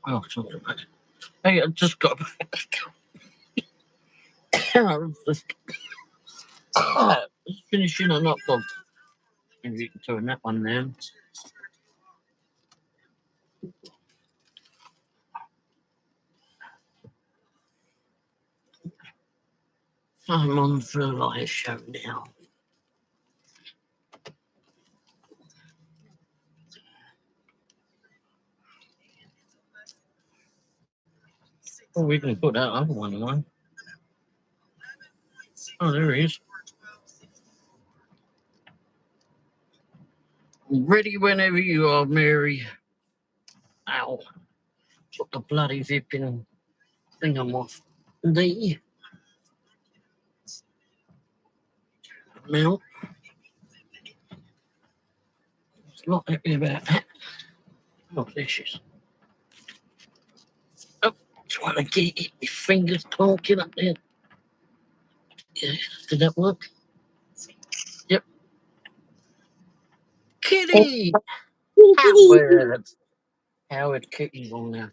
Oh, something like that. Hey, I just got. I was just finishing a knock off. Maybe you can turn that one down. I'm on the live show now. Oh, we can put that other one on. Oh, there he is. Ready whenever you are, Mary. Ow. Put the bloody zipping thing on off. The mount. It's not happy about that. Oh, there she is. Oh, trying to get it. My fingers talking up there. Yeah, did that work? Yep. Kitty! Howard! Howard Kitty's on there.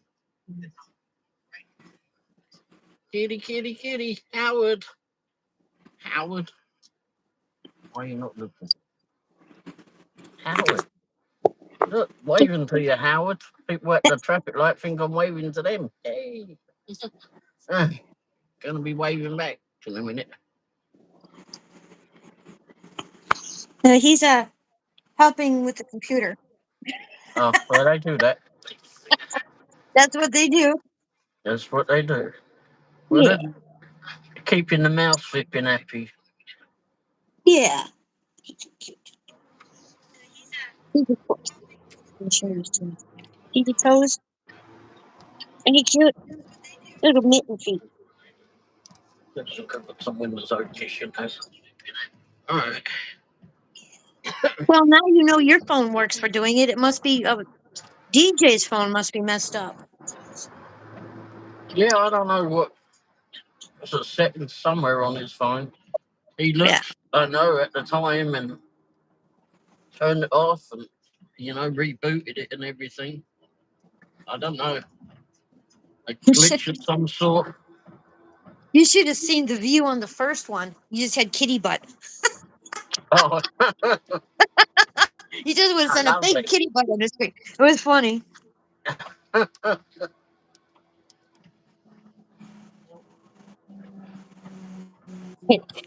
Kitty, kitty, kitty. Howard. Howard. Why are you not looking? Howard. Look, waving to you, Howard. People at the traffic light think I'm waving to them. Hey. Gonna be waving back in a minute. He's helping with the computer. Oh, well, they do that. That's what they do. That's what they do. Well, Yeah. they're keeping the mouse flipping happy. Yeah. He's cute. He's a horse. I'm sure he's cute. Pinky toes. Ain't he cute? Little mitten feet. Let's look at some windows open. All right. Well, now you know your phone works for doing it. It must be DJ's phone must be messed up. Yeah, I don't know what. It's a setting somewhere on his phone. He Yeah. looks, I know, at the time and turned it off and, rebooted it and everything. I don't know. A glitch of some sort. You should have seen the view on the first one. You just had kitty butt. Oh, You just would have sent a big lovely. kitty butt on the screen. It was funny.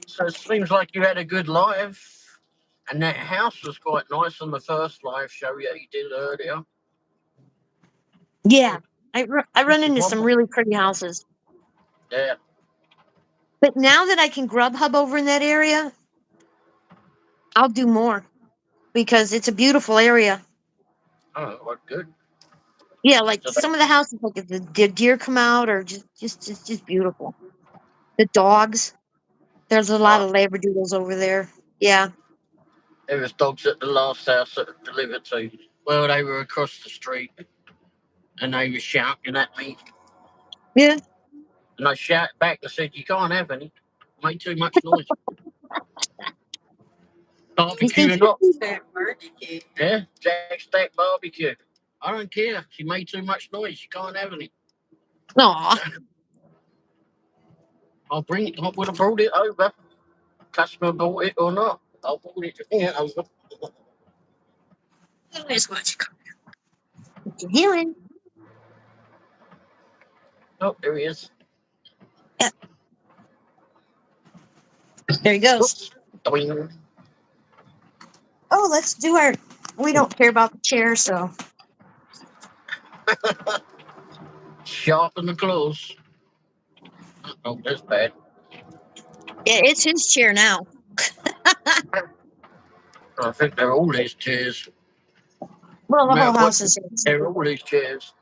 So it seems like you had a good live. And that house was quite nice on the first live show you did earlier. Yeah. I run This is into some Womble. really pretty houses. Yeah. But now that I can Grubhub over in that area, I'll do more because it's a beautiful area. Oh, what good. Yeah, like So some of the houses, like if the deer come out, are just beautiful. The dogs. There's a lot of labradoodles over there. Yeah, there was dogs at the last house that I delivered to. Well, they were across the street and they were shouting at me. yeah. And I shouted back and said, "You can't have any. Made too much noise. You Barbecue think? or not." Yeah, Jack Stack barbecue. I don't care. She made too much noise. You can't have any. Aw, I'll bring it. I would have brought it over. Customer bought it or not. I'll bring it over. where's what you hearing? Oh, there he is. Yeah, there he goes. Oops. Doing. Oh, let's do our. We don't care about the chair, so Sharpen the claws. Oh, that's bad. yeah, it's his chair now. I think they're all his chairs. Well, No the matter whole what, house is his. they're all his chairs.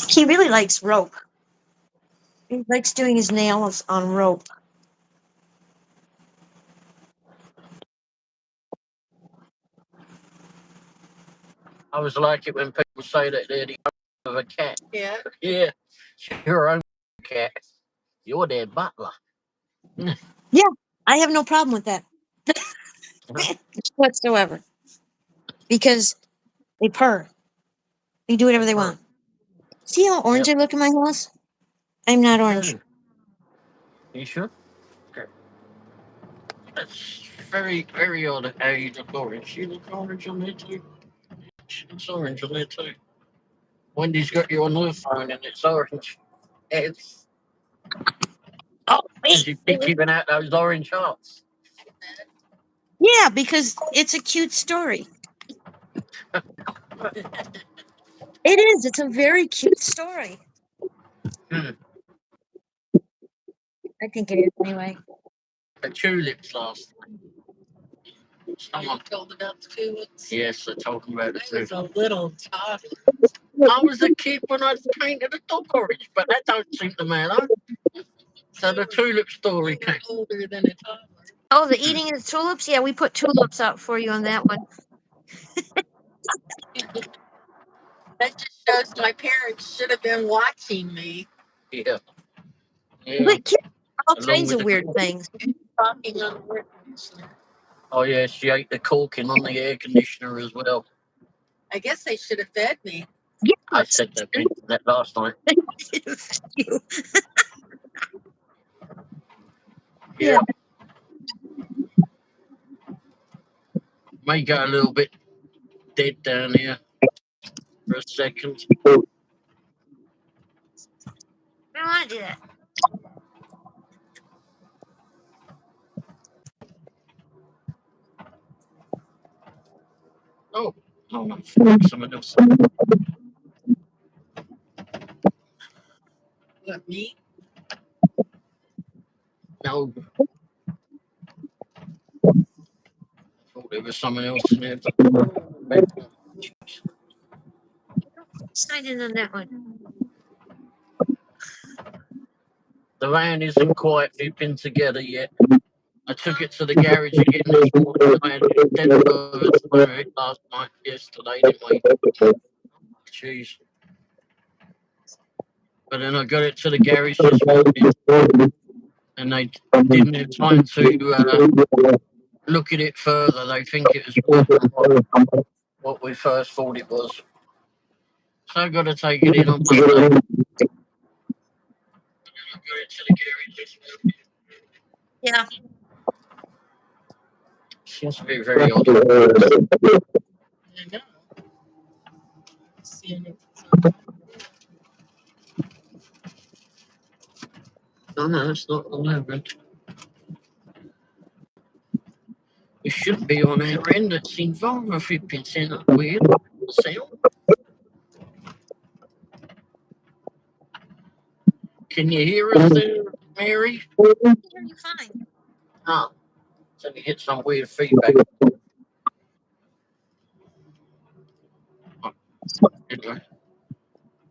He really likes rope. He likes doing his nails on rope. I always like it when people say that they're the owner of a cat. Yeah. Yeah. Your own cat. You're their butler. Yeah, I have no problem with that whatsoever. because they purr. They do whatever they Purr. want. See how orange Yep. I look in my house? I'm not orange. Oh, you sure? Okay. That's very, very odd how you look orange. You look orange on there too. She looks orange on there too. Wendy's got you on her phone and it's orange. It's Oh, because wait. you keep giving out those orange hearts. Yeah, because it's a cute story. It is. It's a very cute story. Hmm. I think it is anyway. The tulips last night. Someone told about the tulips. yes, I told them about the I was tulips. a little toddler. I was a kid when I painted a dog orange, but that don't seem to matter. So the tulip story You were came. older than a toddler. Oh, the eating of the tulips? Yeah, we put tulips out for you on that one. That just shows my parents should have been watching me, Yeah, yeah. But kids all Along kinds with of the weird cork. things. talking on the air conditioner. Oh yeah, she ate the corking on the air conditioner as well. I guess they should have fed me. I said that last night. You. Yeah. May go a little bit dead down here for a second. I don't want to do that. Oh, no, someone else. What, me? No. I thought there was someone else in there. Sign in on that one. The van isn't quite flipping together yet. I took it to the garage again this morning. I had a dead over to it last night, yesterday, didn't we? Jeez. But then I got it to the garage this morning, and they didn't have time to look at it further. They think it was worse than what we first thought it was. So I got to take it in on Monday. I got it to the garage this morning. Yeah. Seems to be very odd. I know. Seeing it. No, it's not 11. It should be on our end. It's involved if it been sent up weird. Sound. Can you hear us there, Mary? I hear you fine. Oh, so you get some weird feedback. Oh, anyway.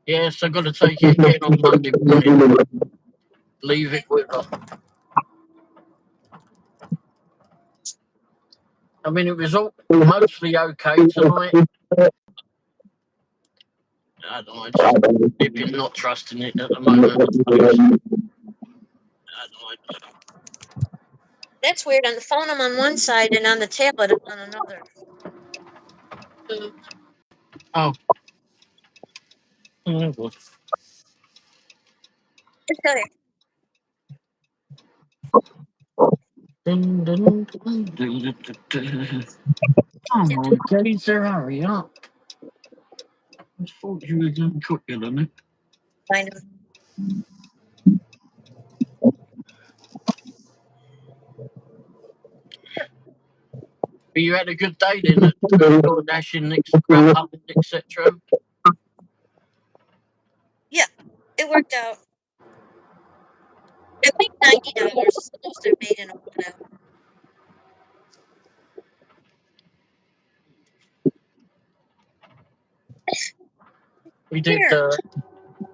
Yes, I got to take it again on Monday morning. Leave it with her. I mean, it was all mostly okay tonight. I don't know, just maybe not trusting it at the moment. I suppose. I don't know. That's weird. On the phone, I'm on one side, and on the tablet, I'm on another. Oh. Oh, well. Just go there. Dun, dun, dun, dun, dun, dun. Come on, Geezer, hurry up. I thought you were going to cook it, didn't it? Kind of. But you had a good day then at DoorDash, etc. Yeah, it worked out. I think $90 is the most I've made in a while. We did Here.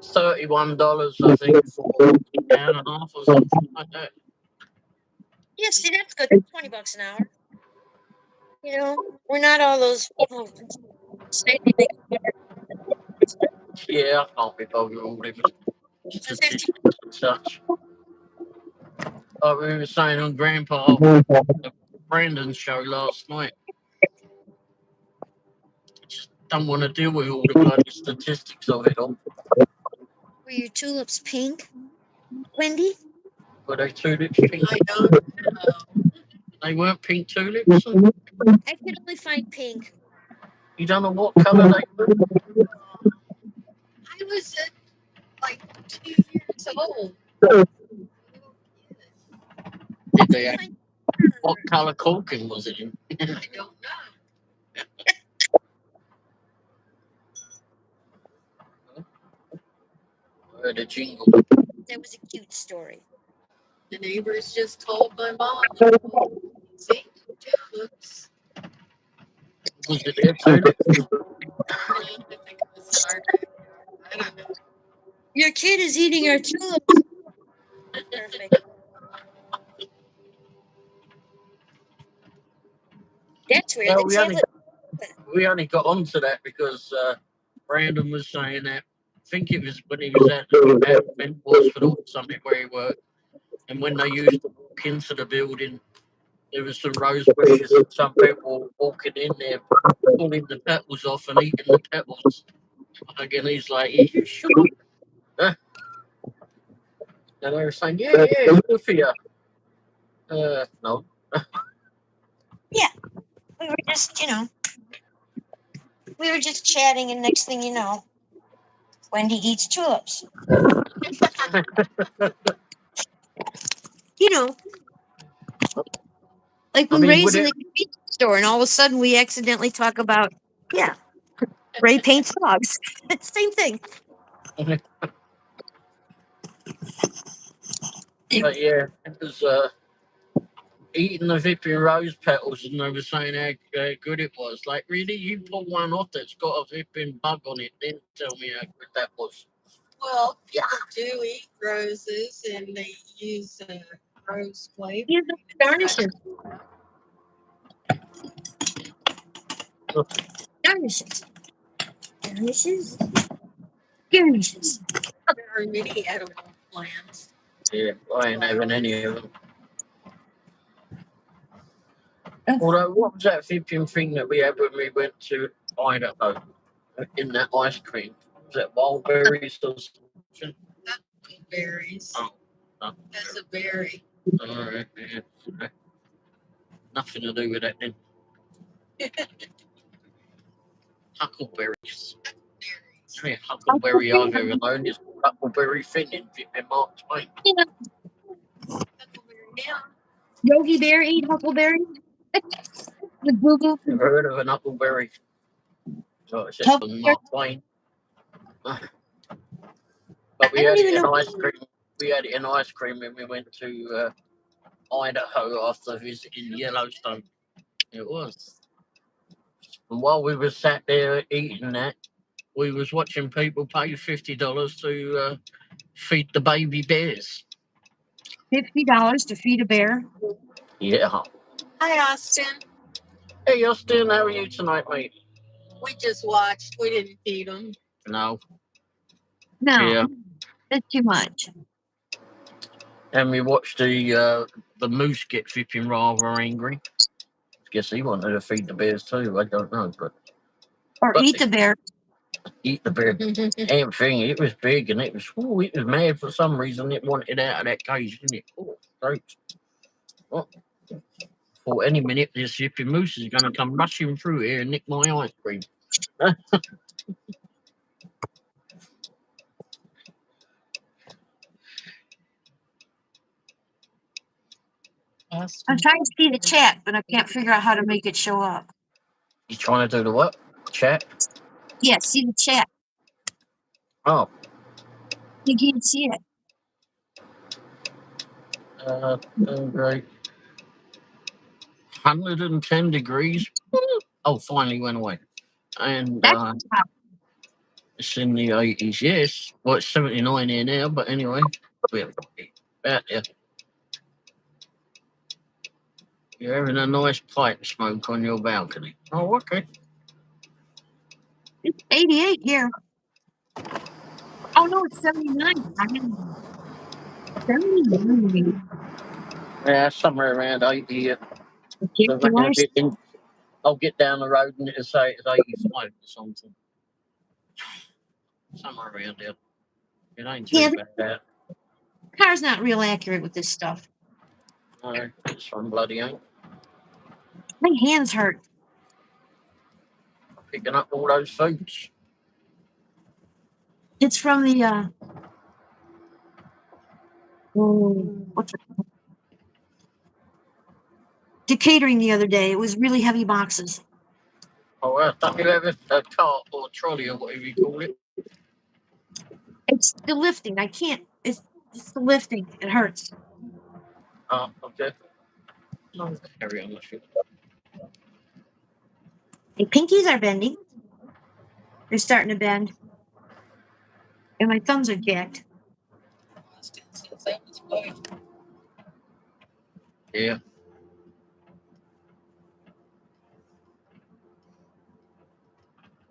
$31, I think, for an hour and a half or something like that. Yeah, see, that's good. That's $20 an hour. You know, we're not all those people who say they make Yeah, I can't be bothered with all them statistics and such. Like we were saying on Grandpa Brandon's show last night. don't want to deal with all the bloody statistics of it all. Were your tulips pink, Wendy? Were they tulips pink? I don't know. They weren't pink tulips. I could only find pink. You don't know what colour they were? I was like 2 years old. Did they have, what colour corking was it in? I don't know. I heard a jingle. That was a cute story. The neighbors just told my mom, see, tulips. Was it their tulips? No, I think it was our I don't know. Your kid is eating our tulips. Perfect. That's weird. Well, The tablet. we only got onto that because Brandon was saying that. I think it was when he was at hospital or something where he worked, and when they used to walk into the building, there was some rose bushes and some people walking in there, pulling the petals off and eating the petals. Again, he's like, "You sure?" And they were saying, "Yeah, it's good for you." No. We were just, we were just chatting, and next thing you know, Wendy eats tulips. Like we raised in the convenience store, and all of a sudden we accidentally talk about, Ray paints dogs. Same thing. But yeah, it was eating the Vipping Rose petals, and they were saying how good it was. Like, really, you pull one off that's got a Vipping bug on it, then tell me how good that was. Well, people do eat roses, and they use rose flavor. Use the garnishes. Garnishes. Garnishes. Garnishes. There are many edible plants. Yeah, I ain't having any of them. Although, what was that Vipping thing that we had when we went to Idaho in that ice cream? Was that wild berries or something? Berries. Oh, no. That's a berry. All right, yeah. Nothing to do with that then. Huckleberries. The only huckleberry I've ever known is Huckleberry Finn in Mark Twain. Yeah. Yogi Bear eat huckleberry. The Boo Boo. Never heard of an huckleberry. So it's just on Mark Twain. But we had it in ice cream. We had it in ice cream when we went to Idaho after visiting Yellowstone. It was. And while we were sat there eating that, we was watching people pay $50 to feed the baby bears. $50 to feed a bear. Yeah. Hi, Austin. Hey, Austin, how are you tonight, mate? We just watched. We didn't feed them. No. No, Yeah. that's too much. And we watched the moose get flipping rather angry. Guess he wanted to feed the bears too. I don't know, but Eat the bear. Eat the bear. Everything. It was big and it was mad for some reason. It wanted out of that cage, didn't it? Oh, great. Oh. For any minute, this flipping moose is going to come rushing through here and nick my ice cream. I'm trying to see the chat, but I can't figure out how to make it show up. You trying to do the what? Chat? Yeah, see the chat. Oh. You can't see it. Great. 110 degrees. Oh, finally went away. And it's in the 80s. Yes. Well, it's 79 here now, but anyway, we're about there. You're having a nice pipe smoke on your balcony. Oh, okay. It's 88 here. Oh, no, it's 79. 79. Yeah, somewhere around 80 here. I'll get down the road and it'll say it's 85 or something. Somewhere around there. It ain't too Yeah, bad. the car's not real accurate with this stuff. No, it's from bloody ain't. My hands hurt. Picking up all those foods. It's from the what's it? The catering the other day. It was really heavy boxes. Oh, don't you have a cart or trolley or whatever you call it? It's the lifting. I can't. It's just the lifting. It hurts. Oh, okay. No, carry on. My pinkies are bending. They're starting to bend. And my thumbs are jacked. Austin says that was why. Yeah.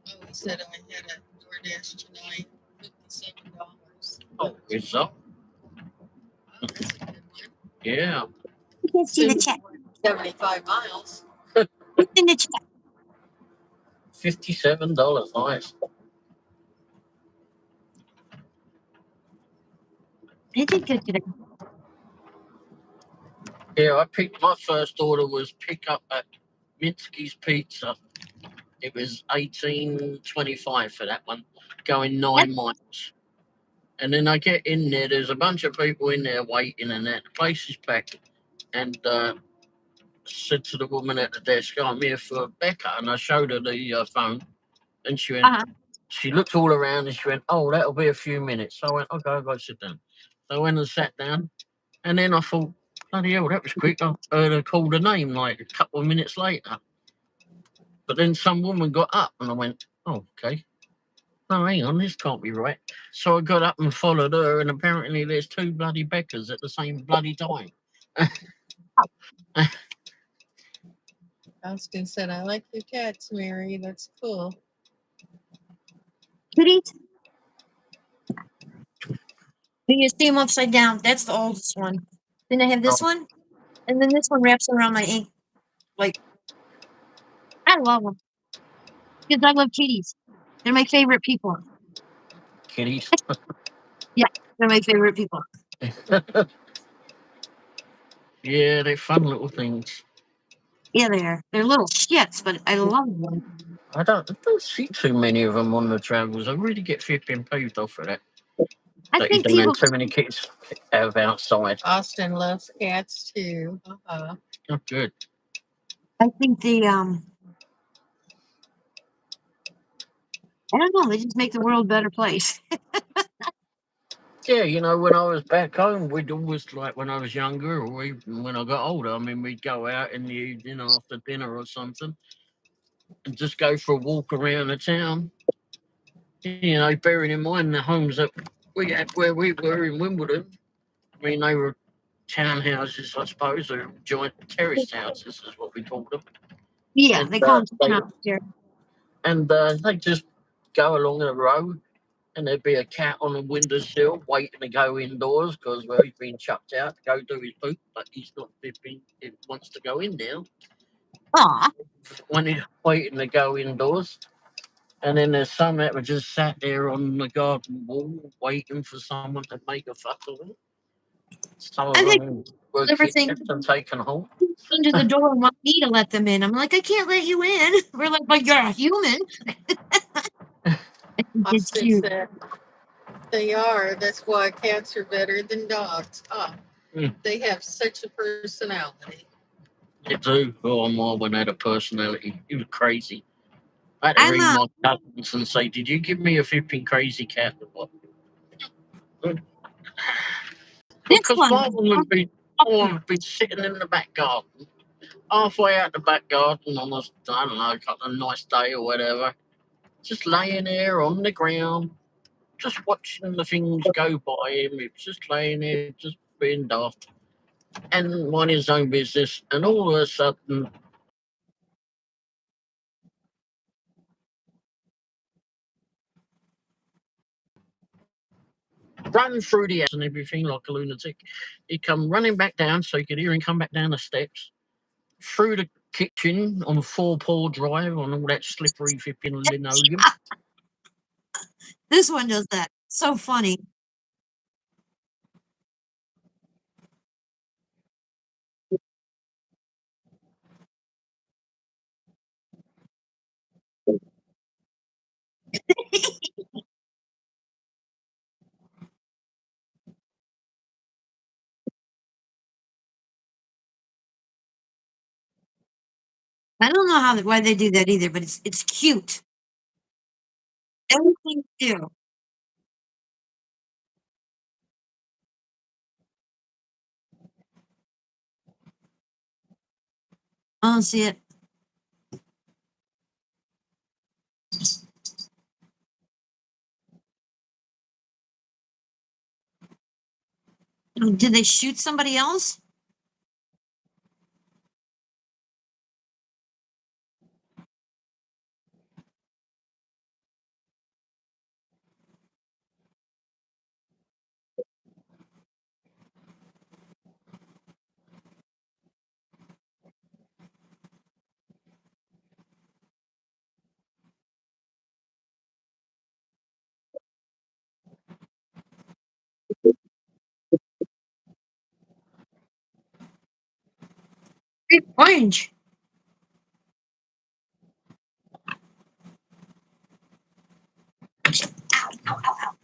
Oh, he said I had a DoorDash tonight, $57. Oh, it's up. Oh, that's a good one. Yeah. You can't see the check. 75 miles. What's in the check? $57. Nice. I did good today. Yeah, my first order was pick up at Minsky's Pizza. It was $18.25 for that one, going 9 miles. And then I get in there. There's a bunch of people in there waiting, and that the place is packed. And said to the woman at the desk, "I'm here for Becca," and I showed her the phone, and she went. Uh-huh. She looked all around and she went, "Oh, that'll be a few minutes." So I went, "Okay, I'll go sit down." So I went and sat down, and then I thought, "Bloody hell, that was quick." I heard her call the name like a couple of minutes later. But then some woman got up, and I went, "Oh, okay. No, hang on, this can't be right." So I got up and followed her, and apparently there's two bloody Beckers at the same bloody time. Austin said, I like your cats, Mary. That's cool. Kitties? You see them upside down. That's the oldest one. Then I have this Oh, one, and then this one wraps around my ankle. Like, I love them because I love kitties. They're my favorite people. kitties. Yeah, they're my favorite people. Yeah, they're fun little things. Yeah, they are. They're little shits, but I love them. I don't see too many of them on the travels. I really get flipping peeved off of that. I That you think don't have people. too many kids out outside. Austin loves cats too. Oh, good. I think I don't know. They just make the world a better place. Yeah, when I was back home, we'd always, like, when I was younger or even when I got older, I mean, we'd go out in the evening after dinner or something and just go for a walk around the town. Bearing in mind the homes that we had where we were in Wimbledon. I mean, they were townhouses, I suppose, or joint terraced houses, is what we called them. Yeah, And they call them they downstairs. they just go along the road, and there'd be a cat on the windowsill waiting to go indoors because, well, he's been chucked out to go do his poop, but he's not dipping. He wants to go in now Aw, when he's waiting to go indoors. And then there's some that were just sat there on the garden wall waiting for someone to make a fuss of it. Some I of think them were everything kidnapped and taken home. under the door and want me to let them in. I'm like, I can't let you in. We're like, but you're a human. I think it's Austin cute. said, they are. That's why cats are better than dogs. They have such a personality. They do. Oh, my one had a personality. He was crazy. I had to I'm ring my cousins and say, "Did you give me a flipping crazy cat or what?" this Because one. one would be sitting in the back garden, halfway out the back garden on a, I don't know, a nice day or whatever, just laying there on the ground, just watching the things go by him. He was just laying there, just being daft and minding his own business. And all of a sudden, run through the house and everything like a lunatic. He'd come running back down so you could hear him come back down the steps, through the kitchen on 4-paw drive on all that slippery flipping linoleum. This one does that. So funny. I don't know why they do that either, but it's cute. Everything they do. I don't see it. Did they shoot somebody else? Great orange. Ow, ow, ow, ow.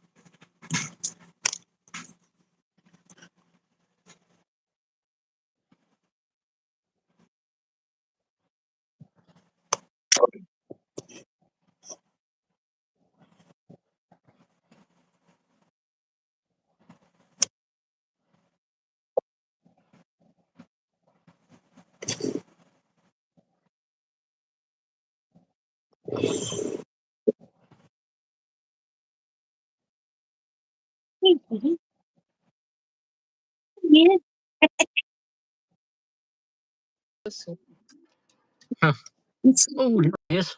Yeah. Huh. It's Oh, yes.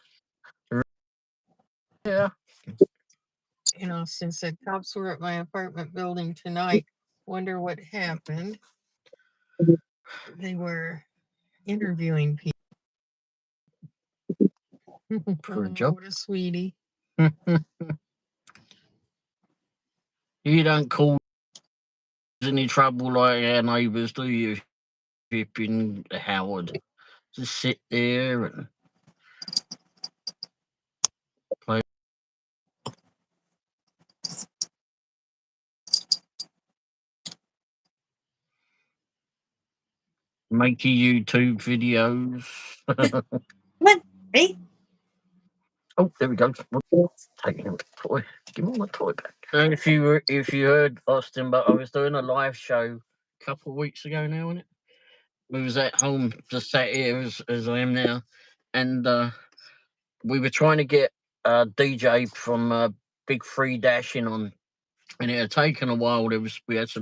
Yeah. You know, since the cops were at my apartment building tonight, wonder what happened. They were interviewing people. For a Oh, job. what a sweetie. You don't cause any trouble like our neighbours, do you? Flipping Howard. Just sit there and play. Make your YouTube videos. what? Hey, Oh, there we go. Taking him toy. Give me my toy back. If you heard Austin, but I was doing a live show a couple of weeks ago now, wasn't it? We was at home, just sat here as I am now, and we were trying to get DJ from Big Free Dashing on, and it had taken a while. We had some.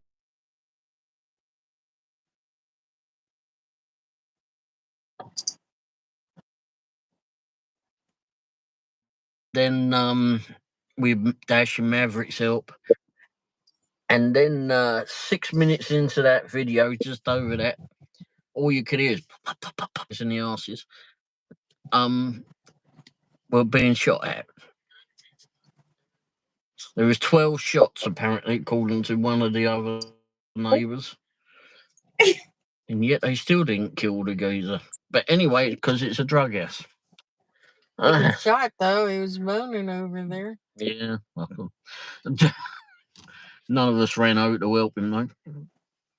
Then with Dashing Maverick's help, and then 6 minutes into that video, just over that, all you could hear is pop, pop, pop, pop, in the arses. Were being shot at. There was 12 shots apparently, according to one of the other neighbours, and yet they still didn't kill the geezer. But anyway, because it's a drug house. He was shot though. He was moaning over there. Yeah, well, none of us ran out to help him though.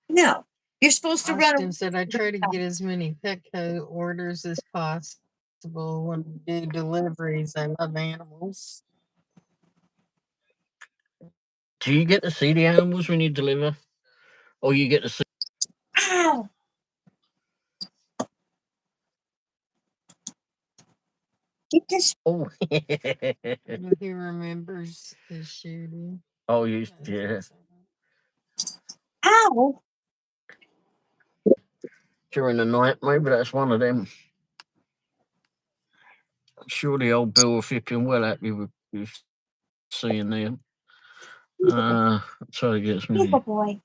no. You're supposed to run. Austin said I try to get as many Petco orders as possible when we do deliveries. I love animals. Do you get to see the animals when you deliver, or you get to see? Ow! Get this. Oh, He remembers the shooting. oh, yeah. Ow! During the night, maybe that's one of them. Surely old Bill will flipping well happy with seeing them. Try to get as many. Good boy.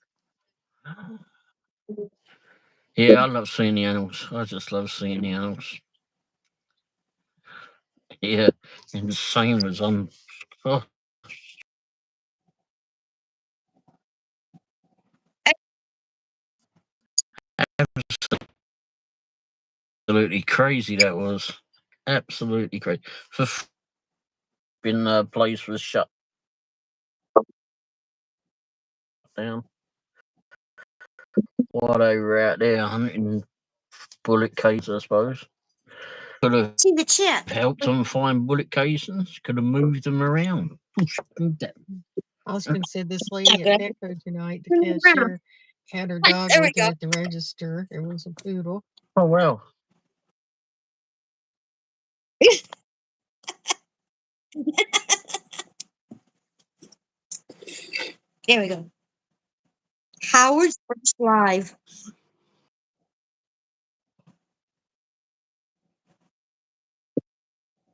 Yeah, I love seeing the animals. I just love seeing the animals. Yeah, and the same as on. Oh, absolutely crazy that was. Absolutely crazy. For in the place was shut down while they were out there hunting bullet casings, I suppose. Could have See the chat. helped them find bullet casings. Could have moved them around. Austin said this lady Okay. at Petco tonight, the Turn it around. cashier, had her dog There we with her go. at the register. It was a poodle. Oh well. There we go. Howard's first live.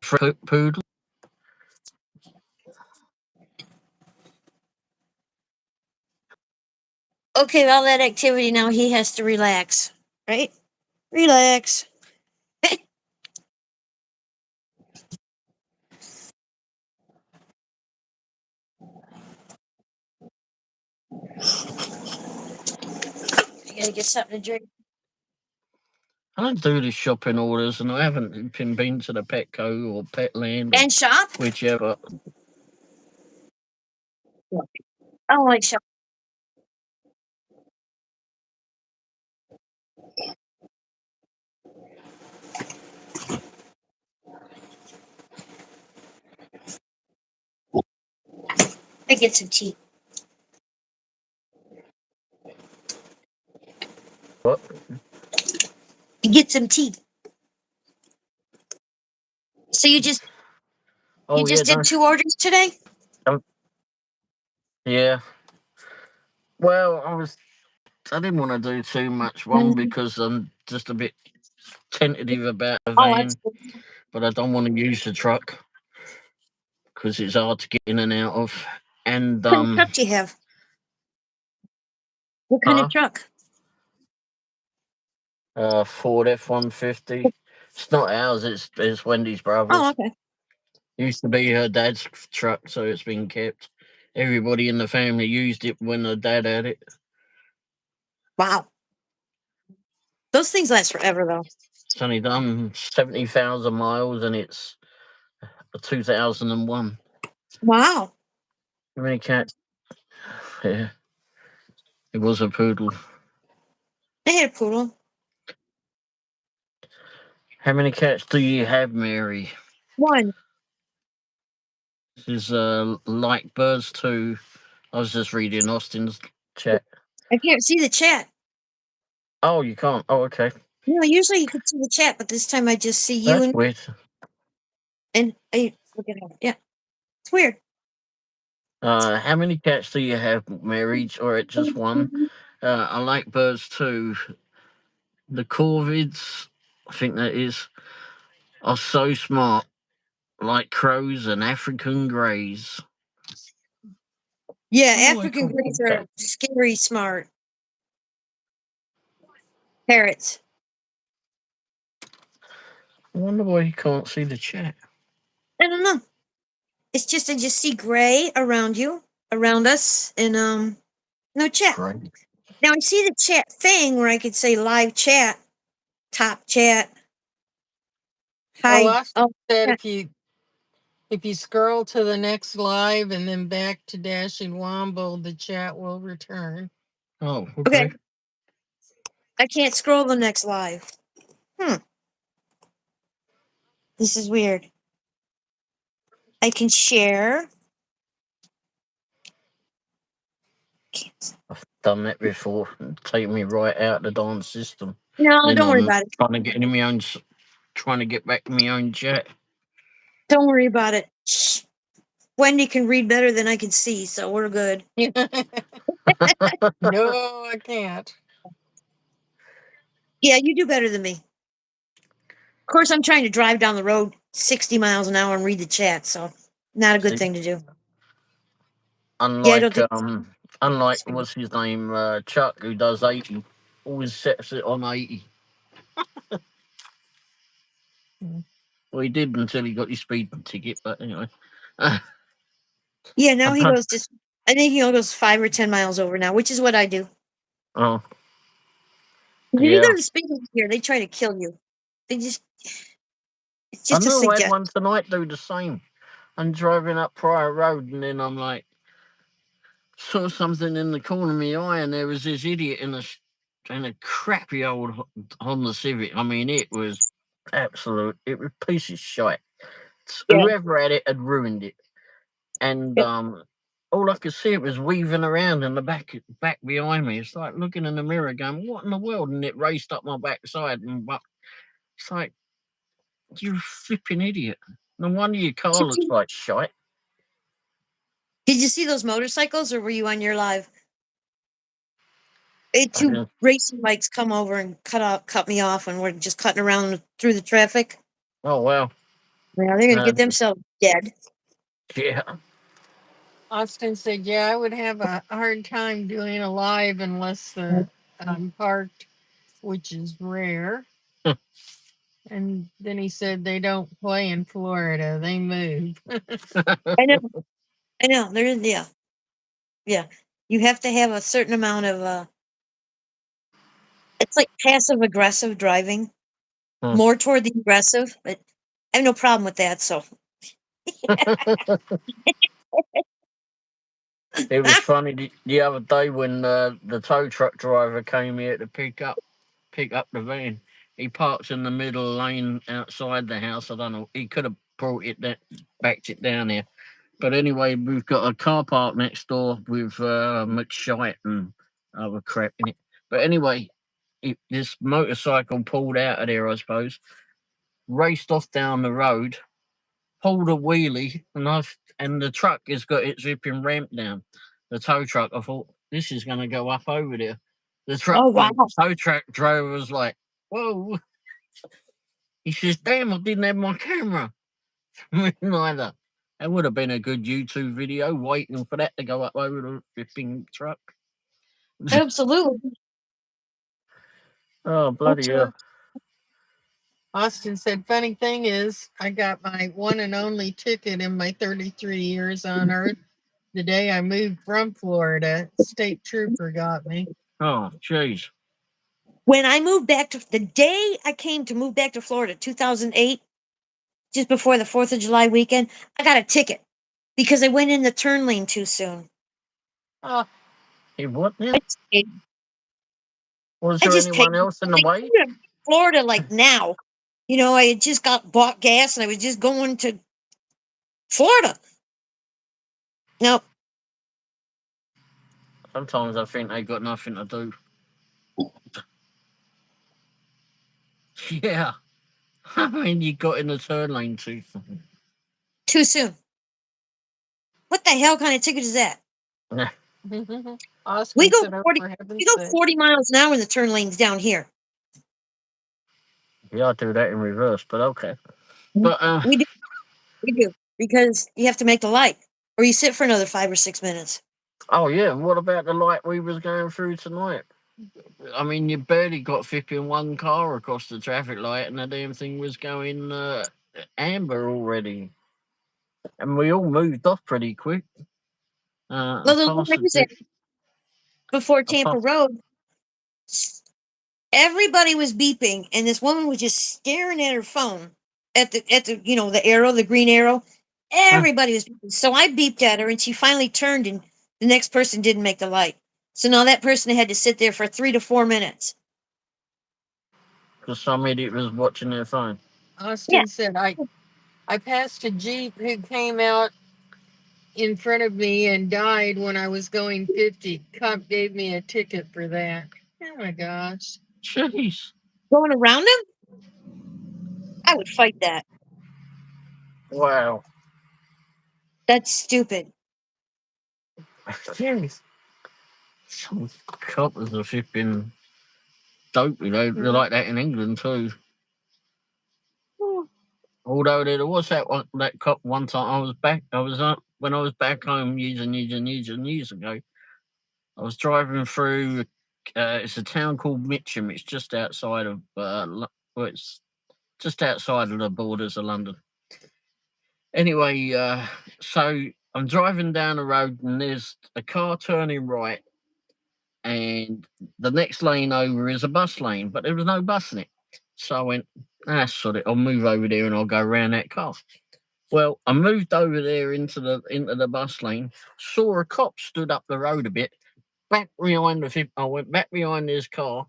Poodle. Okay, all that activity now he has to relax. Right? Relax. You gotta get something to drink. I don't do the shopping orders, and I haven't been to the Petco or Petland or And shop? whichever. I don't like shop. I get some tea. What? Get some tea. So you just Oh yeah, did no. 2 orders today? Yeah. Well, I didn't want to do too much. One, because I'm just a bit tentative about the Oh, van, that's good. but I don't want to use the truck because it's hard to get in and out of. And What kind of truck do you have? What kind of truck? Ford F-150. It's not ours. It's Wendy's brother's. Oh, okay. Used to be her dad's truck, so it's been kept. Everybody in the family used it when her dad had it. Wow. Those things last forever, though. It's only done 70,000 miles, and it's a 2001. Wow. How many cats? Yeah, it was a poodle. I had a poodle. How many cats do you have, Mary? 1. This is like birds too. I was just reading Austin's chat. I can't see the chat. Oh, you can't. Oh, okay. No, usually you can see the chat, but this time I just see you That's weird. and I look at it. Yeah. It's weird. How many cats do you have, Mary? Or at just one? I like birds too. The corvids, I think that is, are so smart, like crows and African greys. Yeah, Oh, I African can't greys see are that. scary smart. Parrots. I wonder why you can't see the chat. I don't know. It's just I just see gray around you, around us, and no chat. Great. Now I see the chat thing where I could say live chat, top chat. Oh, Hi. Austin Oh, said chat. if you scroll to the next live and then back to Dashing Womble, the chat will return. Oh, Okay. okay. I can't scroll the next live. This is weird. I can share. Can't. I've done that before. Take me right out the darn system. No, Then don't worry I'm about it. trying to get in my own, trying to get back in my own chat. Don't worry about it. Shh. Wendy can read better than I can see, so we're good. No, I can't. Yeah, you do better than me. Of course, I'm trying to drive down the road 60 miles an hour and read the chat, so not a good thing to do. Yeah, I don't Unlike think. unlike what's his name, Chuck, who does 80 always sets it on 80. Well, he did until he got his speeding ticket, but anyway. Yeah, now he goes just. I think he goes 5 or 10 miles over now, which is what I do. Oh, If you yeah. go to speed here, they try to kill you. They just. It's I just a know I had suggestion. one tonight do the same. I'm driving up Prior Road, and then I'm like, saw something in the corner of my eye, and there was this idiot in a crappy old Honda Civic. I mean, it was absolute. It was a piece of shite. Yeah. Whoever had it had ruined it, and Yep. all I could see it was weaving around in the back behind me. It's like looking in the mirror, going, "What in the world?" And it raced up my backside, and it's like, you flipping idiot. No wonder your car looks like shite. Did you see those motorcycles, or were you on your live? They had I 2 didn't- racing bikes come over and cut me off, and we're just cutting around through the traffic. Oh wow. Yeah, they're gonna get themselves dead. Yeah. Austin said, "Yeah, I would have a hard time doing a live unless I'm parked, which is rare." And then he said they don't play in Florida; they move. I know. Yeah. You have to have a certain amount of. It's like passive aggressive driving, more toward the aggressive, but I have no problem with that. So It was funny the other day when the tow truck driver came here to pick up the van. He parks in the middle lane outside the house. I don't know. He could have brought it backed it down here. But anyway, we've got a car park next door with McShite and other crap in it. But anyway, this motorcycle pulled out of there, I suppose, raced off down the road, pulled a wheelie, and the truck has got its zipping ramp down. The tow truck. I thought this is going to go up over there. wow. The tow truck driver was like, "Whoa!" He says, "Damn, I didn't have my camera." Me neither. That would have been a good YouTube video, waiting for that to go up over the flipping truck. Absolutely. Oh bloody hell! Austin said, "Funny thing is, I got my one and only ticket in my 33 years on Earth the day I moved from Florida. State trooper got me." Oh jeez. When I moved back to the day I came to move back to Florida, 2008, just before the 4th of July weekend, I got a ticket because I went in the turn lane too soon. Oh, Hey, what now? I just paid. Was I there just paid. anyone else in the Like, way? I'm in Florida, like now. You know, I had just bought gas and I was just going to Florida. No, Sometimes I think they got nothing to do. Yeah. I mean, you got in the turn lane too. too soon. What the hell kind of ticket is that? Austin We go said, "Oh, 40. for heaven's We go sake." 40 miles an hour in the turn lanes down here. Yeah, I do that in reverse, but okay. But We do. We do because you have to make the light, or you sit for another 5 or 6 minutes. oh yeah, what about the light we was going through tonight? I mean, you barely got flipping one car across the traffic light, and the damn thing was going amber already, and we all moved off pretty quick. Well, the one I was at before Tampa Road, everybody was beeping, and this woman was just staring at her phone at the the arrow, the green arrow. Everybody was beeping. So I beeped at her, and she finally turned, and the next person didn't make the light. So now that person had to sit there for 3 to 4 minutes. Because some idiot was watching their phone. Austin said, I passed a Jeep who came out in front of me and died when I was going 50. Cop gave me a ticket for that. Oh my gosh. Jeez. Going around him? I would fight that. Wow. That's stupid. Jeez. Some coppers are flipping dope, you know. They're like that in England too. Although there was that cop one time I was when I was back home years and years and years and years ago. I was driving through it's a town called Mitcham. It's just outside of it's just outside of the borders of London. Anyway, so I'm driving down the road and there's a car turning right, and the next lane over is a bus lane, but there was no bus in it. So I went, sod it, I'll move over there and I'll go around that car. Well, I moved over there into the bus lane, saw a cop stood up the road a bit, back behind I went back behind his car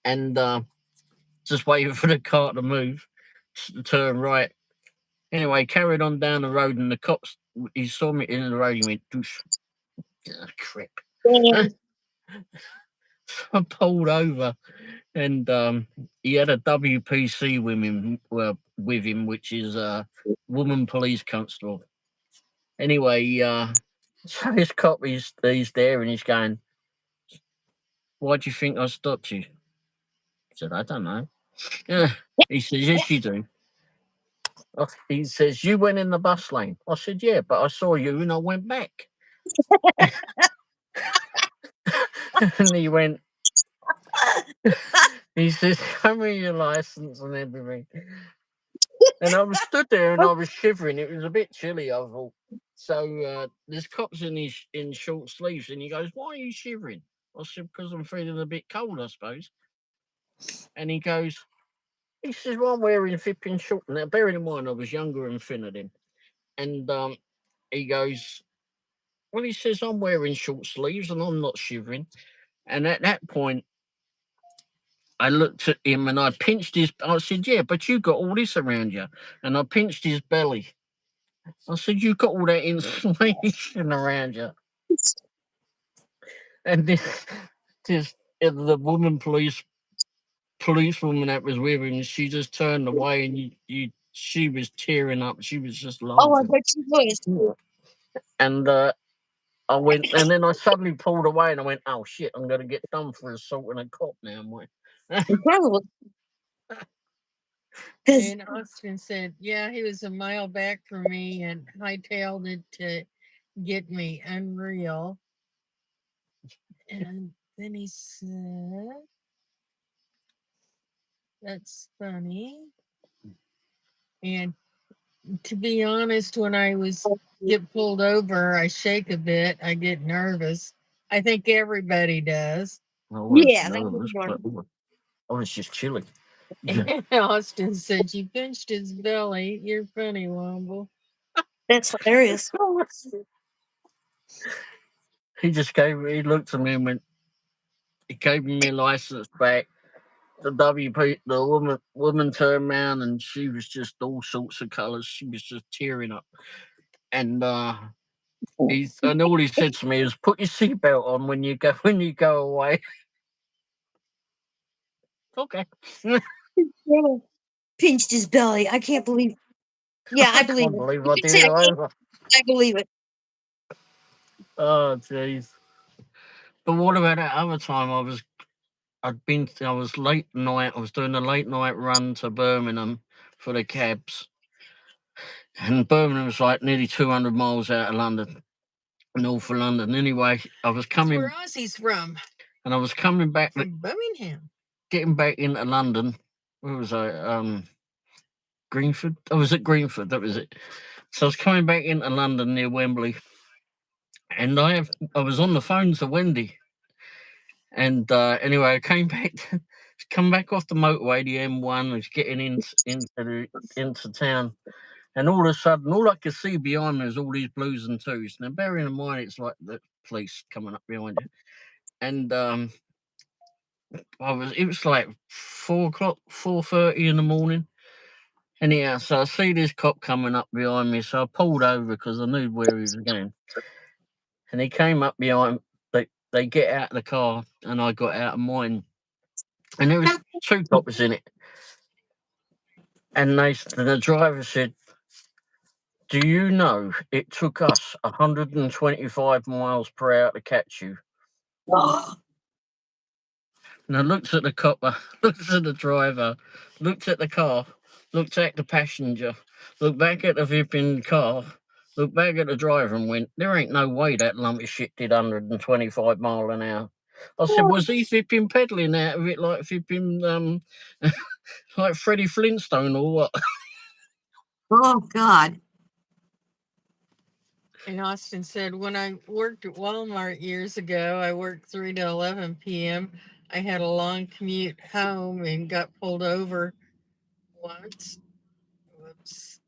and just waited for the car to move, to turn right. Anyway, carried on down the road and the cops, he saw me in the road, he went, douche. Crap. Damn. I pulled over and he had a WPC with him, which is a woman police constable. Anyway, so this cop he's there and he's going, "Why do you think I stopped you?" I said, "I don't know." Yeah. He says, "Yes, you do." He says, "You went in the bus lane." I said, "Yeah, but I saw you and I went back." And he went, he says, "Show me your license and everything." And I was stood there and I was shivering. It was a bit chilly, I thought. So this cop's in short sleeves and he goes, "Why are you shivering?" I said, "Because I'm feeling a bit cold, I suppose." And he says, "Well, I'm wearing flipping short." Now, bearing in mind, I was younger and thinner then. And he goes, "Well," he says, "I'm wearing short sleeves and I'm not shivering." And at that point, I looked at him and I pinched I said, "Yeah, but you got all this around you." And I pinched his belly. I said, "You got all that insulation around you." And this the policewoman that was with him, she just turned away and she was tearing up. She was just Oh, I laughing. bet you was. And I went, and then I suddenly pulled away and I went, "Oh shit, I'm going to get done for assaulting a cop now, mate." Probably. Because And Austin said, yeah, he was a mile back from me and hightailed it to get me. Unreal. And then he said, that's funny. And to be honest, when I get pulled over, I shake a bit. I get nervous. I think everybody does. I was yeah, that's nervous, but one. I was just chilling. And Austin said, you pinched his belly. You're funny, Womble. That's hilarious. He looked at me and went, he gave me my license back. The woman turned around and she was just all sorts of colours. She was just tearing up. And and all he said to me is, "Put your seatbelt on when you go away." Okay. Yeah. Pinched his belly. I can't believe. Yeah, I I believe can't it. believe You I can did say it over. I believe it. Oh jeez. But what about that other time? I was late night. I was doing a late night run to Birmingham for the cabs, and Birmingham was like nearly 200 miles out of London, north of London. Anyway, I was That's where coming, Ozzy's from. and I was coming back, From Birmingham. getting back into London. Where was I? Greenford. I was at Greenford. That was it. So I was coming back into London near Wembley, and I was on the phone to Wendy. And anyway, I came back, come back off the motorway, the M1. I was getting into town, and all of a sudden, all I could see behind me was all these blues and twos. Now, bearing in mind, it's like the police coming up behind you, and it was like 4 o'clock, 4:30 in the morning. Anyhow, so I see this cop coming up behind me, so I pulled over because I knew where he was going. And he came up behind. They get out of the car, and I got out of mine, and there was 2 cops in it. And the driver said, "Do you know it took us 125 miles per hour to catch you?" And I looked at the cop, looked at the driver, looked at the car, looked at the passenger, looked back at the flipping car, looked back at the driver and went, "There ain't no way that lump of shit did 125 mile an hour." I said, was he flipping peddling out of it like flipping like Freddie Flintstone or what? Oh, God. And Austin said, when I worked at Walmart years ago, I worked 3 to 11 p.m. I had a long commute home and got pulled over once. Whoops.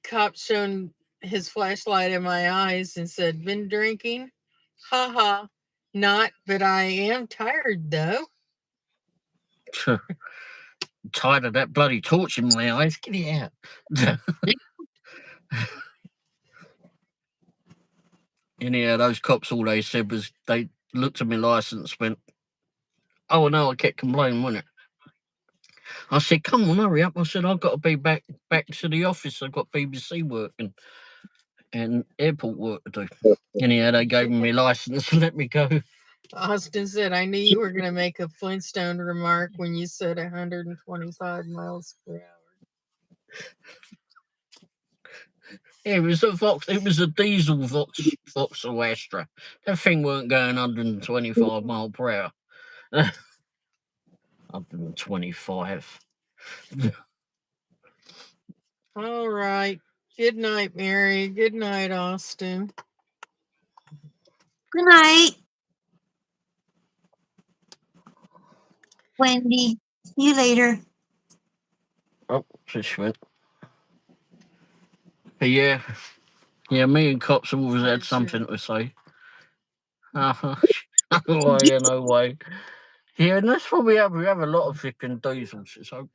Cop shone his flashlight in my eyes and said, been drinking? Ha ha. Not, but I am tired though. Tired of that bloody torch in my eyes. Get it out. Anyhow, those cops, all they said was they looked at my license, went, oh no, I kept complaining, wasn't it? I said, come on, hurry up. I said, I've got to be back to the office. I've got BBC work and airport work to do. Anyhow, they gave me my license and let me go. Austin said, I knew you were going to make a Flintstone remark when you said 125 miles per hour. Yeah, it was a diesel Vauxhall Astra. That thing weren't going 125 mile per hour. 125. All right. Good night, Mary. Good night, Austin. Good night, Wendy. See you later. Oh, just went. But yeah, me and cops always had something to say. No way, no way. Yeah, and that's what we have. We have a lot of flipping diesels. So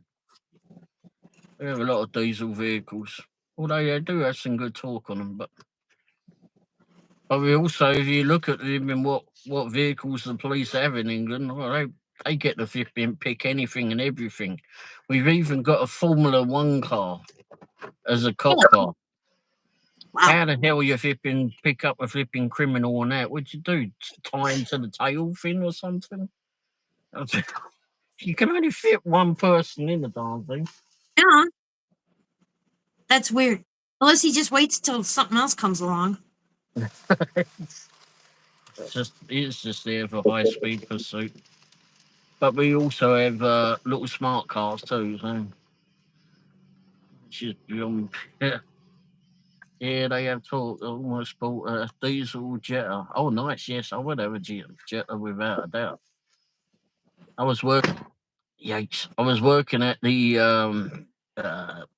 we have a lot of diesel vehicles. Although they do have some good talk on them, but we also, if you look at even what vehicles the police have in England, well, they get to flipping pick anything and everything. We've even got a Formula One car as a cop car. Wow. How the hell you flipping pick up a flipping criminal on that? What'd you do? Tie him to the tail fin or something? You can only fit one person in the darn thing. Yeah. That's weird. Unless he just waits till something else comes along. It's just there for high speed pursuit. But we also have little smart cars too, so which is beyond. Yeah, they have talk. Almost bought a diesel Jetta. Oh, nice. Yes, I would have a Jetta without a doubt. I was working. Yikes! I was working at the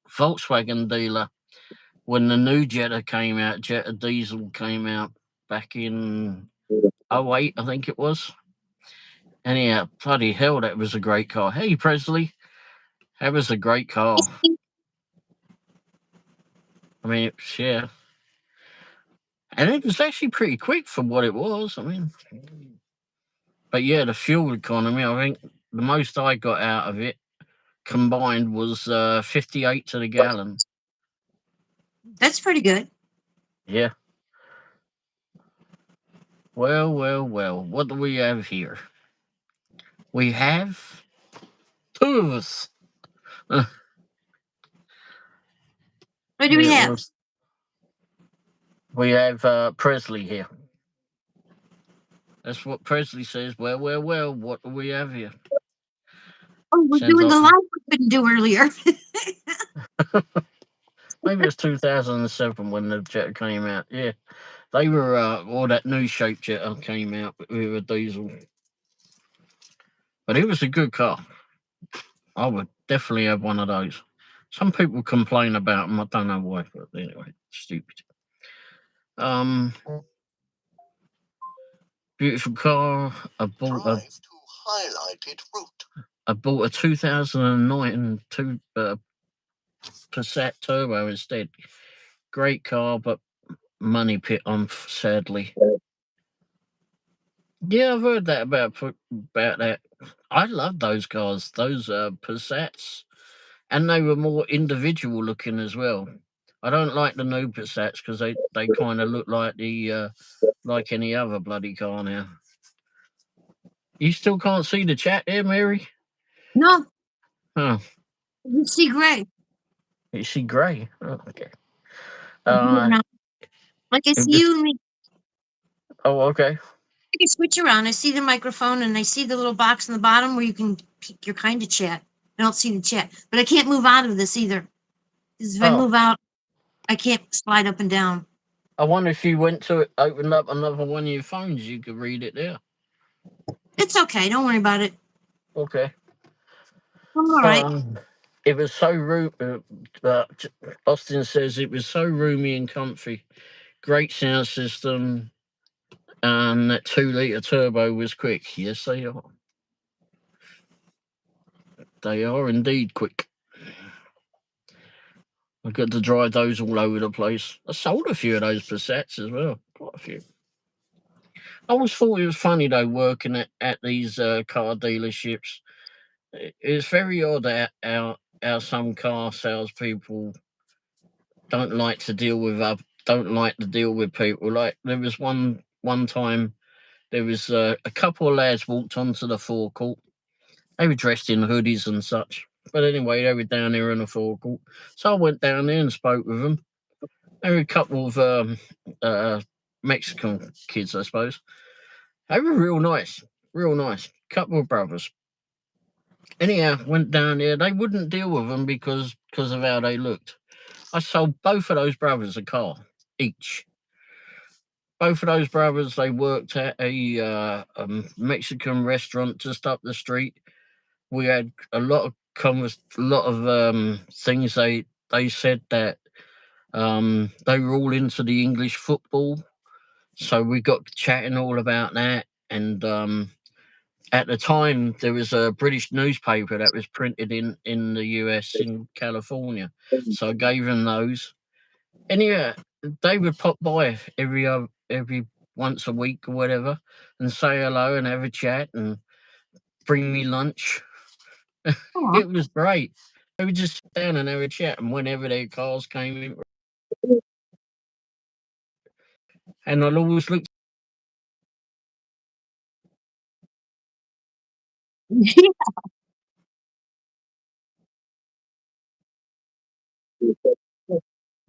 Volkswagen dealer when the new Jetta came out. Jetta diesel came out back in '08, I think it was. Anyhow, bloody hell, that was a great car. Hey, Presley, that was a great car. I mean, yeah. And it was actually pretty quick for what it was. I mean, but yeah, the fuel economy, I think the most I got out of it combined was 58 to the gallon. That's pretty good. Yeah. Well. What do we have here? We have two of us. What do we It have? was- we have Presley here. That's what Presley says. Well. What do we have here? Oh, we're Sounds doing the like live we couldn't do earlier. maybe it was 2007 when the Jetta came out. Yeah, they were all that new shape Jetta came out with a diesel, but it was a good car. I would definitely have one of those. Some people complain about them. I don't know why, but anyway, stupid. Beautiful car. I bought a 2009 Passat Turbo instead. Great car, but money pit on, sadly. Yeah, I've heard that about that. I love those cars, those Passats, and they were more individual looking as well. I don't like the new Passats because they kind of look like the like any other bloody car now. You still can't see the chat there, Mary? No, Oh, you see gray. is she grey? Oh, okay. Like I It see was, you and me. oh, okay. can switch around. I see the microphone and I see the little box in the bottom where you can pick your kind of chat. I don't see the chat, but I can't move out of this either. Because if I Oh, move out, I can't slide up and down. I wonder if you went to it, opened up another one of your phones, you could read it there. It's okay. Don't worry about it. Okay. I'm all right. It was so Austin says it was so roomy and comfy. Great sound system, and that 2 litre turbo was quick. Yes, they are. They are indeed quick. I got to drive those all over the place. I sold a few of those Passats as well. Quite a few. I always thought it was funny though, working at these car dealerships. It's very odd how some car salespeople don't like to deal with people. Like there was one time there was a couple of lads walked onto the forecourt. They were dressed in hoodies and such. But anyway, they were down there in the forecourt. So I went down there and spoke with them. There were a couple of Mexican kids, I suppose. They were real nice, real nice. Couple of brothers. Anyhow, went down there. They wouldn't deal with them because of how they looked. I sold both of those brothers a car each. Both of those brothers, they worked at a Mexican restaurant just up the street. We had a lot of things. They said that they were all into the English football, so we got chatting all about that. And at the time, there was a British newspaper that was printed in the US in California, so I gave them those. And yeah, they would pop by every once a week or whatever, and say hello and have a chat and bring me lunch. Aw. It was great. They would just sit down and have a chat, and whenever their cars came in, and I'll always look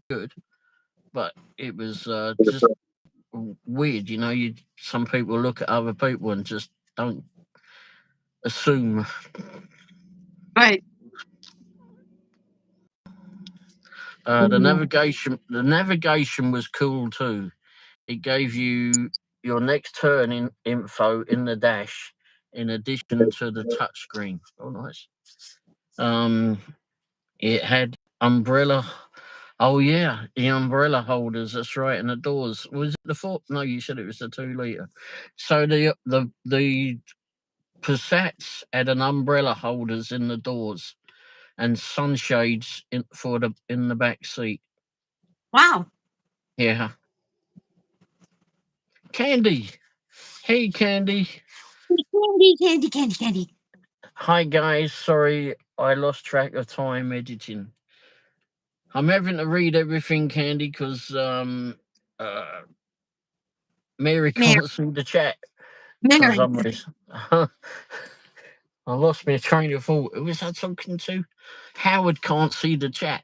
good, but it was just weird. Some people look at other people and just don't assume. Right. The navigation was cool too. It gave you your next turn in info in the dash, in addition to the touchscreen. Oh, nice. Um, it had umbrella. Oh yeah, the umbrella holders. That's right, and the doors. Was it the four? No, you said it was the 2 litre. So the Passats had an umbrella holders in the doors and sunshades in the back seat. Wow. Yeah. Candy. Hey, Candy. Candy, candy, candy, candy. Hi, guys. Sorry, I lost track of time editing. I'm having to read everything, Candy, because Mary Mary. can't see the chat for Mary. some reason. I lost my train of thought. Who was I talking to? Howard can't see the chat.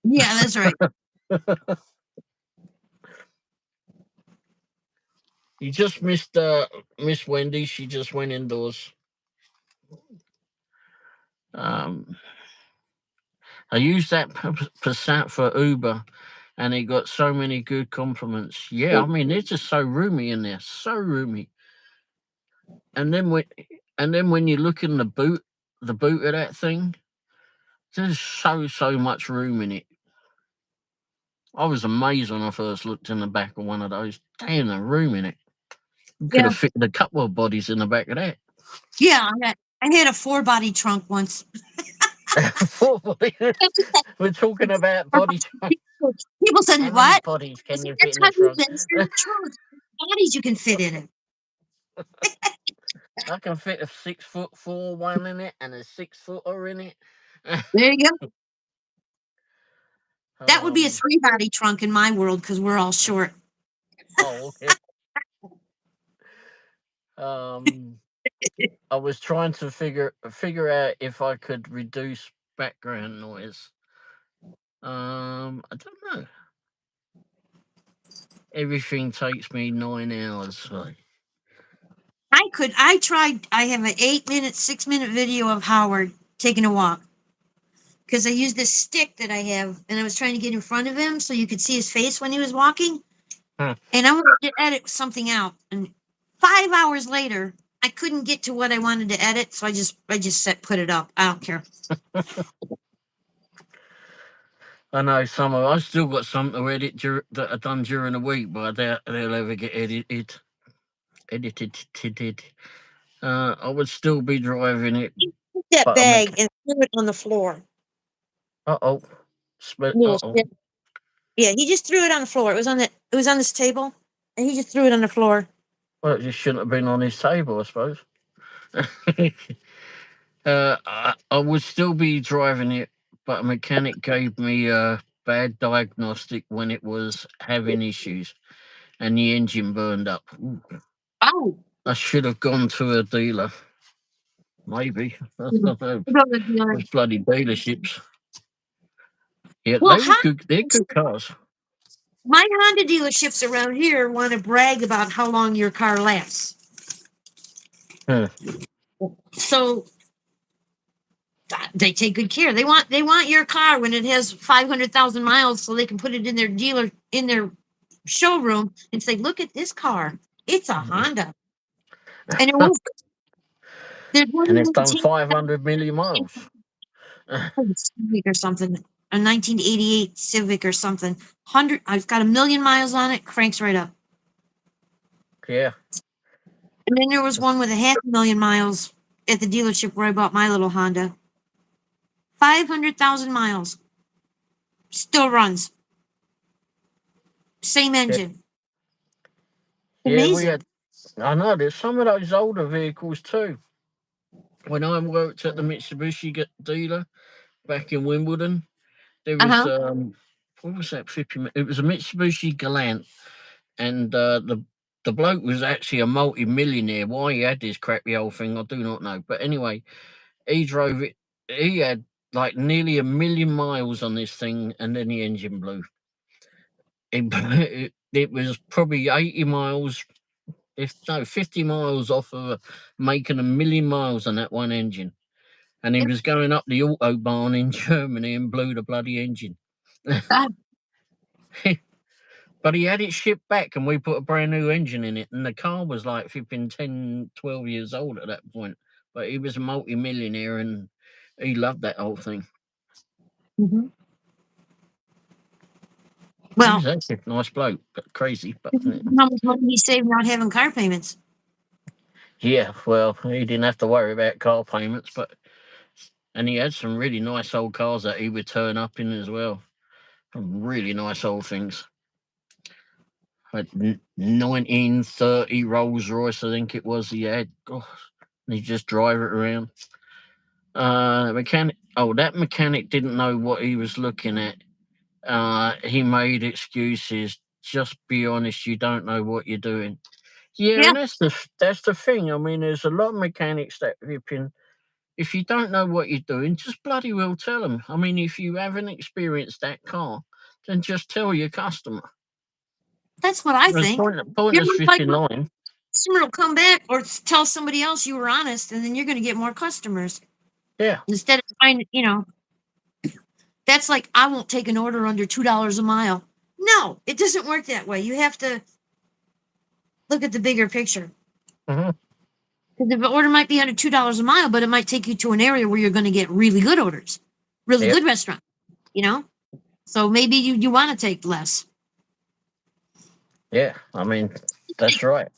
Yeah, that's right. You just missed Miss Wendy. She just went indoors. Um, I used that Passat for Uber, and it got so many good compliments. Yeah, I mean it's just so roomy in there, so roomy. And then when you look in the boot of that thing, there's so much room in it. I was amazed when I first looked in the back of one of those. Damn, the room in it. You could Yeah. have fitted a couple of bodies in the back of that. Yeah. I had a 4-body trunk once. Four bodies. We're talking about body. People said, How many "What?" bodies I can said, you fit "That's in how the you trunk? measure the trunk. Bodies you can fit in it." I can fit a 6'4" one in it and a 6-footer in it. There you go. That would be a um. 3-body trunk in my world because we're all short. Oh, okay. Um. I was trying to figure out if I could reduce background noise. I don't know. Everything takes me 9 hours. So. I have an 8-minute, 6-minute video of Howard taking a walk. Because I used this stick that I have, and I was trying to get in front of him so you could see his face when he was walking. Hmm. And I wanted to edit something out. And 5 hours later, I couldn't get to what I wanted to edit, so I just put it up. I don't care. I know I still got some to edit that are done during the week, but I doubt they'll ever get edited. I would still be driving it, He took that but bag and threw it on the floor. uh Little oh. shit. Yeah, he just threw it on the floor. It was on this table, and he just threw it on the floor. Well, it just shouldn't have been on his table, I suppose. I would still be driving it, but a mechanic gave me a bad diagnostic when it was having issues and the engine burned up. Ooh, Oh, I should have gone to a dealer. Maybe. I don't know. Those bloody dealerships. Yeah, well, they were good. They're good cars. my Honda dealerships around here want to brag about how long your car lasts. Hmm. So they take good care. They want your car when it has 500,000 miles, so they can put it in their showroom and say, "Look at this car. It's a Honda." And it was there's one And in it's done Montana, 500 million miles. Civic or something, a 1988 Civic or something. 100. I've got 1 million miles on it. Cranks right up. Yeah. And then there was one with 500,000 miles at the dealership where I bought my little Honda. 500,000 miles. Still runs. Same engine. Yeah, we Amazing. had. I know there's some of those older vehicles too. When I worked at the Mitsubishi dealer back in Wimbledon, there was Uh-huh. what was that flipping? It was a Mitsubishi Galant, and the bloke was actually a multi-millionaire. Why he had this crappy old thing, I do not know. But anyway, he drove it. He had like nearly 1 million miles on this thing, and then the engine blew. It was probably 80 miles, if no 50 miles off of making 1 million miles on that one engine, and he Yep. was going up the autobahn in Germany and blew the bloody engine. God. But he had it shipped back, and we put a brand new engine in it, and the car was like flipping 10, 12 years old at that point. But he was a multi-millionaire, and he loved that whole thing. Mm-hmm. He Well, was actually a nice bloke, but crazy. But how much money he saved not having car payments? yeah, well, he didn't have to worry about car payments, and he had some really nice old cars that he would turn up in as well. Some really nice old things. Like 1930 Rolls Royce, I think it was. He had. Oh, and he just drive it around. Mechanic. Oh, that mechanic didn't know what he was looking at. He made excuses. Just be honest. You don't know what you're doing. Yeah, Yeah, and that's the thing. I mean, there's a lot of mechanics that if you don't know what you're doing, just bloody well tell them. I mean, if you haven't experienced that car, then just tell your customer. that's what I There's think. You're pointless most likely flipping line. customer will come back or tell somebody else you were honest, and then you're going to get more customers Yeah. instead of trying. That's like I won't take an order under $2 a mile. No, it doesn't work that way. You have to look at the bigger picture. Hmm. The order might be under $2 a mile, but it might take you to an area where you're going to get really good orders, really Yep. good restaurant. You know, so maybe you want to take less. Yeah. I mean, that's right.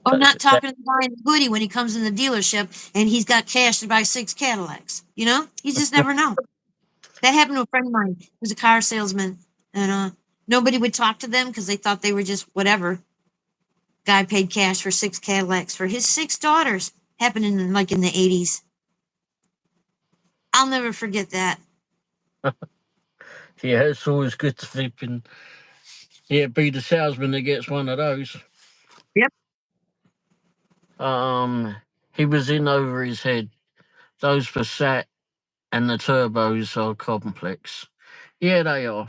Or That's not that. talking to the guy in the hoodie when he comes in the dealership and he's got cash to buy 6 Cadillacs. You just never know. That happened to a friend of mine who's a car salesman, and nobody would talk to them because they thought they were just whatever. Guy paid cash for 6 Cadillacs for his 6 daughters. Happened in the 80s. I'll never forget that. Yeah, it's always good to flipping. Yeah, be the salesman that gets one of those. Yep. He was in over his head. Those Passat and the turbos are complex. Yeah, they are.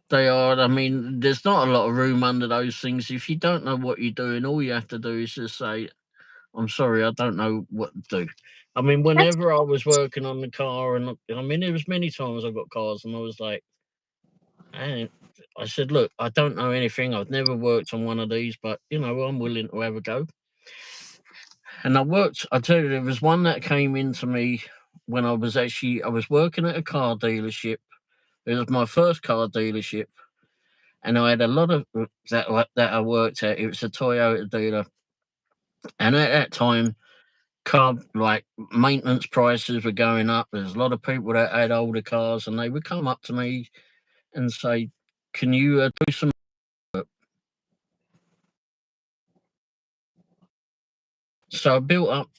They are. I mean, there's not a lot of room under those things. If you don't know what you're doing, all you have to do is just say, "I'm sorry, I don't know what to do." I mean, That's whenever I was working on the car, and I mean, there was many times I got cars, and I was like, and I said, "Look, I don't know anything. I've never worked on one of these, but I'm willing to have a go." And I worked. I tell you, there was one that came into me when I was working at a car dealership. It was my first car dealership, and I had a lot of that I worked at. It was a Toyota dealer, and at that time, car like maintenance prices were going up. There's a lot of people that had older cars, and they would come up to me and say, "Can you do some work?" So I built up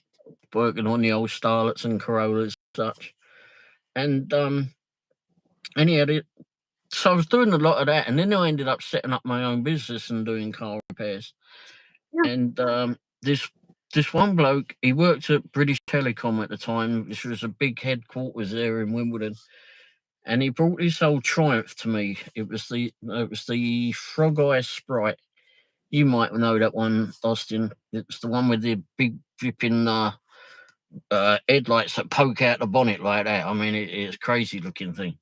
working on the old Starlets and Corollas and such, and anyhow, so I was doing a lot of that, and then I ended up setting up my own business and doing car repairs. Yeah. And this one bloke, he worked at British Telecom at the time, which was a big headquarters there in Wimbledon. And he brought this old Triumph to me. It was the Frog Eye Sprite. You might know that one, Austin. It's the one with the big dripping headlights that poke out the bonnet like that. I mean, it's a crazy looking thing.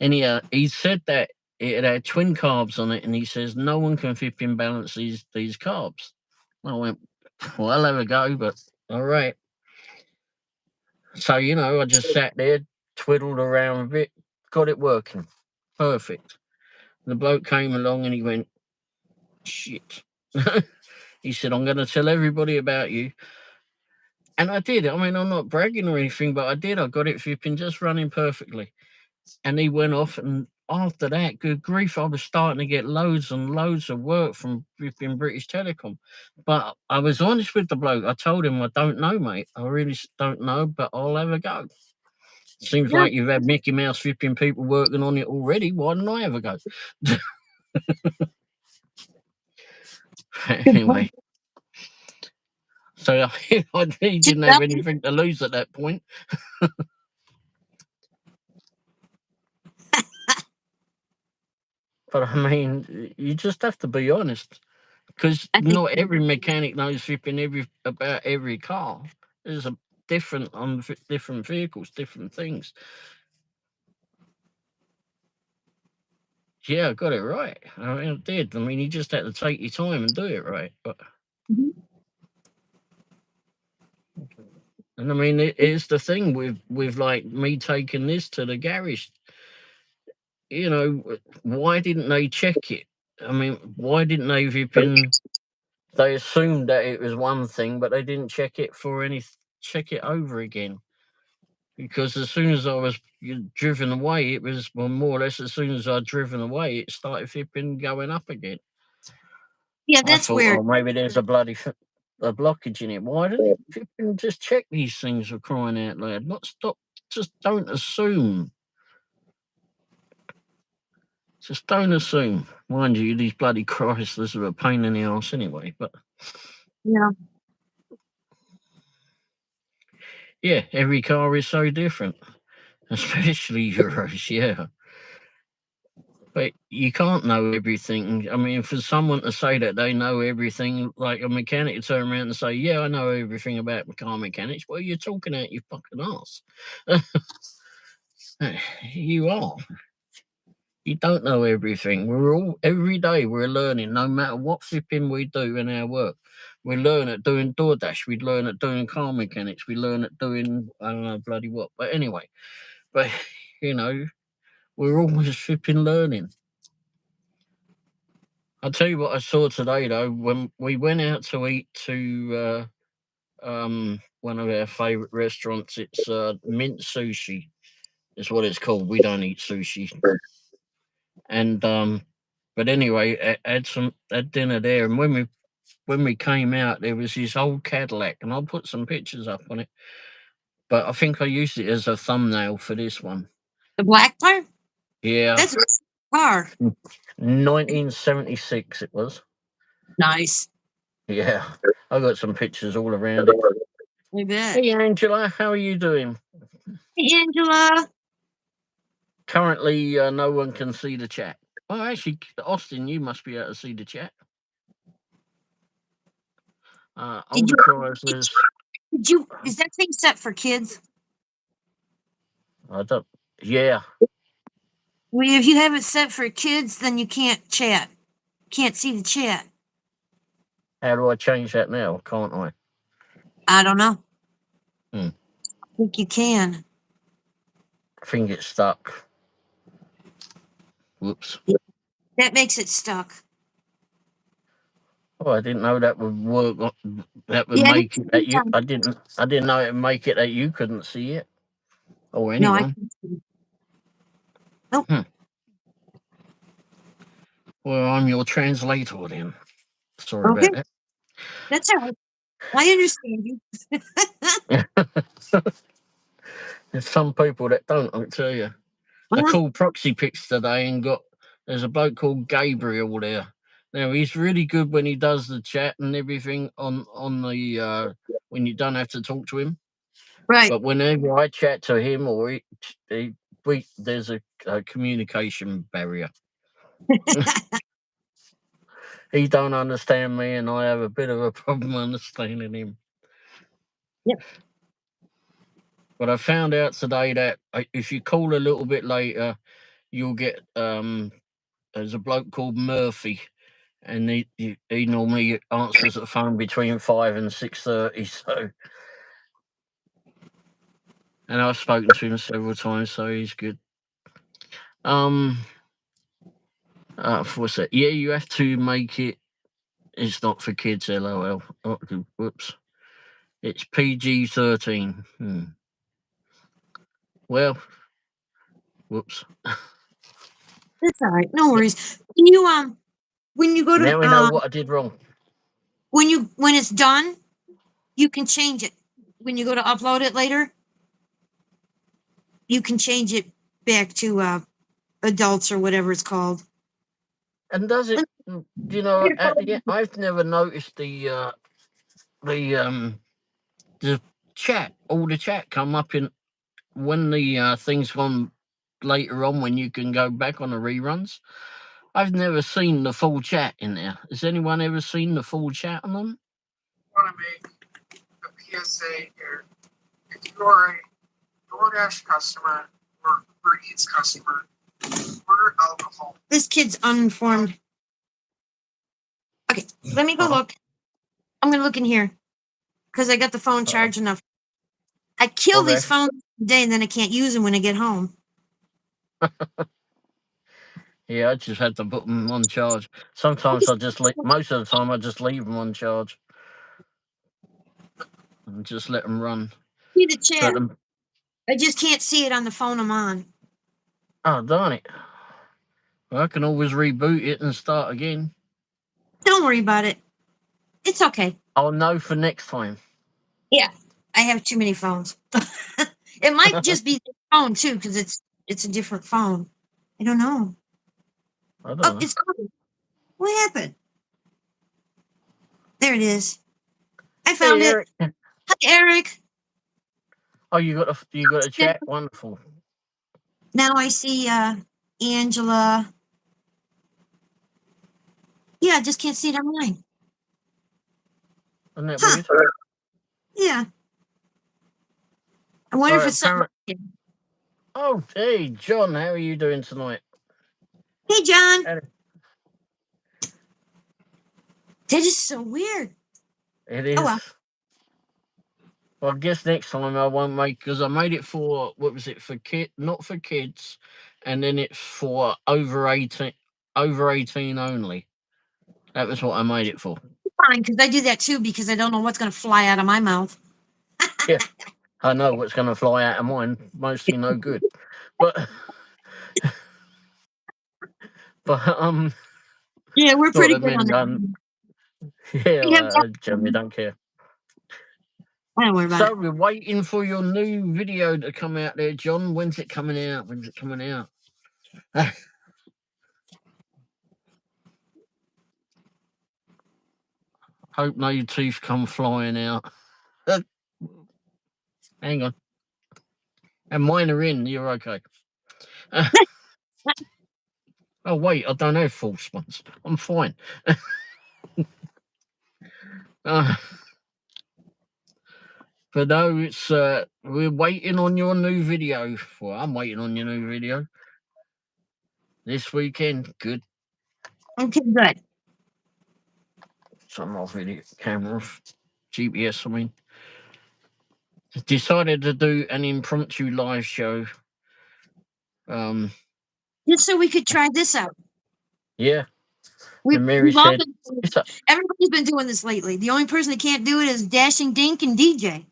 And he said that it had twin carbs on it, and he says no one can flipping balance these carbs. I went, well, I'll have a go, but all right. So I just sat there, twiddled around a bit, got it working, perfect. The bloke came along and he went, shit. He said, I'm going to tell everybody about you. And I did. I mean, I'm not bragging or anything, but I did. I got it flipping just running perfectly. And he went off, and after that, good grief, I was starting to get loads and loads of work from flipping British Telecom. But I was honest with the bloke. I told him, I don't know, mate. I really don't know, but I'll have a go. Seems Yeah. like you've had Mickey Mouse flipping people working on it already. Why didn't I have a go? Anyway, so he didn't have anything to lose at that point. But I mean, you just have to be honest, because I think not every mechanic knows flipping about every car. There's a different on different vehicles, different things. Yeah, I got it right. I mean, I did. I mean, you just had to take your time and do it right. Mhm. And I mean, it's the thing with like me taking this to the garage. Why didn't they check it? I mean, why didn't they flipping? They assumed that it was one thing, but they didn't check it over again. Because as soon as I was driven away, it was, well, more or less as soon as I'd driven away, it started flipping going up again. Yeah, I that's thought, weird. oh, maybe there's a a blockage in it. Why don't you flipping just check these things for crying out loud? Not stop. Just don't assume. Just don't assume. Mind you, these bloody Chryslers are a pain in the arse anyway. But Yeah. yeah, every car is so different, especially Euros. Yeah. But you can't know everything. I mean, for someone to say that they know everything, like a mechanic to turn around and say, "Yeah, I know everything about car mechanics," well, you're talking out your fucking ass. You are. You don't know everything. Every day we're learning, no matter what flipping we do in our work. We learn at doing DoorDash. We learn at doing car mechanics. We learn at doing, I don't know, bloody what. But anyway, but you know, we're always flipping learning. I'll tell you what I saw today though. When we went out to eat to one of our favourite restaurants, it's Mint Sushi, is what it's called. We don't eat sushi. And but anyway, I had some had dinner there, and when we came out, there was this old Cadillac, and I'll put some pictures up on it. But I think I used it as a thumbnail for this one. The black part? Yeah, That's a car. 1976 it was. Nice. Yeah, I got some pictures all around it. I bet. Hey Angela, how are you doing? Hey, Angela. Currently, no one can see the chat. Well, actually, Austin, you must be able to see the chat. Older Cry says, Is that thing set for kids? I don't. Yeah. Well, if you have it set for kids, then you can't chat. Can't see the chat. How do I change that now? Can't I? I don't know. Hmm. I think you can. I think it's stuck. Whoops. That makes it stuck. Oh, I didn't know that would work. That would Yeah. make it that you. I didn't know it would make it that you couldn't see it or No, I anyone. can't see it. Nope. Well, I'm your translator then. Sorry Okay. about that. That's all right. I understand you. There's some people that don't, I'll tell you. I Uh-huh. called Proxy Picks today and there's a bloke called Gabriel there. Now, he's really good when he does the chat and everything on the, when you don't have to talk to him. Right. But whenever I chat to him or there's a communication barrier. He don't understand me and I have a bit of a problem understanding him. Yep. But I found out today that if you call a little bit later, you'll get there's a bloke called Murphy, and he normally answers the phone between 5 and 6:30. So, and I've spoken to him several times, so he's good. What's that? Yeah, you have to make it. It's not for kids. LOL. Oh, whoops. It's PG-13. Well, whoops. That's all right. No worries. Can you when you go to Now we know what I did wrong. when it's done, you can change it. When you go to upload it later, you can change it back to adults or whatever it's called. And does it? At the end, I've never noticed the chat, all the chat come up in when the thing's gone later on when you can go back on the reruns. I've never seen the full chat in there. Has anyone ever seen the full chat on them? I want to make a PSA here. If you are a DoorDash customer or Uber Eats customer, order alcohol. This kid's uninformed. Okay, let me go look. I'm gonna look in here because I got the phone charged enough. I kill these phones today and then I can't use them when I get home. Yeah, I just had to put them on charge. Sometimes I just most of the time I just leave them on charge and just let them run. See the chat. I just can't see it on the phone I'm on. Oh, darn it. Well, I can always reboot it and start again. Don't worry about it. It's okay. I'll know for next time. Yeah, I have too many phones. It might just be the phone too, because it's a different phone. I don't know. I don't know. It's coming. What happened? There it is. I found it. Hi, Eric. Oh, you got a chat. Wonderful. Now I see Angela. Yeah, I just can't see it online. Isn't that weird? Yeah. I wonder if it's something. Oh, hey, John, how are you doing tonight? Hey, John. That is so weird. It is. Oh, well. Well, I guess next time I won't make, because I made it for, what was it, for not for kids, and then it's for over 18 only. That was what I made it for. Fine, because I do that too, because I don't know what's going to fly out of my mouth. Yeah, I know what's going to fly out of mine. Mostly no good. But Yeah, we're pretty good on that. yeah, Jeremy, don't care. I don't worry about So we're waiting for your new video to come out there, John. When's it coming out? Hope no teeth come flying out. Hang on. And mine are in. You're okay. Oh wait, I don't have false ones. I'm fine. But no, it's we're waiting on your new video. Well, I'm waiting on your new video this weekend. Good. Okay, good. Some off video camera, GPS. I mean, decided to do an impromptu live show. Just so we could try this out. Yeah. We've, And Mary we've all said, been, everybody's been doing this lately. The only person that can't do it is Dashing Dink and DJ.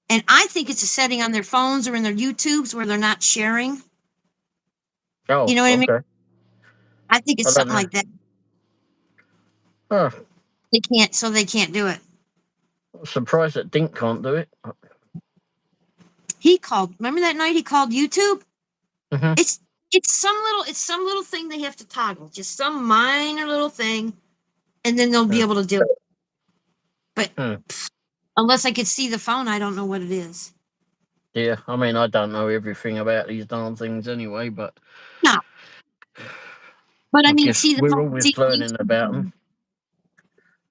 And I think it's a setting on their phones or in their YouTubes where they're not sharing. "Oh, You know what I mean? okay. I think it's I don't something know. like that. Oh, They can't do it. I'm surprised that Dink can't do it. He called. Remember that night he called YouTube? Mhm. It's some little thing they have to toggle, just some minor little thing, and then they'll be Yeah. able to do it. But Hmm. unless I could see the phone, I don't know what it is. Yeah, I mean, I don't know everything about these darn things anyway, but No. But I I mean, guess see the we're phone, always learning about them.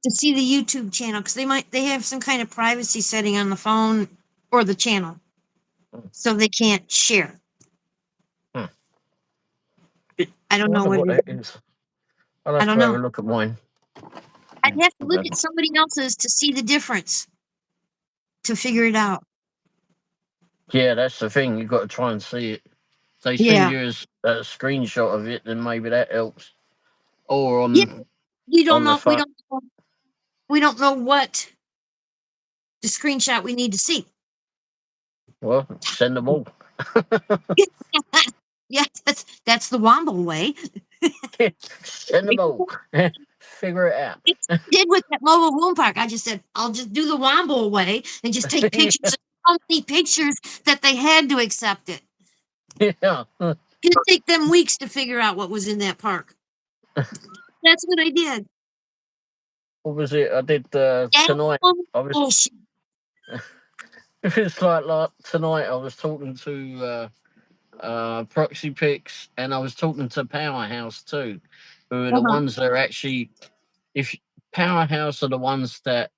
to see the YouTube channel because they have some kind of privacy setting on the phone or the channel, so they can't share. Hmm. I I don't know wonder what what it that is. is. I'll I have don't to have know. a look at mine. I'd have to look Okay. at somebody else's to see the difference to figure it out. Yeah, that's the thing. You've got to try and see it. If they send Yeah. you a screenshot of it, then maybe that helps. Or Yeah. on We don't the know. We phone. don't. We don't know what the screenshot we need to see. Well, send them all. Yeah, that's the Womble way. Send them all. Figure it out. It's what I did with that mobile womb park. I just said I'll just do the Womble way and just take pictures. So many pictures that they had to accept it. Yeah. It'd take them weeks to figure out what was in that park. That's what I did. What was it? I did tonight. I was. Bullshit. It's like tonight. I was talking to Proxy Picks, and I was talking to Powerhouse too, who are the Uh-huh. ones that are actually. If Powerhouse are the ones that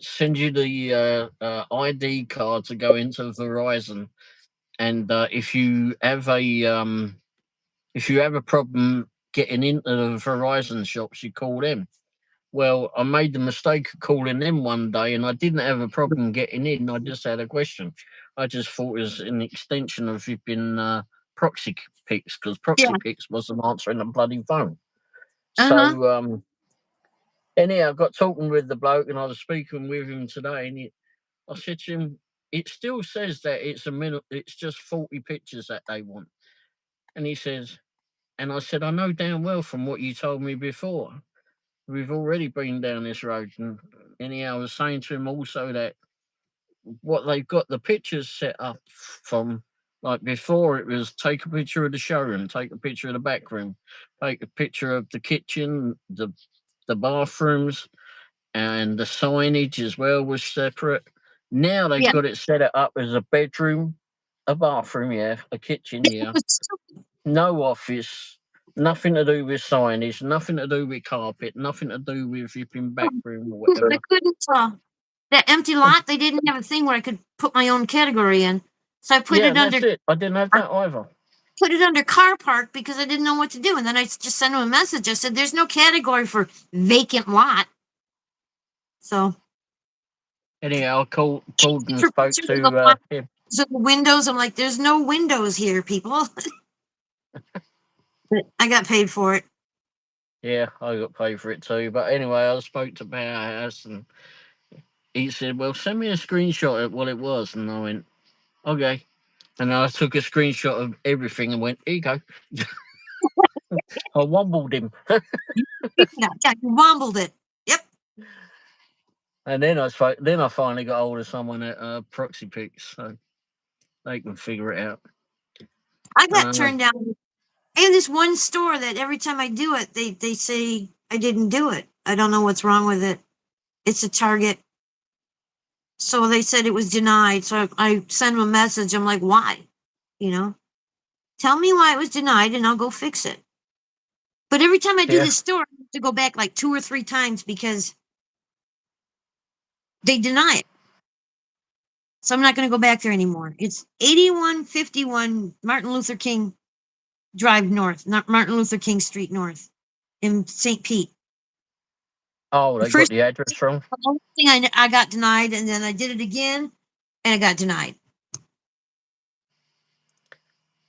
send you the ID card to go into Verizon, and if you have a problem getting into the Verizon shops, you call them. Well, I made the mistake of calling them one day, and I didn't have a problem getting in. I just had a question. I just thought it was an extension of flipping Proxy Picks because Yeah. Proxy Picks wasn't answering the bloody phone. Uh-huh. So anyhow, I got talking with the bloke, and I was speaking with him today, and I said to him, "It still says that it's a minute. It's just 40 pictures that they want." And he says, and I said, "I know damn well from what you told me before. We've already been down this road." And anyhow, I was saying to him also that what they've got the pictures set up from, like before, it was take a picture of the showroom, take a picture of the back room, take a picture of the kitchen, the bathrooms, and the signage as well was separate. Now they've Yeah. got it set it up as a bedroom, a bathroom, yeah, a kitchen, It yeah, was stupid. no office, nothing to do with signage, nothing to do with carpet, nothing to do with flipping back room or I whatever. couldn't. That empty lot, they didn't have a thing where I could put my own category in. So I put Yeah, it and under that's it. I didn't have that either. car park because I didn't know what to do. And then I just sent him a message. I said, "There's no category for vacant lot." So Anyhow, I called and for spoke pictures of the to lot, him. of the windows, I'm like, "There's no windows here, people." But I got paid for it. Yeah, I got paid for it too. But anyway, I spoke to Powerhouse, and he said, "Well, send me a screenshot of what it was." And I went, "Okay." And I took a screenshot of everything and went, "Here you go." I wombled him. Yeah, you wombled it. Yep. And then I finally got hold of someone at Proxy Picks, so they can figure it out. I got Uh, turned down. I have this one store that every time I do it, they say I didn't do it. I don't know what's wrong with it. It's a Target. So they said it was denied. So I sent them a message. I'm like, why? You know, tell me why it was denied and I'll go fix it. But every time I do Yeah. this store, I have to go back like 2 or 3 times because they deny it. So I'm not going to go back there anymore. It's 8151 Martin Luther King Drive North, not Martin Luther King Street North in St. Pete. Oh, The they got first the address wrong. thing I got denied, and then I did it again, and I got denied.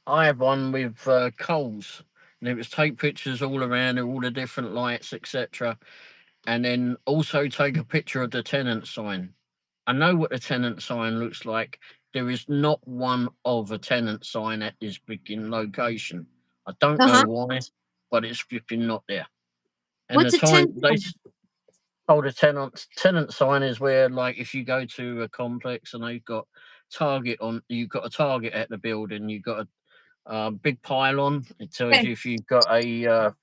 I have one with Coles, and it was take pictures all around, all the different lights, etc., and then also take a picture of the tenant sign. I know what the tenant sign looks like. There is not one of a tenant sign at this freaking location. I don't know why, but it's flipping not there. And the What's a time they 10? told the tenant sign is where, like, if you go to a complex and they've got Target on, you've got a Target at the building, you've got a big pylon. It tells Okay. you if you've got a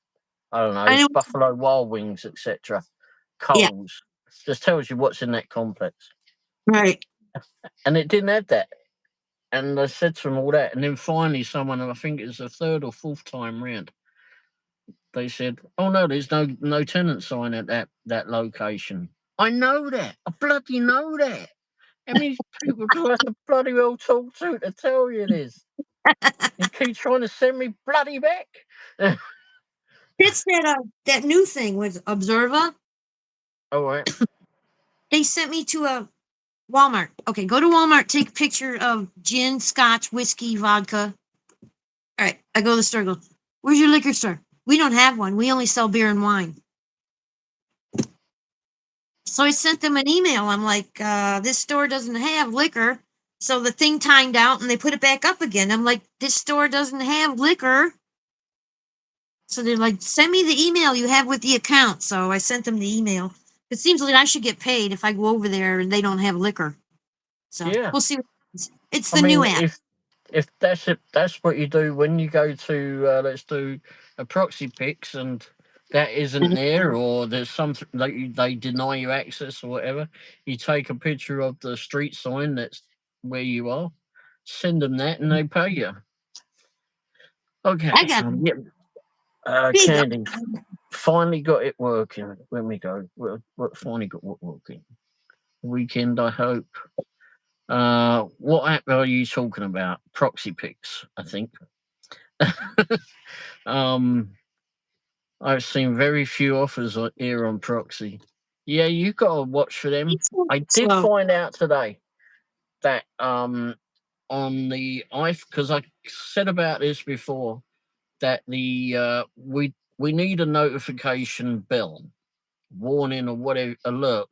I don't I know, know. Buffalo Wild Wings, etc. Yeah. Coles. Just tells you what's in that complex. Right. And it didn't have that. And I said to them all that. And then finally someone, and I think it was the third or fourth time round, they said, oh no, there's no tenant sign at that location. I know that. I bloody know that. How many people do I have to bloody well talk to tell you this? You keep trying to send me bloody back. It's that new thing with Observa. All right. They sent me to a Walmart. Okay, go to Walmart, take a picture of gin, scotch, whiskey, vodka. All right, I go to the store. Go, where's your liquor store? We don't have one. We only sell beer and wine. So I sent them an email. I'm like, this store doesn't have liquor. So the thing timed out and they put it back up again. I'm like, this store doesn't have liquor. So they're like, send me the email you have with the account. So I sent them the email. It seems like I should get paid if I go over there and they don't have liquor. So Yeah. we'll see what happens. It's I the new mean, app. if that's it, that's what you do when you go to let's do a proxy picks and that isn't there, or there's something like they deny you access or whatever. You take a picture of the street sign that's where you are, send them that, and they pay you. Okay, I got so yep, big. Candy finally got it working. When we go, what finally got what working? Weekend, I hope. What app are you talking about? Proxy picks, I think. um, I've seen very few offers here on Proxy. Yeah, you got to watch for them. I did Slow. find out today that on the iPhone, because I said about this before, that the we need a notification bell, warning or whatever alert.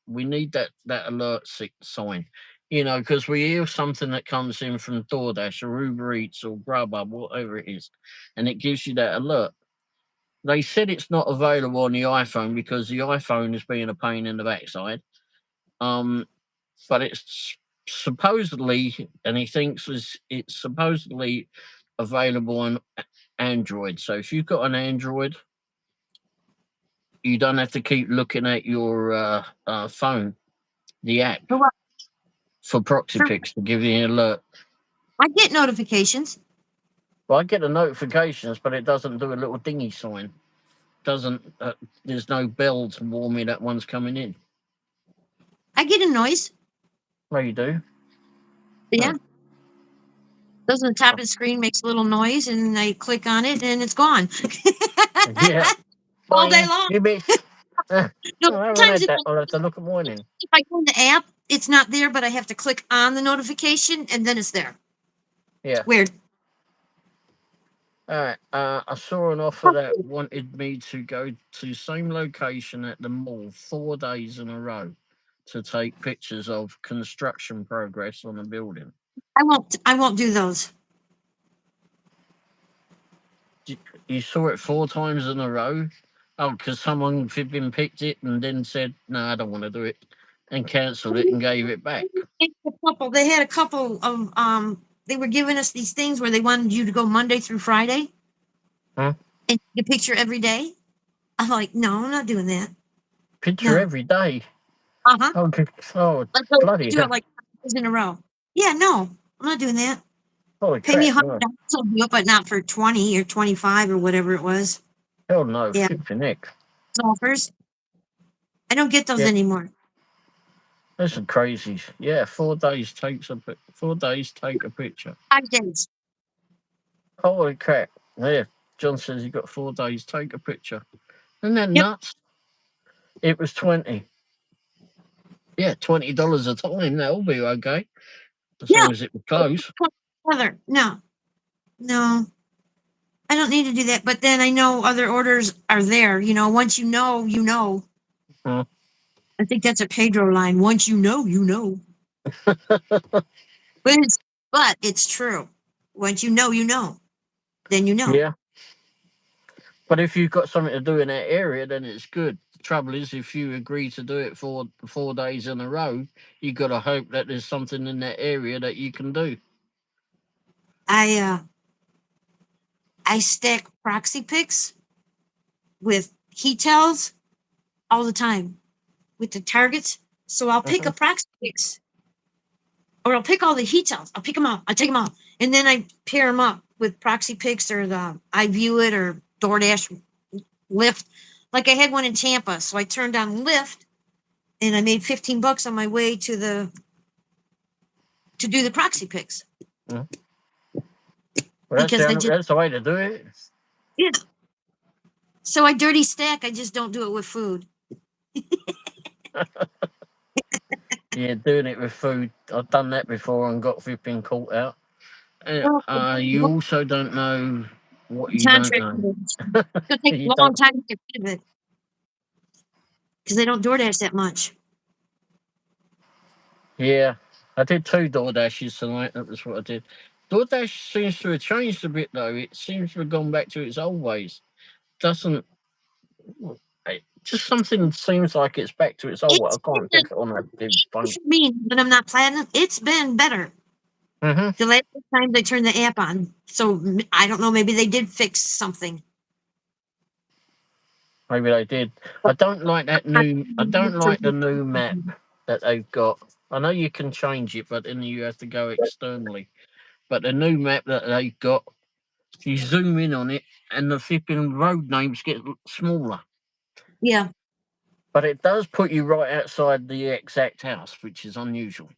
We need that alert sign. You know, because we hear something that comes in from DoorDash or Uber Eats or Grubhub, whatever it is, and it gives you that alert. They said it's not available on the iPhone because the iPhone is being a pain in the backside. But it's supposedly, and he thinks it's supposedly available on Android. So if you've got an Android, you don't have to keep looking at your phone, the app For what? for proxy picks to give you an alert. I get notifications. Well, I get the notifications, but it doesn't do a little dingy sign. Doesn't there's no bell to warn me that one's coming in. I get a noise. Well, you do. Yeah. Oh. Goes on the top of the screen, makes a little noise, and I click on it, and it's gone. Yeah. All day Boing, long. you missed. I No, haven't sometimes had that. I'll have to look at morning. if I go in the app, it's not there, but I have to click on the notification, and then it's there. Yeah. It's weird. All right. I saw an offer that wanted me to go to same location at the mall 4 days in a row to take pictures of construction progress on a building. I won't do those. You saw it 4 times in a row? Oh, because someone had been picked it and then said, no, I don't want to do it, and cancelled it and gave it back. They had a couple of they were giving us these things where they wanted you to go Monday through Friday. Huh? And take a picture every day. I'm like, no, I'm not doing that. Picture No. every day. Uh-huh. Okay. Oh, Let's go bloody do hell. it like 5 days in a row. Yeah, no, I'm not doing that. Holy Pay me crap. $100, I'll do it, but not for 20 or 25 or whatever it was. Hell no, Yeah. flipping heck. Offers. I don't get those Yeah. anymore. That's crazy. Yeah, 4 days takes 4 days take a picture. 5 days. Holy crap! Yeah, John says he got 4 days. Take a picture. Isn't that Yep. nuts? It was 20. Yeah, $20 a time. That'll be okay as Yeah. long as it was close. No, no, I don't need to do that. But then I know other orders are there. You know, once you know, you know. Hmm. I think that's a Pedro line. Once you know, you know. But it's true. Once you know, you know. Then you know. Yeah, but if you've got something to do in that area, then it's good. The trouble is, if you agree to do it for 4 days in a row, you got to hope that there's something in that area that you can do. I stack proxy pics with heat tells all the time with the targets. So I'll pick Mhm. a proxy pics, or I'll pick all the heat tells. I'll pick them all. I take them all, and then I pair them up with proxy pics or the I View It or DoorDash Lyft. Like I had one in Tampa, so I turned on Lyft, and I made $15 on my way to do the proxy pics Mhm. Well, because they just that's the way to do it. yeah. So I dirty stack. I just don't do it with food. Yeah, doing it with food. I've done that before and got flipping caught out. Well, You also don't know what you don't contract. know. It'll take You a long don't. time to get rid of it because they don't DoorDash that much. Yeah, I did 2 DoorDashes tonight. That was what I did. DoorDash seems to have changed a bit though. It seems to have gone back to its old ways. Doesn't just something seems like it's back to its old way. I It's can't been get it on a big phone. for me, but I'm not platinum. It's been better. Hmm. The last time they turned the app on, so I don't know. Maybe they did fix something. Maybe they did. I don't like that new. I don't like the new map that they've got. I know you can change it, but then you have to go externally. But the new map that they've got, you zoom in on it, and the flipping road names get smaller. Yeah, But it does put you right outside the exact house, which is unusual.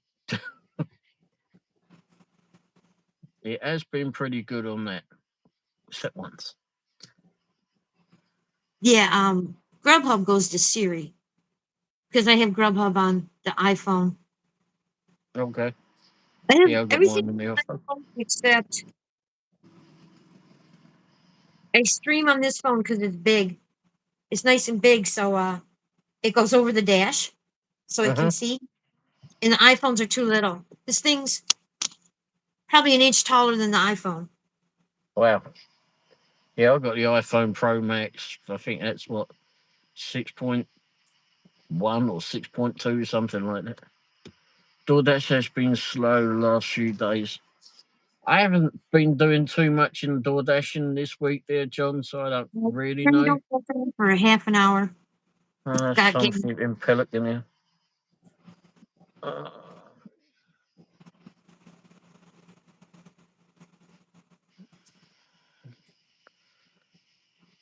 It has been pretty good on that, except once. yeah. Grubhub goes to Siri because I have Grubhub on the iPhone. Okay. I have Yeah, I've got everything mine in the on office. my phone except I stream on this phone because it's big. It's nice and big, so it goes over the dash, so it can Uh-huh. see. And the iPhones are too little. This thing's probably an inch taller than the iPhone. Wow. Yeah, I've got the iPhone Pro Max. I think that's what 6.1 or 6.2, something like that. DoorDash has been slow the last few days. I haven't been doing too much in DoorDashing this week there, John, so I don't really Then you know. don't go for a half an hour. Got game. Something in Pelican here.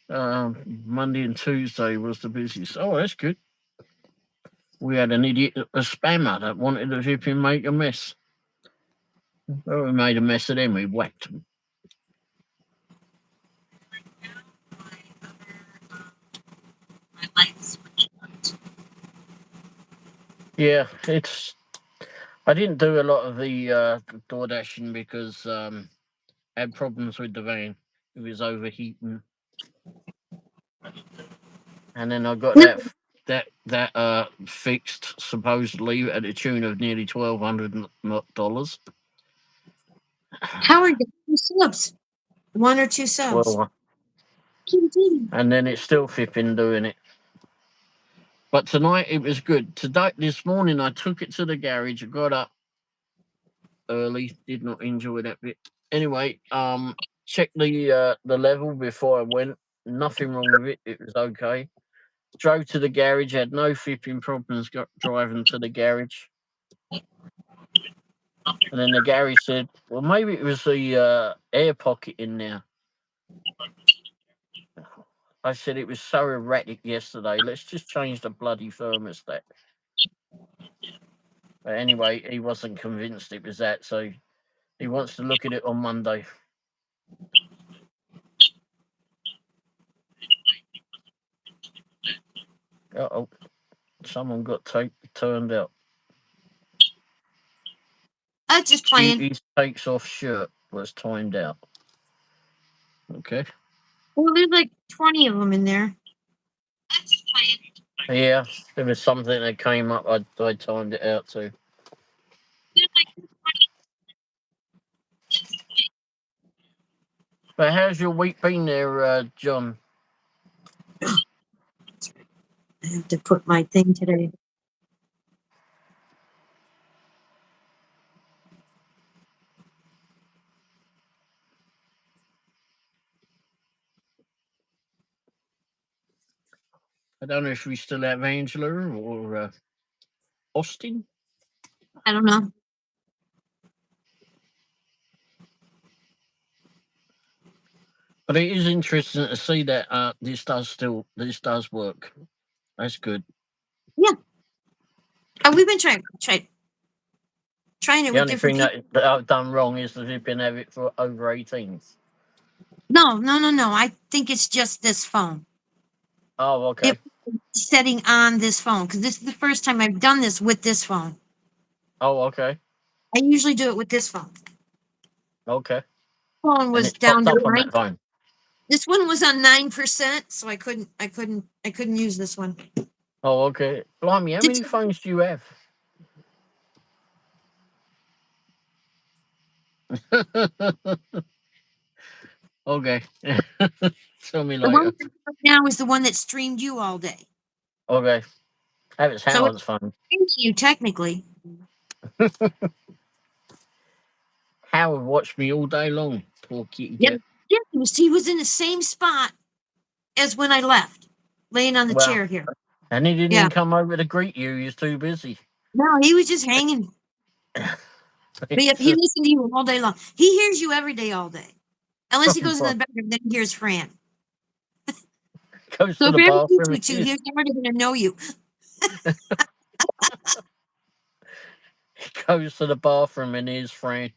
Uh, Monday and Tuesday was the busiest. Oh, that's good. We had an idiot, a spammer that wanted to flip him make a mess. Well, we made a mess of them. We whacked them. My lights. Yeah, it's. I didn't do a lot of the door dashing because I had problems with the van. It was overheating, and then I got that fixed supposedly at a tune of nearly $1,200. How are you? Two subs. One or two subs. 12, and then it's still flipping doing it. But tonight it was good. Today, this morning, I took it to the garage. I got up early. Did not enjoy that bit. Anyway, checked the level before I went. Nothing wrong with it. It was okay. Drove to the garage. Had no flipping problems driving to the garage. And then the garage said, "Well, maybe it was the air pocket in there." I said it was so erratic yesterday. Let's just change the bloody thermostat. But anyway, he wasn't convinced it was that, so he wants to look at it on Monday. Uh-oh. Someone got turned out. I was just playing. His takes off shirt was timed out. Okay. Well, there's like 20 of them in there. I was just playing. Yeah, there was something that came up. I timed it out too. But how's your week been there, John? I have to put my thing today. I don't know if we still have Angela or Austin. I don't know. But it is interesting to see that this does work. That's good. Yeah. Oh, we've been trying it The with only different thing people. that I've done wrong is that we've been having it for over 18. No. I think it's just this phone. Oh, okay. Setting on this phone because this is the first time I've done this with this phone. Oh, okay. I usually do it with this phone. Okay. Phone was And it's down popped to up on 9. that phone. This one was on 9%, so I couldn't use this one. Oh, okay. Blimey, how many phones do you have? Okay. Tell me The one later. right now is the one that streamed you all day. Okay. That was So Howard's it's phone. streamed you technically. Howard watched me all day long. Poor kitty Yep. cat. Yeah, he was in the same spot as when I left, laying on the Well, chair here. and he didn't Yeah. even come over to greet you. He was too busy. No, he was just hanging. But yep, he listened to you all day long. He hears you every day, all day. Unless he goes in the bedroom, then he hears Fran. Goes So to if the he ever sees bathroom. you too, he's already going to know you. He goes to the bathroom and here's Fran.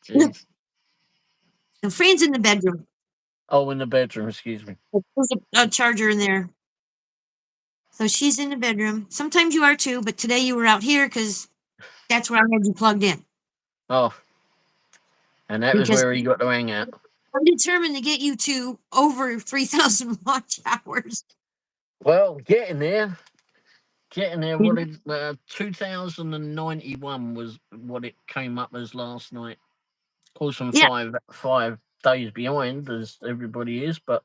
Jeez. And Fran's in the bedroom. Oh, in the bedroom, excuse me. There's a charger in there. So she's in the bedroom. Sometimes you are too, but today you were out here because that's where I had you plugged in. Oh, and that was Because where he got to hang out. I'm determined to get you to over 3,000 watch hours. Well, getting there. Getting there. What did 2091 was what it came up as last night. Of course, I'm Yeah. 5 days behind, as everybody is, but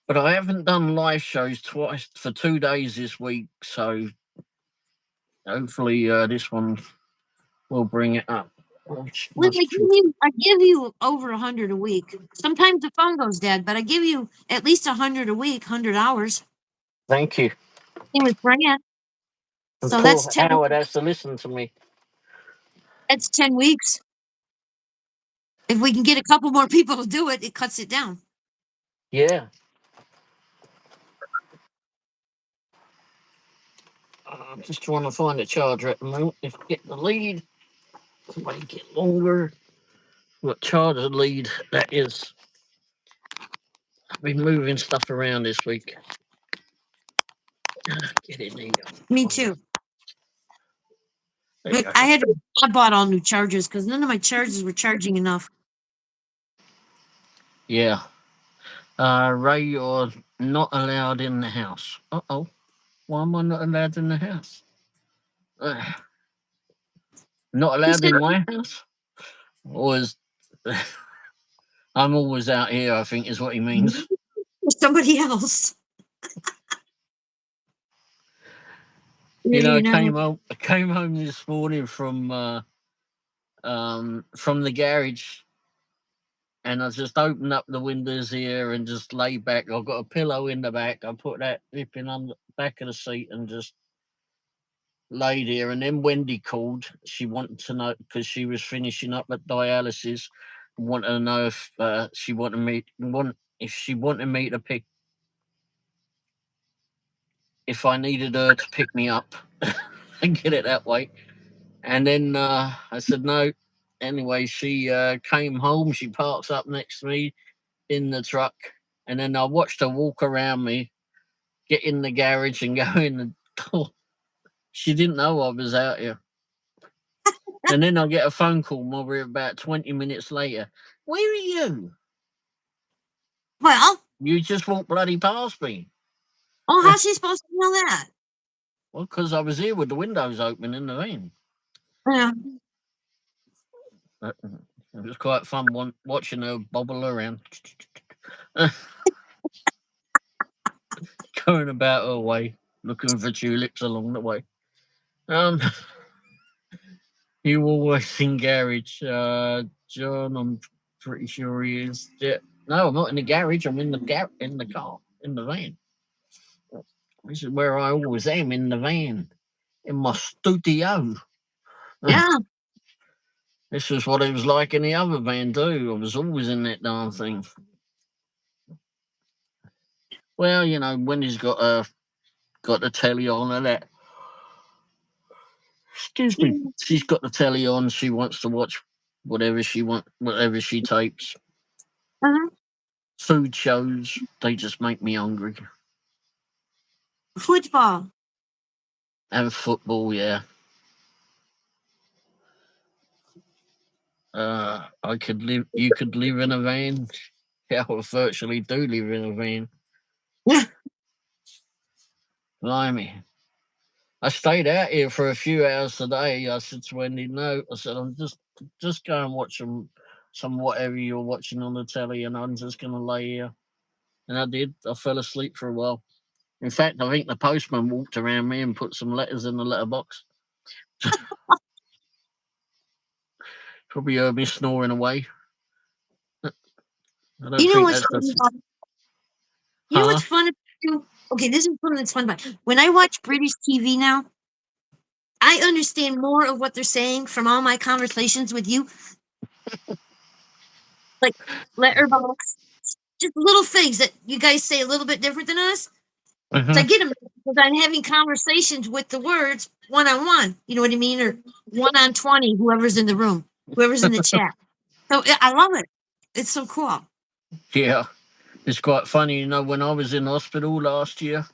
I haven't done live shows twice for 2 days this week, so hopefully this one will bring it up. Which Well, must be- I give you over 100 a week. Sometimes the phone goes dead, but I give you at least 100 a week, 100 hours. Thank you. Same with Fran. And So that's poor 10. Howard has to listen to me. That's 10 weeks. If we can get a couple more people to do it, it cuts it down. Yeah. I'm just trying to find a charger at the moment. If I get the lead, it might get longer. What charger lead that is. I've been moving stuff around this week. Get in there. Me too. There you But go. I bought all new chargers because none of my chargers were charging enough. Yeah. Ray, you're not allowed in the house. Uh-oh. Why am I not allowed in the house? Not allowed in my house? Or is... I'm always out here, I think is what he means. Somebody else. You know, You know. I came home this morning from the garage, and I just opened up the windows here and just lay back. I've got a pillow in the back. I put that flipping on the back of the seat and just laid here. And then Wendy called. She wanted to know because she was finishing up at dialysis. Wanted to know if she wanted me to pick if I needed her to pick me up and get it that way. And then I said no. Anyway, she came home. She parks up next to me in the truck, and then I watched her walk around me, get in the garage, and go in the door. She didn't know I was out here. And then I get a phone call probably about 20 minutes later. Where are you? Well, You just walked bloody past me. oh, how's she supposed to know that? Well, because I was here with the windows open in the van. Yeah. It was quite fun watching her bobble around, going about her way, looking for tulips along the way. You always in garage, John. I'm pretty sure he is. Yeah. No, I'm not in the garage. I'm in the in the car, in the van. This is where I always am, in the van, in my studio. Yeah. This is what it was like in the other van too. I was always in that darn thing. Well, you know, when he's got the telly on and that. Excuse me. She's got the telly on. She wants to watch whatever she takes. Uh-huh. Food shows. They just make me hungry. Football. And football, yeah. I could live. You could live in a van. Yeah, I virtually do live in a van. Blimey. I stayed out here for a few hours today. I said to Wendy, no. I said, I'm just go and watch some whatever you're watching on the telly, and I'm just going to lay here. And I did. I fell asleep for a while. In fact, I think the postman walked around me and put some letters in the letterbox. Probably heard me snoring away. I don't You know think what's that's funny the. about You know what's fun? Okay, this is something that's fun about when I watch British TV now. I understand more of what they're saying from all my conversations with you, like letterbox, just little things that you guys say a little bit different than us. So I get them because I'm having conversations with the words one on one. You know what I mean, or 1 on 20. Whoever's in the room, whoever's in the chat. So I love it. It's so cool. Yeah, it's quite funny. You know, when I was in hospital last year,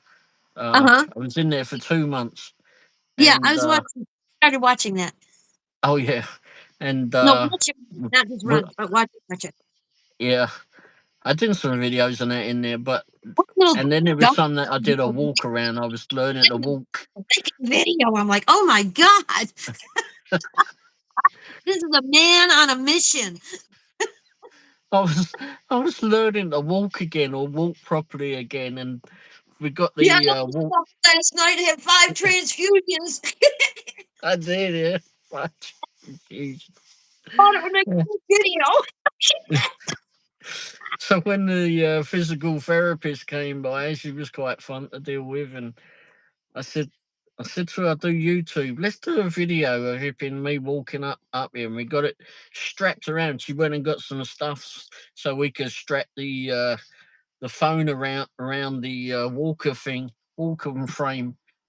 Uh huh. I was in there for 2 months, Yeah, I and was started watching that. oh yeah, and No, watch it, not just well, run, but watch it. yeah, I did some videos and that in there, but What little and then there was dumb some that I did a walk around. I was learning to walk. video. I'm like, oh my god, this is a man on a mission. I was I was learning to walk again or walk properly again, and we got Yeah, the walk. last night I had 5 transfusions. I did, yeah. Right. Jeez. Thought it would make a good video. So when the physical therapist came by, she was quite fun to deal with, and I said, to her, I do YouTube. Let's do a video of it in me walking up here, and we got it strapped around. She went and got some stuff so we could strap the phone around the walker frame.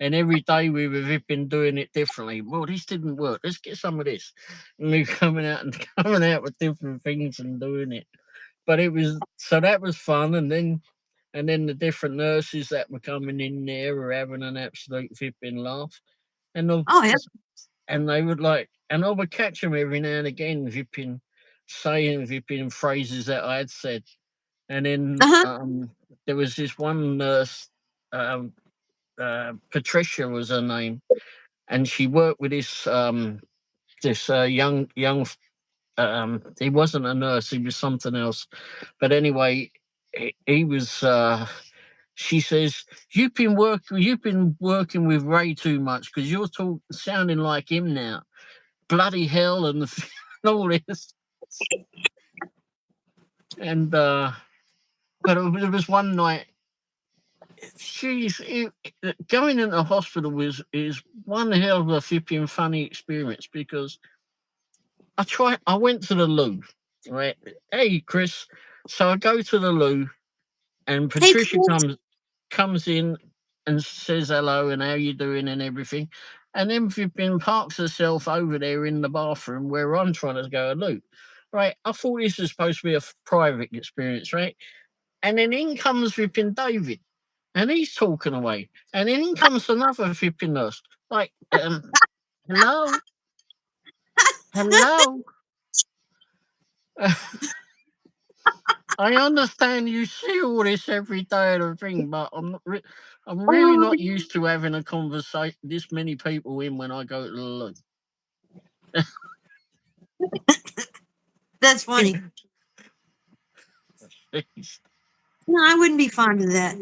And every day we've been doing it differently. Well, this didn't work. Let's get some of this. And we're coming out with different things and doing it. But that was fun. And then the different nurses that were coming in there were having an absolute flipping laugh. And Oh yeah. they would and I would catch them every now and again vipping phrases that I had said. And then Uh huh. there was this one nurse, Patricia was her name, and she worked with this young he wasn't a nurse, he was something else. But anyway, he was. She says, you've been working with Ray too much because you're sounding like him now. Bloody hell and all this. And but there was one night. Going into hospital is one hell of a flipping funny experience because I went to the loo, right? Hey Chris, so I go to the loo and Hey, Patricia Chris. comes in and says hello and how you doing and everything. And then flipping parks herself over there in the bathroom where I'm trying to go and look. Right, I thought this was supposed to be a private experience, right? And then in comes flipping David, and he's talking away. And then in comes another flipping nurse. Like, hello? Hello? I understand you see all this every day of the thing, but I'm really Oh, not used to having a conversation this many people in when I go to the loo. that's funny. No, I wouldn't be fond of that.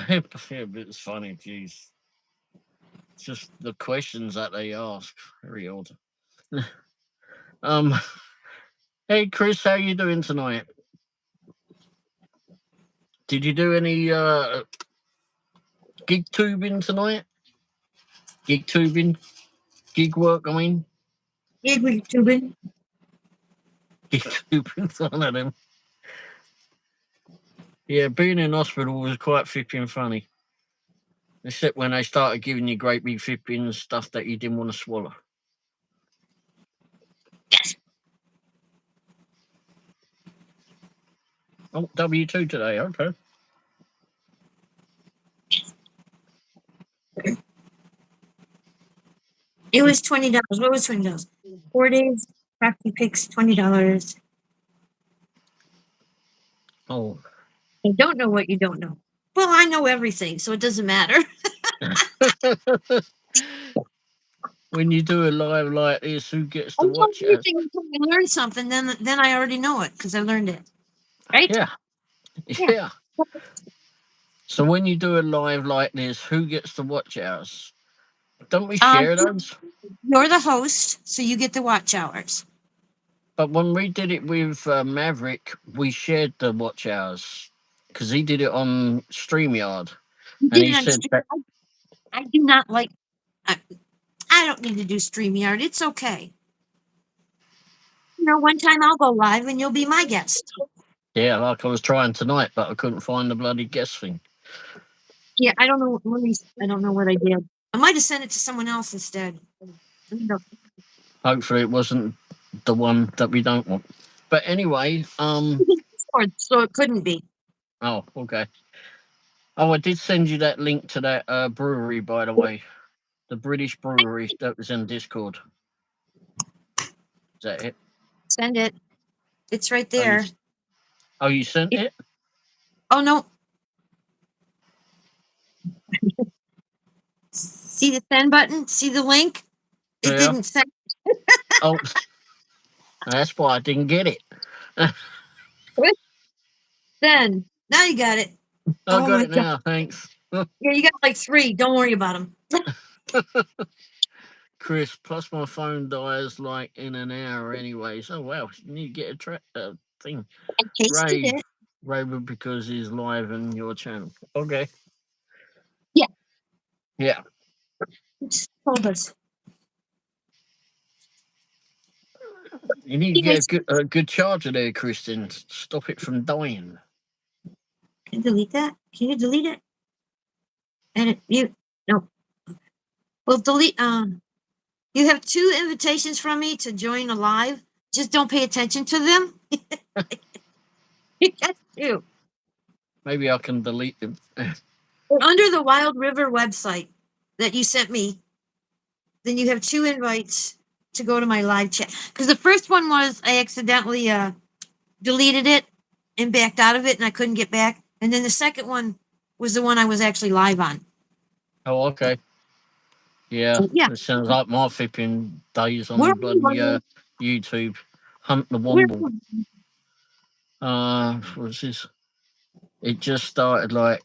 Yeah, but it's funny, geez. It's just the questions that they ask. Very odd. um, hey Chris, how you doing tonight? Did you do any gig tubing tonight? Gig tubing? Gig work, I mean? Gig with tubing. Gig tubing's one of them. Yeah, being in hospital was quite flipping funny. Except when they started giving you great big flipping stuff that you didn't want to swallow. Oh, W2 today, okay. It was $20. What was $20? 4 days, crafty picks, $20. Oh. I don't know what you don't know. Well, I know everything, so it doesn't matter. When you do a live like this, who gets I to know watch it? everything until I learn something, then I already know it because I learned it. Right? Yeah, Yeah. yeah. So when you do a live like this, who gets to watch ours? Don't we share those? You're the host, so you get the watch hours. But when we did it with Maverick, we shared the watch hours because he did it on StreamYard, You and did he it on said stream. that. I do not like. I don't need to do StreamYard. It's okay. One time I'll go live and you'll be my guest. Yeah, like I was trying tonight, but I couldn't find the bloody guest thing. Yeah, I don't know. I don't know what I did. I might have sent it to someone else instead. Hopefully, it wasn't the one that we don't want. But anyway, So it couldn't be. oh, okay. Oh, I did send you that link to that brewery, by the way. The British brewery that was in Discord. Is that it? Send it. It's right Oh, there. you sent it? Oh no. See the send button? See the link? It Yeah. didn't send. Oh, that's why I didn't get it. Send. Now you got it. I Oh got my it god. now. Thanks. Yeah, you got like 3. Don't worry about them. Chris, plus my phone dies like in an hour anyway. So, wow, you need to get a thing. I tasted it. Ray, because he's live on your channel. Okay. Yeah. Yeah. Just told us. You need to get a good charger there, Kristen. Stop it from dying. Can you delete that? Can you delete it? And no. Well, delete. You have 2 invitations from me to join a live. Just don't pay attention to them. You got 2. Maybe I can delete them. Under the Wild River website that you sent me, then you have 2 invites to go to my live chat. Because the first one was I accidentally deleted it and backed out of it, and I couldn't get back. And then the second one was the one I was actually live on. Oh, okay. Yeah, Yeah. it sounds like my flipping days Where on bloody YouTube. Hunt the Womble. What's this? It just started like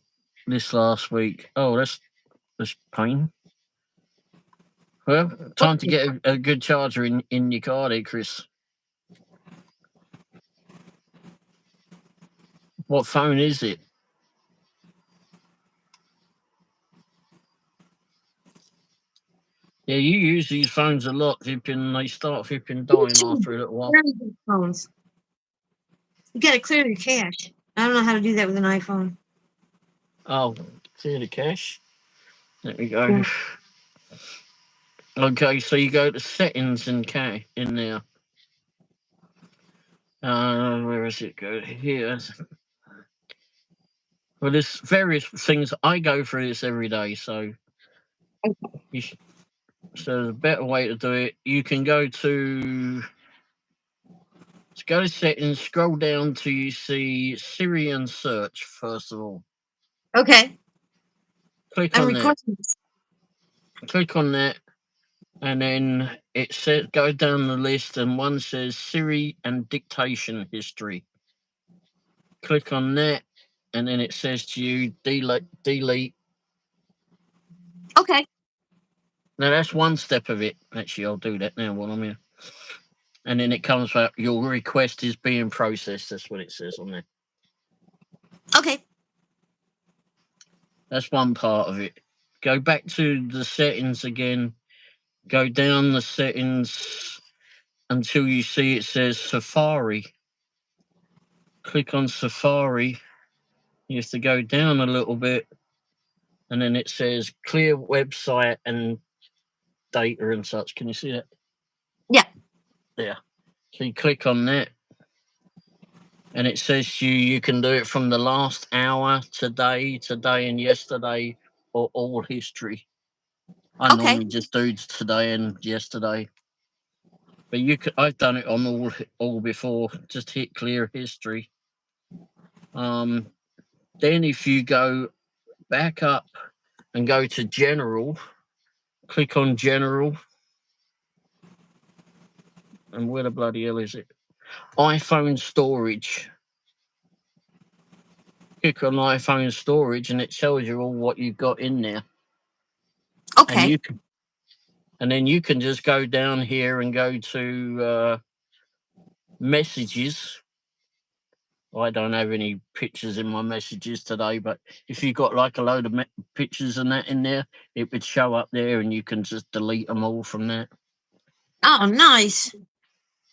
this last week. Oh, that's pain. Well, time to get a good charger in your car there, Chris. What phone is it? Yeah, you use these phones a lot, flipping. They start flipping dying after a little while. Phones. You got to clear your cache. I don't know how to do that with an iPhone. Oh, Clear the cache. Let me go. Okay, so you go to settings in there. Where is it? Go here. Well, there's various things. I go through this every day, so so there's a better way to do it. You can go to settings, scroll down till you see Siri and search. First of all, Okay. click I'm on that. recording this. Click on that, and then it says go down the list, and one says Siri and dictation history. Click on that, and then it says to you delete. Okay. Now that's one step of it. Actually, I'll do that now while I'm here. And then it comes up, your request is being processed. That's what it says on there. Okay. That's one part of it. Go back to the settings again. Go down the settings until you see it says Safari. Click on Safari. You have to go down a little bit. And then it says clear website and data and such. Can you see that? Yeah. Yeah. So you click on that. And it says you can do it from the last hour, today and yesterday, or all history. I Okay. normally just do today and yesterday, but I've done it on all before. Just hit clear history. Then if you go back up and go to general, click on general, and where the bloody hell is it? iPhone storage. Click on iPhone storage, and it tells you all what you've got in there. Okay. And then you can just go down here and go to messages. I don't have any pictures in my messages today, but if you've got like a load of pictures and that in there, it would show up there, and you can just delete them all from that. Oh, nice.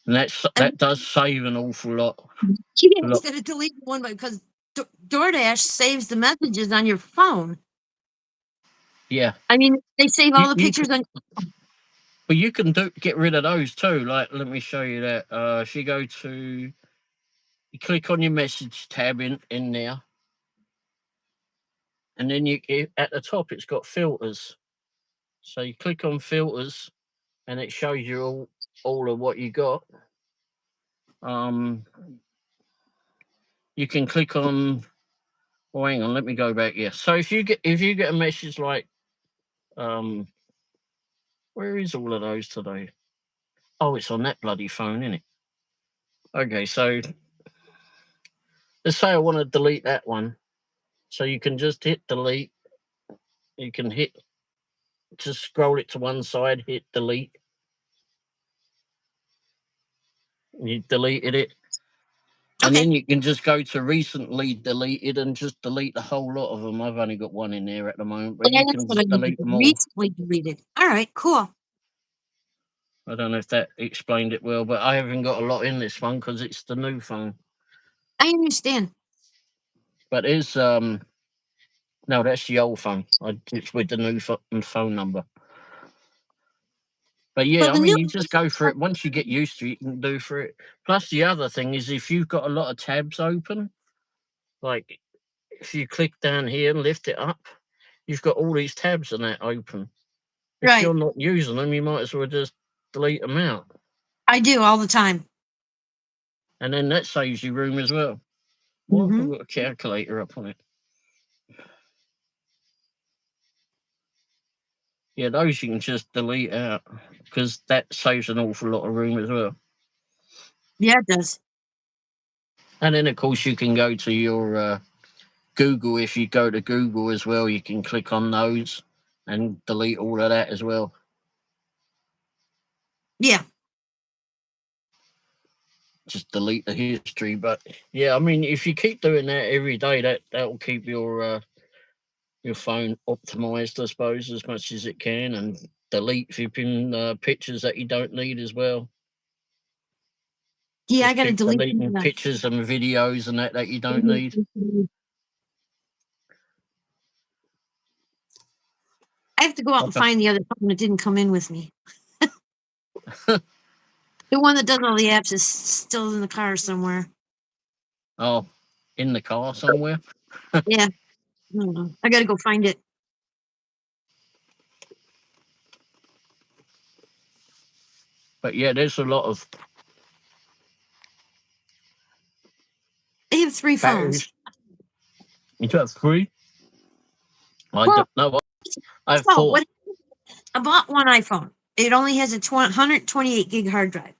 And that does save an awful lot. Yeah, instead of deleting one because DoorDash saves the messages on your phone. Yeah. I mean, they save all the pictures on. But you can get rid of those too. Like, let me show you that. If you go to, you click on your message tab in there, and then at the top it's got filters. So you click on filters, and it shows you all of what you got. You can click on. Oh, hang on, let me go back. Yeah. So if you get a message like, where is all of those today? Oh, it's on that bloody phone, isn't it? Okay, so let's say I want to delete that one. So you can just hit delete. You can just scroll it to one side, hit delete. You deleted it. And then you can just go to recently deleted and just delete the whole lot of them. I've only got one in there at the moment, but you can just delete them all. Recently deleted. All right, cool. I don't know if that explained it well, but I haven't got a lot in this one because it's the new phone. I understand. But there's no, that's the old phone. It's with the new phone number. But yeah, But I mean, you just go for it. Once you get used to it, you can do for it. Plus, the other thing is if you've got a lot of tabs open, like if you click down here and lift it up, you've got all these tabs and that open. If you're not using them, you might as well just delete them out. I do all the time. And then that saves you room as well. Why have I got a calculator up on it? Yeah, those you can just delete out because that saves an awful lot of room as well. Yeah, it does. And then, of course, you can go to your Google. If you go to Google as well, you can click on those and delete all of that as well. Yeah. Just delete the history. But yeah, I mean, if you keep doing that every day, that will keep your phone optimized, I suppose, as much as it can, and delete flipping pictures that you don't need as well. Yeah, Just I got to keep delete deleting pictures and videos and that you don't need. I have to go out and Okay. find the other phone that didn't come in with me. The one that does all the apps is still in the car somewhere. Oh, in the car somewhere. Yeah. I don't know. I got to go find it. But yeah, there's a lot of They have 3 phones. batteries. You have 3? I Well, don't know. I have so 4. what? I bought one iPhone. It only has a 128 gig hard drive,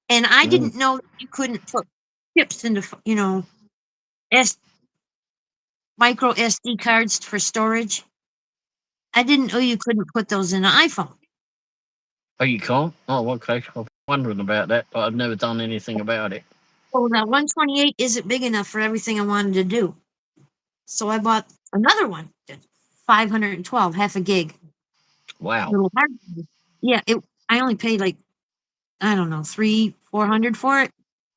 and I Mm. didn't know that you couldn't put chips into, S micro SD cards for storage. I didn't know you couldn't put those in an iPhone. Oh, you can't? Oh, okay. I was wondering about that, but I've never done anything about it. Well, that 128 isn't big enough for everything I wanted to do. So I bought another one, 512, half a gig. Wow. Little hard drive. Yeah, I only paid like, I don't know, 300-400 for it.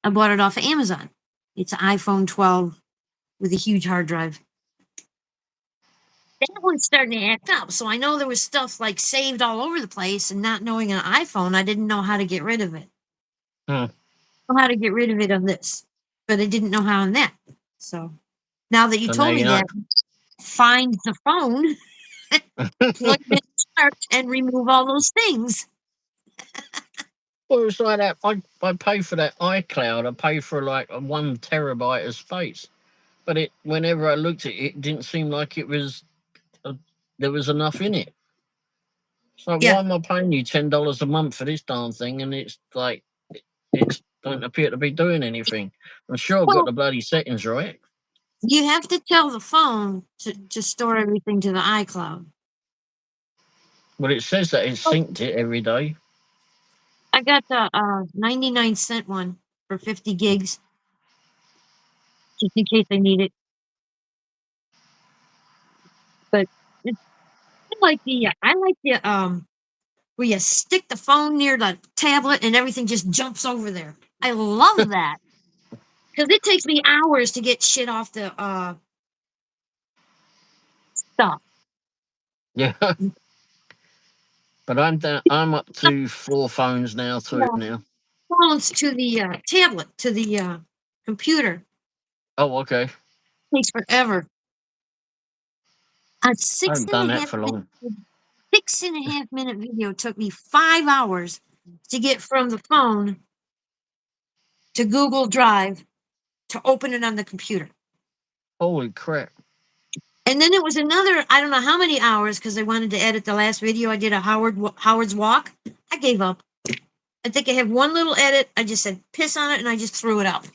I bought it off of Amazon. It's an iPhone 12 with a huge hard drive. That one's starting to act up. So I know there was stuff like saved all over the place, and not knowing an iPhone, I didn't know how to get rid of it. Hmm. I know how to get rid of it on this, but I didn't know how on that. So now that you So now told me you know. that, find the phone, plug it in the charge, and remove all those things. Well, it's like that. I pay for that iCloud. I pay for like a 1 terabyte of space, but whenever I looked at it, it didn't seem like there was enough in it. So Yeah. why am I paying you $10 a month for this darn thing? And it's like it don't appear to be doing anything. I'm sure I've got Well, the bloody settings right. you have to tell the phone to store everything to the iCloud. Well, it says that it's Oh, synced it every day. I got the 99-cent one for 50 gigs, just in case I need it. But I like the where you stick the phone near the tablet and everything just jumps over there. I love that because it takes me hours to get shit off the stuff. Yeah, but I'm up to 4 phones now to it Yeah, now. phones to the tablet to the computer Oh, okay. takes forever. A I haven't done that for long. 6.5 minute video took me 5 hours to get from the phone to Google Drive to open it on the computer. Holy crap! And then it was another, I don't know how many hours, because I wanted to edit the last video I did of Howard's walk. I gave up. I think I have one little edit. I just said piss on it and I just threw it out.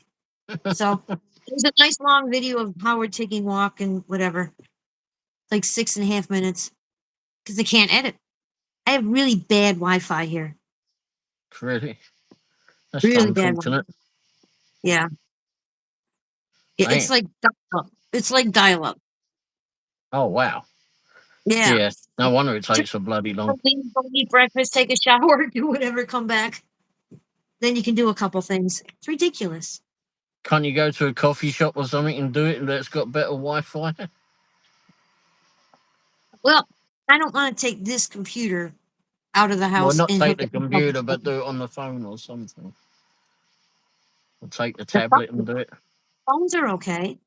So it was a nice long video of Howard taking walk and whatever. Like 6.5 minutes. Because I can't edit. I have really bad Wi-Fi here. Really, that's Really bad Wi-Fi. unfortunate. Yeah. It's Man. like dial-up. It's like dial-up. Oh wow. Yeah. Yeah. No wonder it takes so bloody long. Go eat breakfast, take a shower, do whatever, come back. Then you can do a couple things. It's ridiculous. Can't you go to a coffee shop or something and do it that's got better Wi-Fi? Well, I don't want to take this computer out of the Well, house not and take hook the it up. computer, but do it on the phone or something. Or take the The tablet and do it. phones are okay.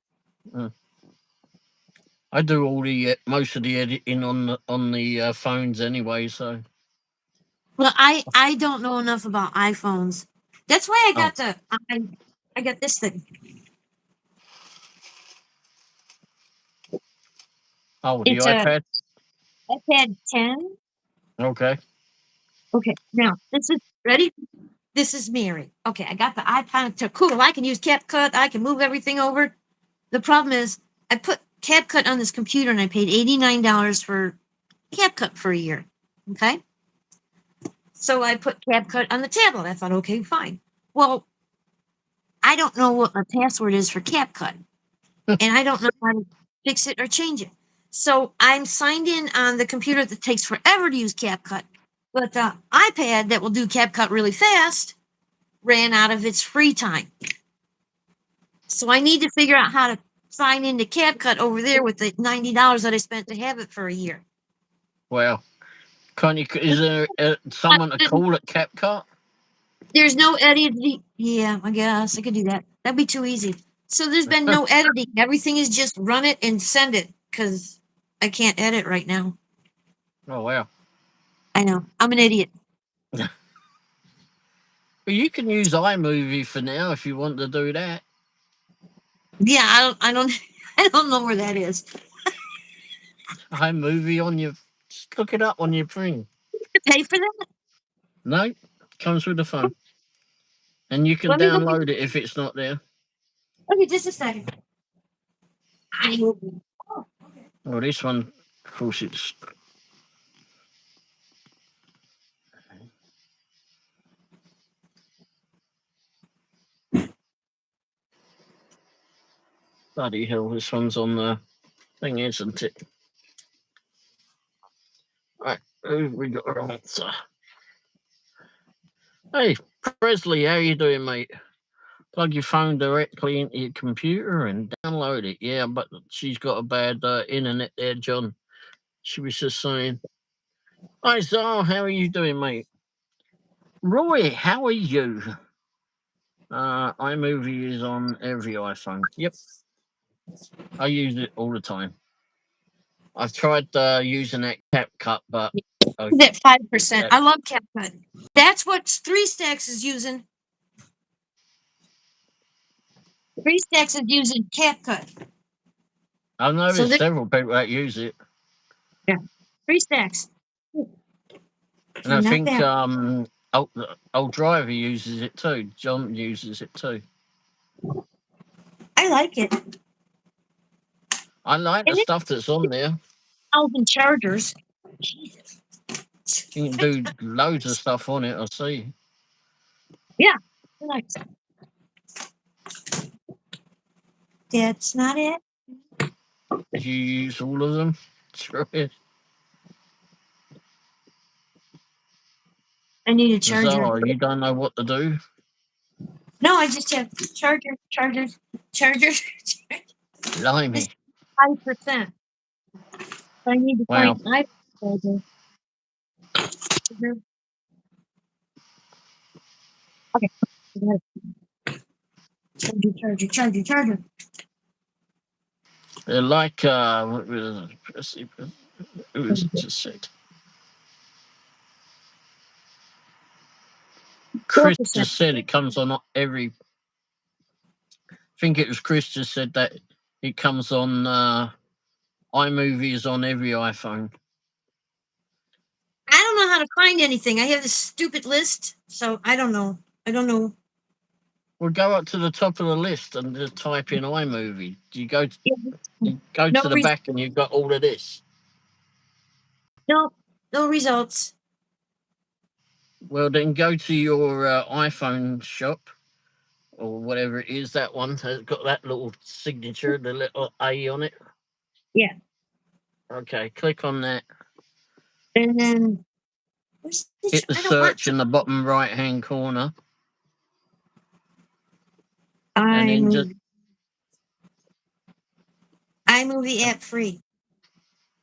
I do all the most of the editing on the phones anyway. So Well, I don't know enough about iPhones. That's why I oh got I got this thing. the It's a iPad. iPad 10. Okay. Okay, now this is ready. This is Mary. Okay, I got the iPad to cool. I can use CapCut. I can move everything over. The problem is, I put CapCut on this computer and I paid $89 for CapCut for a year. Okay, so I put CapCut on the tablet. I thought, okay, fine. Well, I don't know what my password is for CapCut, and I don't know how to fix it or change it. So I'm signed in on the computer that takes forever to use CapCut, but the iPad that will do CapCut really fast ran out of its free time. So I need to figure out how to sign into CapCut over there with the $90 that I spent to have it for a year. Well, Can't you? Is there someone to call at CapCut? There's no editing. Yeah, I guess I could do that. That'd be too easy. So there's been no editing. Everything is just run it and send it because I can't edit right now. Oh wow. I know. I'm an idiot. Well, you can use iMovie for now if you want to do that. Yeah, I don't I don't know where that is. iMovie on your. Just look it up on your thing. To pay for that? No, comes with the phone, and you can Let me look download it if it's not there. okay, just a second. iMovie. Oh, okay. Well, this one, of course, it's. Bloody hell, this one's on the thing, isn't it? Right, who we got our answer? Hey, Presley, how you doing, mate? Plug your phone directly into your computer and download it. Yeah, but she's got a bad internet there, John. She was just saying. Hi, Zal, how are you doing, mate? Roy, how are you? iMovie is on every iPhone. Yep, I use it all the time. I've tried using that CapCut, but That 5%. that, I love CapCut. That's what 3 Stacks is using. 3 Stacks is using CapCut. I know So there's there, several people that use it, yeah, 3 Stacks. and I Not think bad. old driver uses it too. John uses it too. I like it. I like the And it's stuff that's on there. 1,000 chargers. Jesus. You can do loads of stuff on it. I see. Yeah, I like it. That's not it. You use all of them. Sure is. I need a charger. Zara, you don't know what to do. No, I just have chargers. Blimey. It's 5%. So I need to Wow. find an iPhone charger. Okay. I got it. Charger. They're like what was it? Who was it just said? Chris 4%. just said it comes on every. I think it was Chris just said that it comes on. iMovie is on every iPhone. I don't know how to find anything. I have this stupid list, so I don't know. I don't know. Well, go up to the top of the list and just type in iMovie. You go No, to the back and you've got all of this. no results. Well, then go to your iPhone shop or whatever it is. That one has got that little signature, the little A on it. Yeah. Okay, click on that. And then where's Hit the I don't want search in the bottom right hand corner, and then just iMovie app free.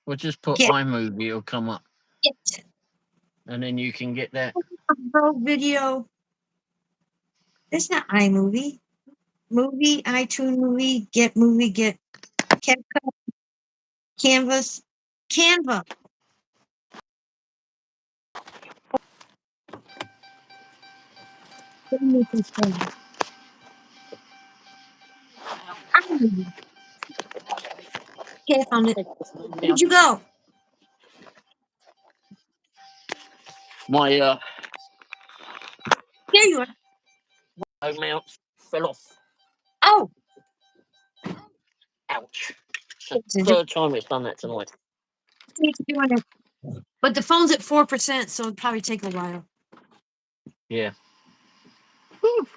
put Get iMovie. It'll come up, it. and then you can get that. Bro video. It's not iMovie. Movie, iTunes movie, get CapCut, Canvas, Canva. What do you think it's called? iMovie. Okay, I found it. Where'd you go? My There you are. mount fell off. Oh, Ouch! It's the it's third time it's done that tonight. doing it. But the phone's at 4%, so it'll probably take a while. Yeah. Whew.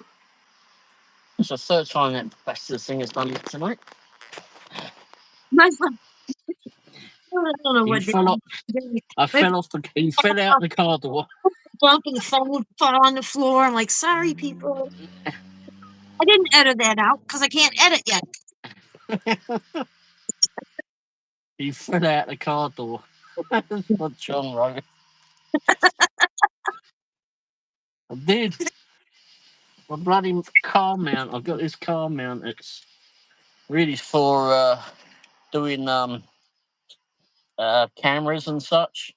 It's the third time that bastard thing has done it tonight. My phone. I don't know He what they fell off. I maybe fell off the. He fell out the car door. bump and the phone would fall on the floor. I'm like, sorry, people. I didn't edit that out because I can't edit yet. He fell out the car door. That's what John wrote. I did. My bloody car mount. I've got this car mount. It's really for doing cameras and such.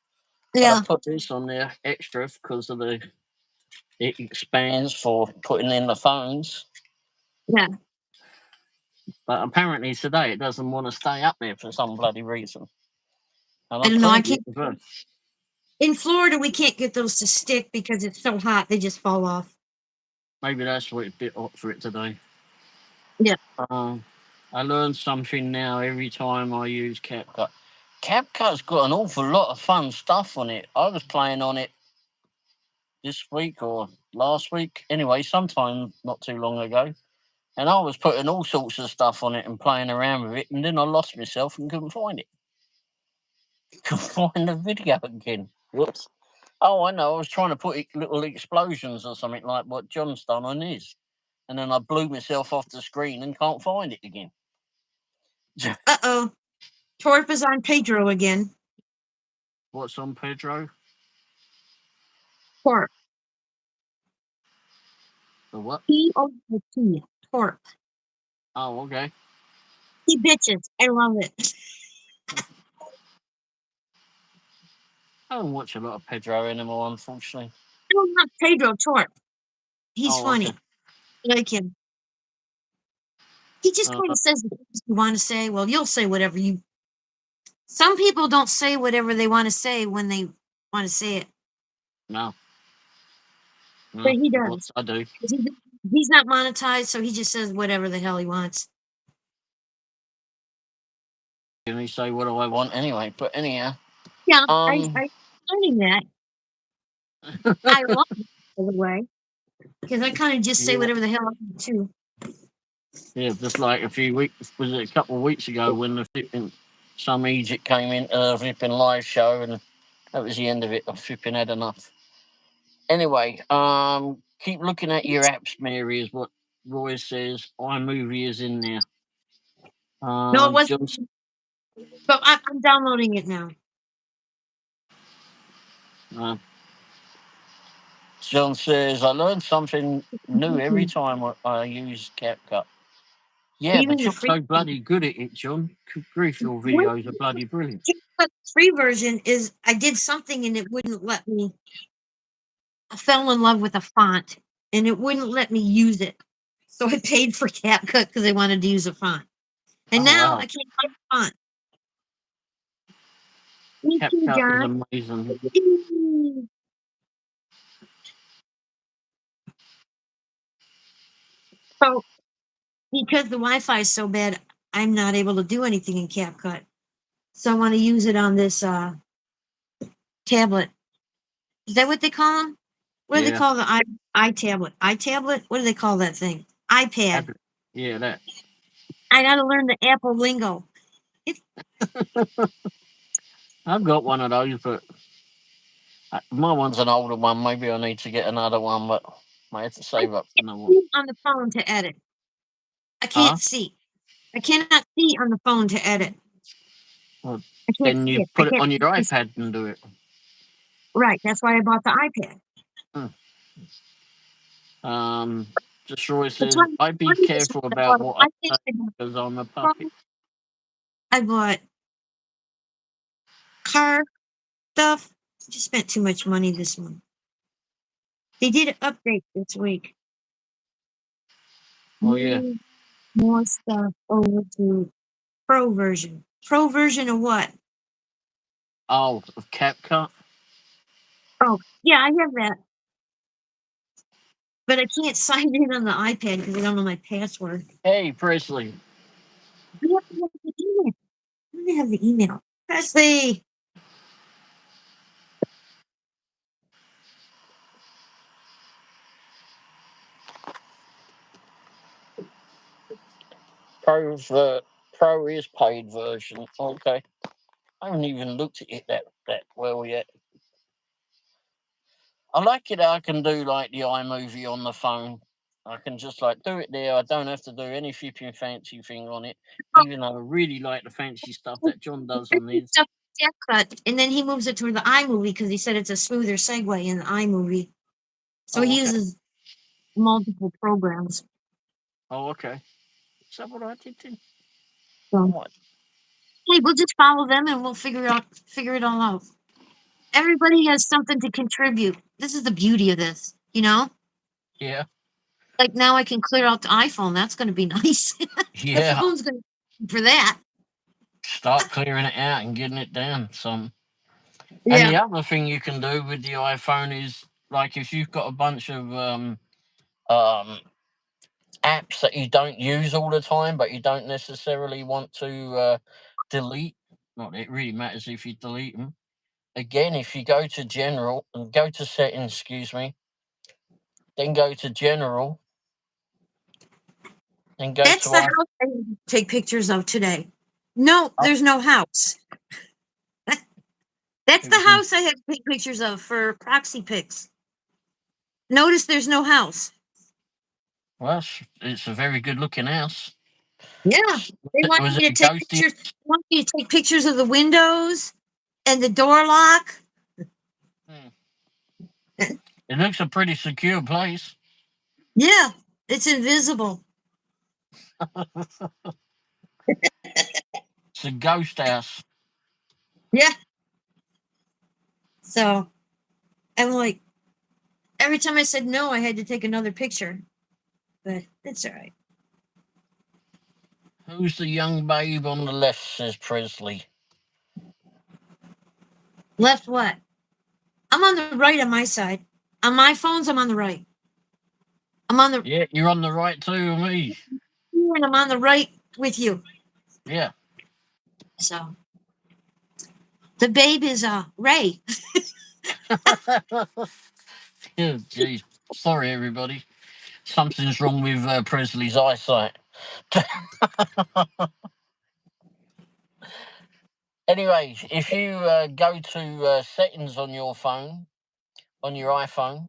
But I Yeah. put this on there extra because of the it expands for putting in the phones. Yeah. But apparently today it doesn't want to stay up there for some bloody reason. And I I don't know. I cleaned it can't. as well. In Florida, we can't get those to stick because it's so hot. They just fall off. Maybe that's what it's a bit hot for it today. Yeah. I learn something now every time I use CapCut. CapCut's got an awful lot of fun stuff on it. I was playing on it this week or last week. Anyway, sometime not too long ago. And I was putting all sorts of stuff on it and playing around with it. And then I lost myself and couldn't find it. Couldn't find the video again. Whoops. Oh, I know. I was trying to put little explosions or something like what John's done on his. And then I blew myself off the screen and can't find it again. Uh-oh. Torp is on Pedro again. What's on Pedro? Torp. The what? T-O-R-P. Torp. Oh, okay. He bitches. I love it. I don't watch a lot of Pedro anymore, unfortunately. No, not Pedro. Torp. He's Oh, funny. okay. I like him. He just Uh, kind of says what you want to say. Well, you'll say whatever you. Some people don't say whatever they want to say when they want to say it, no. but No. he What does. I do. He's not monetized, so he just says whatever the hell he wants. Can me say what do I want anyway? But anyhow. Yeah, Um. I learning that. I love it, by the way, because I kind of just say Yeah. whatever the hell I want too. Yeah. Just like a few weeks, was it a couple of weeks ago when the flipping some Egypt came into the flipping live show and that was the end of it. I flipping had enough. Anyway, keep looking at your apps, Mary, is what Roy says. iMovie is in there. No, it wasn't. John, But I'm downloading it now. uh, John says, I learn something new every time I use CapCut. Yeah, Even but the you're free so bloody good at it, John. Good grief, your what videos are bloody brilliant. the free version is. I did something and it wouldn't let me. I fell in love with a font and it wouldn't let me use it. So I paid for CapCut because I wanted to use a font. And Oh, now wow. I can't find the font. Me too, CapCut is John. amazing. So because the Wi-Fi is so bad, I'm not able to do anything in CapCut. So I want to use it on this tablet. Is that what they call them? What do they Yeah. call the iTablet? iTablet? What do they call that thing? iPad. Yeah, that. I got to learn the Apple lingo. I've got one of those, but my one's an older one. Maybe I need to get another one, but I have to I save up for can't another one. see on the phone to edit. I can't Huh? see. I cannot see on the phone to edit. Well, I can't then see you it. I put it can't on your see. iPad and do it. Right. That's why I bought the iPad. Um, Destroy It's says, I'd be funny this careful one. about what I I think say because I'm a I puppet. bought car stuff. Just spent too much money this month. They did an update this week. Oh, yeah. Move more stuff over to pro version. Pro version of what? Oh, of CapCut? Oh, yeah, I have that. But I can't sign in on the iPad because I don't know my password. Hey, Presley. I have to have the email. I don't have the email. Presley. Pro is paid version. Okay. I haven't even looked at it that well yet. I like it. I can do like the iMovie on the phone. I can just like do it there. I don't have to do any flipping fancy thing on it. Oh, Even though I really like the fancy stuff oh, that John does this on is his. stuff cut, and then he moves it to the iMovie because he said it's a smoother segue in the iMovie. So he okay. uses multiple programs. Oh, okay. Is that what I did then? So What? hey, we'll just follow them and we'll figure it all out. Everybody has something to contribute. This is the beauty of this, you know? Yeah. Like now I can clear out the iPhone. That's gonna be nice. The Yeah. phone's gonna for that. Start clearing it out and getting it down some. And Yeah. the other thing you can do with the iPhone is, like, if you've got a bunch of um, apps that you don't use all the time, but you don't necessarily want to delete. Not that it really matters if you delete them. Again, if you go to general and go to settings, excuse me, then go to general, then go That's to the house I need to take pictures of today. No, there's no house. That's the house I had to take pictures of for proxy pics. Notice there's no house. Well, it's a very good looking house. Yeah. They want Was me to it take ghosty? pictures. They want me to take pictures of the windows and the door lock. Hmm. It looks a pretty secure place. Yeah, it's invisible. It's a ghost house. Yeah. So I'm like, every time I said no, I had to take another picture. But it's all right. Who's the young babe on the left, says Presley. Left what? I'm on the right on my side. On my phones, I'm on the right. I'm on the Yeah, you're on the right too with me. and I'm on the right with you. Yeah. So the babe is Ray. Oh, jeez. Sorry, everybody. Something's wrong with Presley's eyesight. Anyway, if you go to settings on your phone, on your iPhone,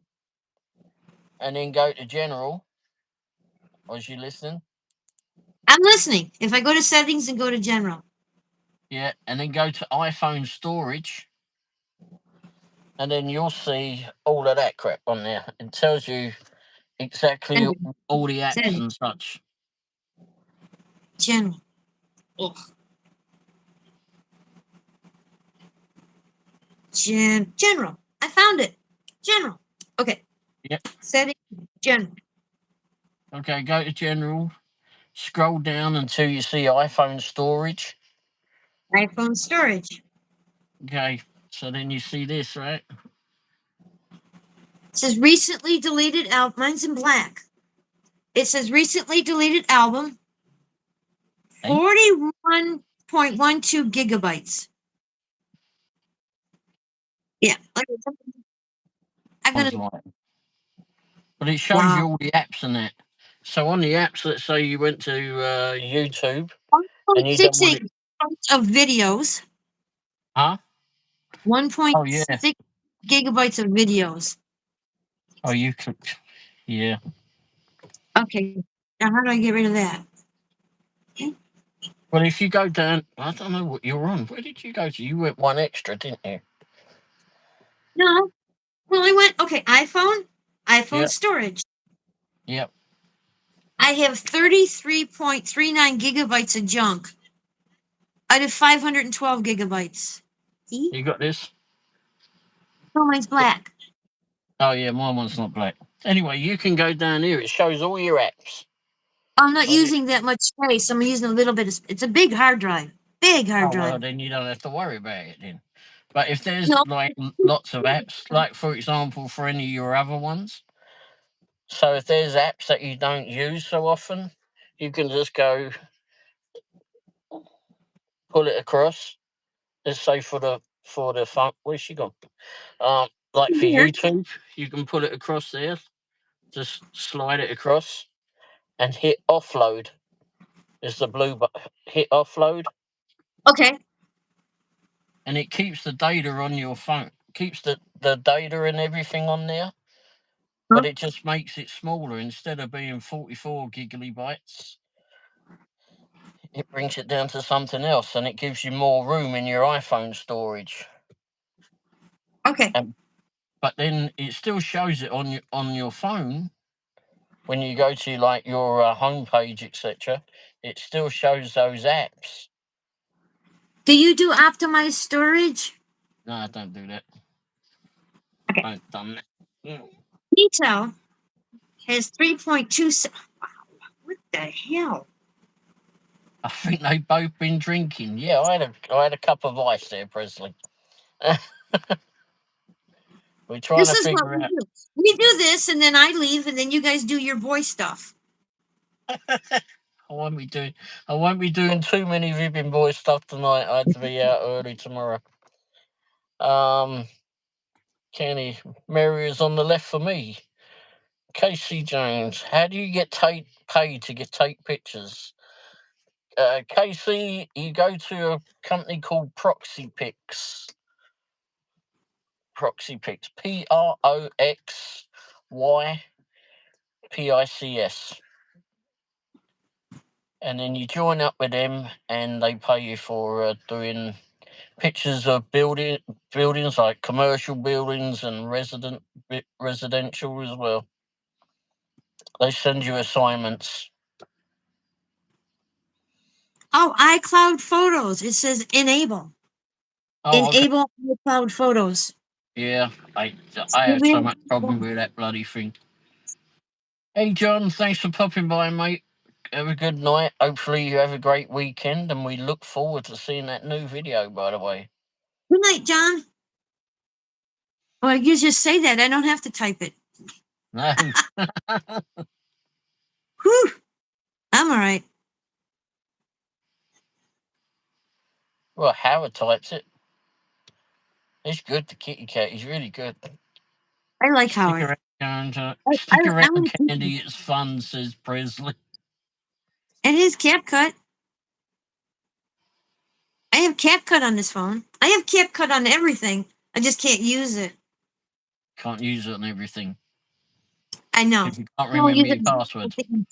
and then go to general, was you listening? I'm listening. If I go to settings and go to general. Yeah, and then go to iPhone storage, and then you'll see all of that crap on there. It tells you exactly all the apps Settings. and such. General. Ugh. General. I found it. General. Okay. Yep. Settings. General. Okay, go to general, scroll down until you see iPhone storage. iPhone storage. Okay, so then you see this, right? It says recently deleted album. Mine's in black. It says recently deleted album. Eh? 41.12 gigabytes. Yeah. I'm gonna. Sounds like. But it shows you Wow. all the apps and that. So on the apps, let's say you went to YouTube and you don't want 1.68 it. of videos. Huh? Oh, yeah. 1.6 gigabytes of videos. Oh, you clicked. Yeah. Okay. Now how do I get rid of that? Well, if you go down, I don't know what you're on. Where did you go to? You went one extra, didn't you? No. Well, I went, okay, iPhone Yep. storage. Yep. I have 33.39 gigabytes of junk out of 512 gigabytes. See? You got this? Oh, mine's black. Oh, yeah, my one's not black. Anyway, you can go down here. It shows all your apps. I'm not Oh, yeah. using that much space. I'm using a little bit of, it's a big hard drive. Big hard Oh, well, drive. then you don't have to worry about it then. But if there's No. like lots of apps, like for example, for any of your other ones, so if there's apps that you don't use so often, you can just go pull it across. Let's say for the phone, where's she gone? Like for Here. YouTube, you can put it across there. Just slide it across and hit offload. Is the blue button? Hit offload, Okay. and it keeps the data on your phone. Keeps the data and everything on there, Huh? but it just makes it smaller. Instead of being 44 gigabytes, it brings it down to something else, and it gives you more room in your iPhone storage. Okay. But then it still shows it on your phone when you go to like your homepage, etc. It still shows those apps. Do you do optimized storage? No, I don't do that. Okay. I've done that. Detail has 3.2. Wow, what the hell? I think they've both been drinking. Yeah, I had a cup of ice there, Presley. We're trying This to is what figure we out. do. We do this, and then I leave, and then you guys do your boy stuff. I won't be doing too many Ribbon Boy stuff tonight. I have to be out early tomorrow. Kenny, Mary is on the left for me. Casey Jones, how do you get paid to take pictures? Casey, you go to a company called ProxyPics. ProxyPics. ProxyPics. And then you join up with them, and they pay you for doing pictures of buildings like commercial buildings and residential as well. They send you assignments. Oh, iCloud Photos. It says enable. Oh, okay. Enable iCloud Photos. Yeah, I have so much problem with that bloody thing. Hey, John, thanks for popping by, mate. Have a good night. Hopefully you have a great weekend, and we look forward to seeing that new video, by the way. Good night, John. Well, you just say that. I don't have to type it. No. Whew. I'm all right. Well, Howard types it. It's good, the kitty cat. He's really good. I like Stick Howard. around, I'm gonna keep Candy. him. It's fun, says Presley. And his CapCut. I have CapCut on this phone. I have CapCut on everything. I just can't use it. Can't use it on everything. I know. If you can't I only remember use your it password. on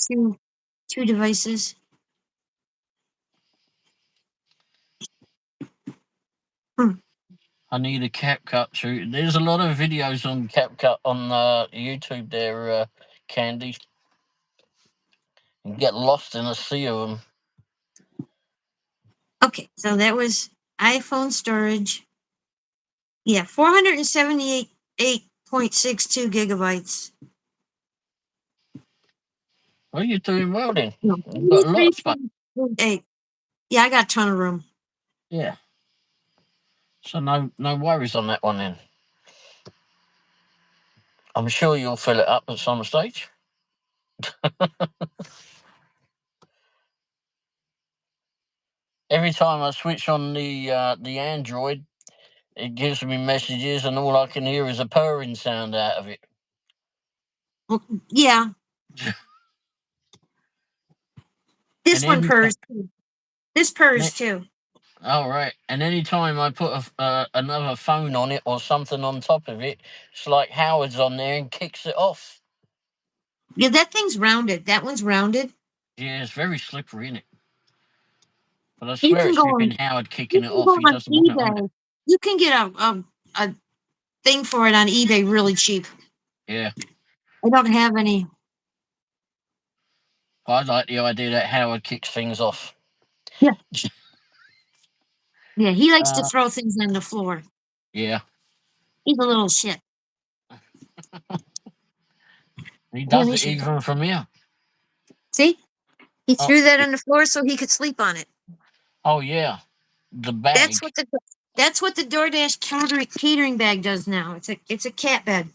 two devices. I need a CapCut too. There's a lot of videos on CapCut on YouTube there, Candy. You get lost in a sea of them. Okay, so that was iPhone storage. Yeah, 478.62 gigabytes. Well, you're doing well then. No, You've got a lot of space. 8. Yeah, I got a ton of room. Yeah. So no worries on that one then. I'm sure you'll fill it up at some stage. Every time I switch on the Android, it gives me messages, and all I can hear is a purring sound out of it. Well, yeah. This And one any purrs too. This purrs too. all right. And anytime I put another phone on it or something on top of it, it's like Howard's on there and kicks it off. Yeah, that thing's rounded. That one's rounded. Yeah, it's very slippery, isn't it? But I You swear can it's go flipping on. Howard kicking You it can go off. He on doesn't want it on it. eBay. You can get a thing for it on eBay really cheap. Yeah. I don't have any. I like the idea that Howard kicks things off. Yeah. Yeah, he likes to Uh, throw things on the floor. yeah. He's a little shit. He Yeah, does they it should. even from here. See? He Oh, threw that on the floor so he could sleep on it. oh yeah. The bag. That's what the DoorDash catering bag does now. It's a cat bed.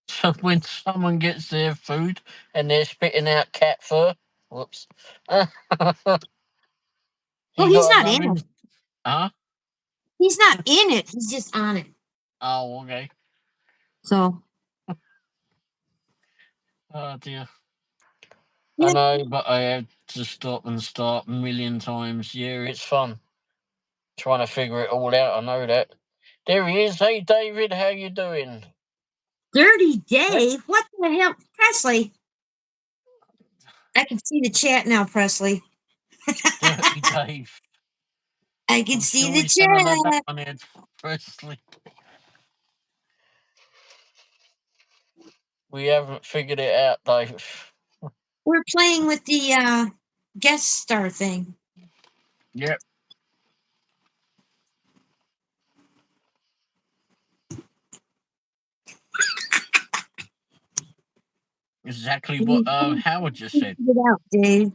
So when someone gets their food and they're spitting out cat fur, whoops. Well, he he's got not enough in in. it. Huh? He's not in it. He's just on it. Oh, okay. So. Oh dear. Yeah. I know, but I have to stop and start a million times. Yeah, it's fun. Trying to figure it all out. I know that. There he is. Hey, David, how you doing? Dirty Dave? What the hell? Presley. I can see the chat now, Presley. Dirty Dave. I can I'm see sure the he's gonna love that chat. one, Ed. Firstly, we haven't figured it out, Dave. We're playing with the guest star thing. Yep. Exactly what Howard just said. Get out, Dave.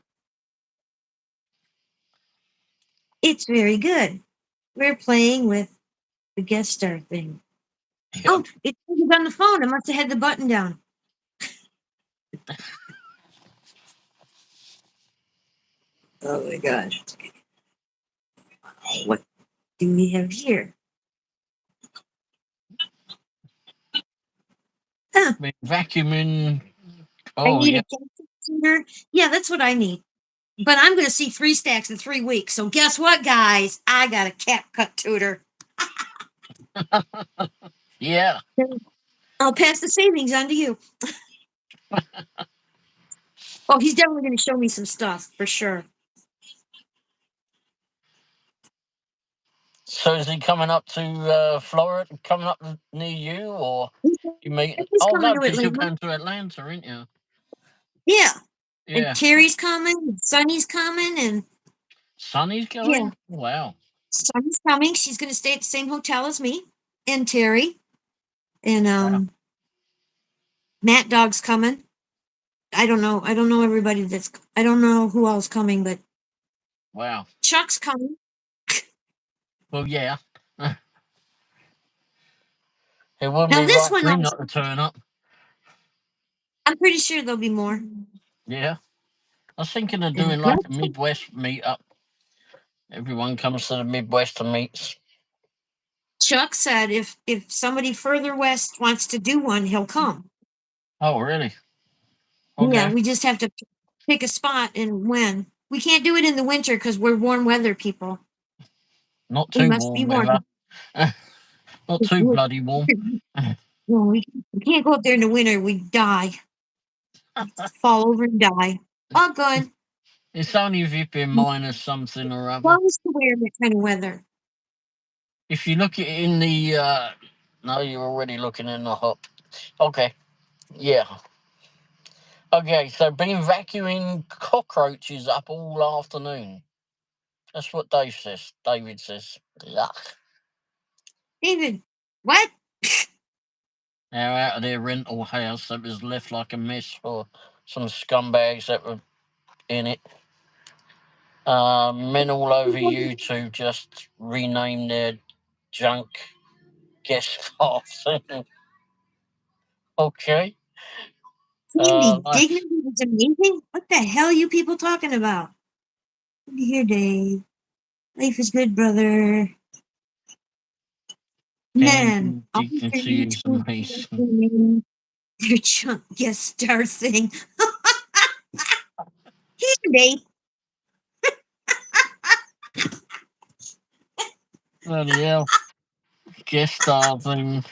It's very good. We're playing with the guest star thing. Yep. Oh, it's on the phone. I must have had the button down. Oh my gosh. What do we have here? Huh. Been vacuuming. I Oh, need yeah. a cat tuner. Yeah, that's what I need. But I'm going to see 3 stacks in 3 weeks. So guess what, guys? I got a cat cut tutor. Yeah. I'll pass the savings on to you. Oh, he's definitely going to show me some stuff for sure. So is he coming up to Florida? Coming up near you, or you meeting? He's Oh coming no, to because you're Atlanta. going to Atlanta, aren't you? Yeah. And Yeah. Terry's coming, and Sonny's coming, and Sonny's yeah, going. Wow. Sonny's coming. She's going to stay at the same hotel as me and Terry, and Wow. Matt Dog's coming. I don't know. I don't know everybody that's. I don't know who else coming, but Wow. Chuck's coming. Well, yeah. It wouldn't Now be this right one, for him not to turn up. I'm pretty sure there'll be more. Yeah. I was thinking of And doing like a Midwest meetup. Everyone comes to the Midwest and meets. Chuck said if somebody further west wants to do one, he'll come. Oh, really? Yeah, Okay. we just have to pick a spot and when. We can't do it in the winter because we're warm weather people. Not We too must be warm warm. weather. Not too bloody warm. No, we can't go up there in the winter. We die. Fall over and die. All good. It's only if you've been minus something or other. Clothes to wear that kind of weather. If you look at it in the no, you're already looking in the hop. Okay. Yeah. Okay, so been vacuuming cockroaches up all afternoon. That's what David says. Yuck. David, what? Now out of their rental house that was left like a mess for some scumbags that were in it. Men all over YouTube just rename their junk guest stars. Okay. Sandy, Life, dignity is amazing. What the hell are you people talking about? Look here, Dave. Life is good, brother. Man, and I'll be your dignity is amazing. YouTube your chunk guest star thing. Here, Dave. Bloody hell. Guest star thing.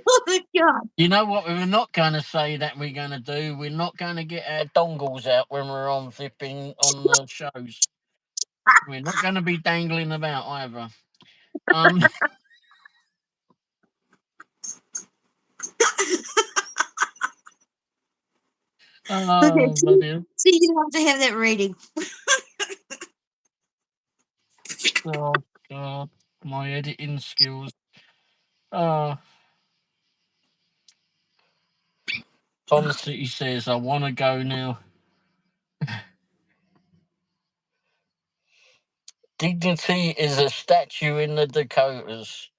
Oh my god. You know what we're not going to say that we're going to do? We're not going to get our dongles out when we're on flipping on the shows. We're not going to be dangling about either. Okay, Oh, see, bloody hell. see, you have to have that rating. Oh, God. My editing skills. Oh. Tom City says, I want to go now. Dignity is a statue in the Dakotas.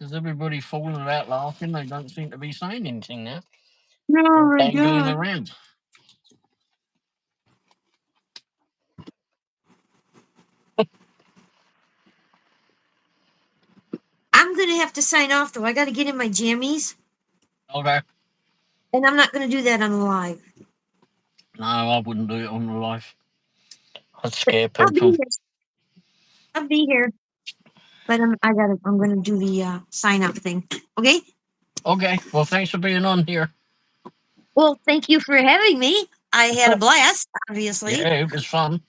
Is everybody falling about laughing? They don't seem to be saying anything now. Oh All my dangling god. around. I'm gonna have to sign off though. I gotta get in my jammies. Okay. And I'm not gonna do that on the live. No, I wouldn't do it on the live. I'd scare I'll be people. here. I'll be here. But I'm gonna do the sign up thing. Okay? Okay. Well, thanks for being on here. Well, thank you for having me. I had a blast, obviously. Yeah, it was fun.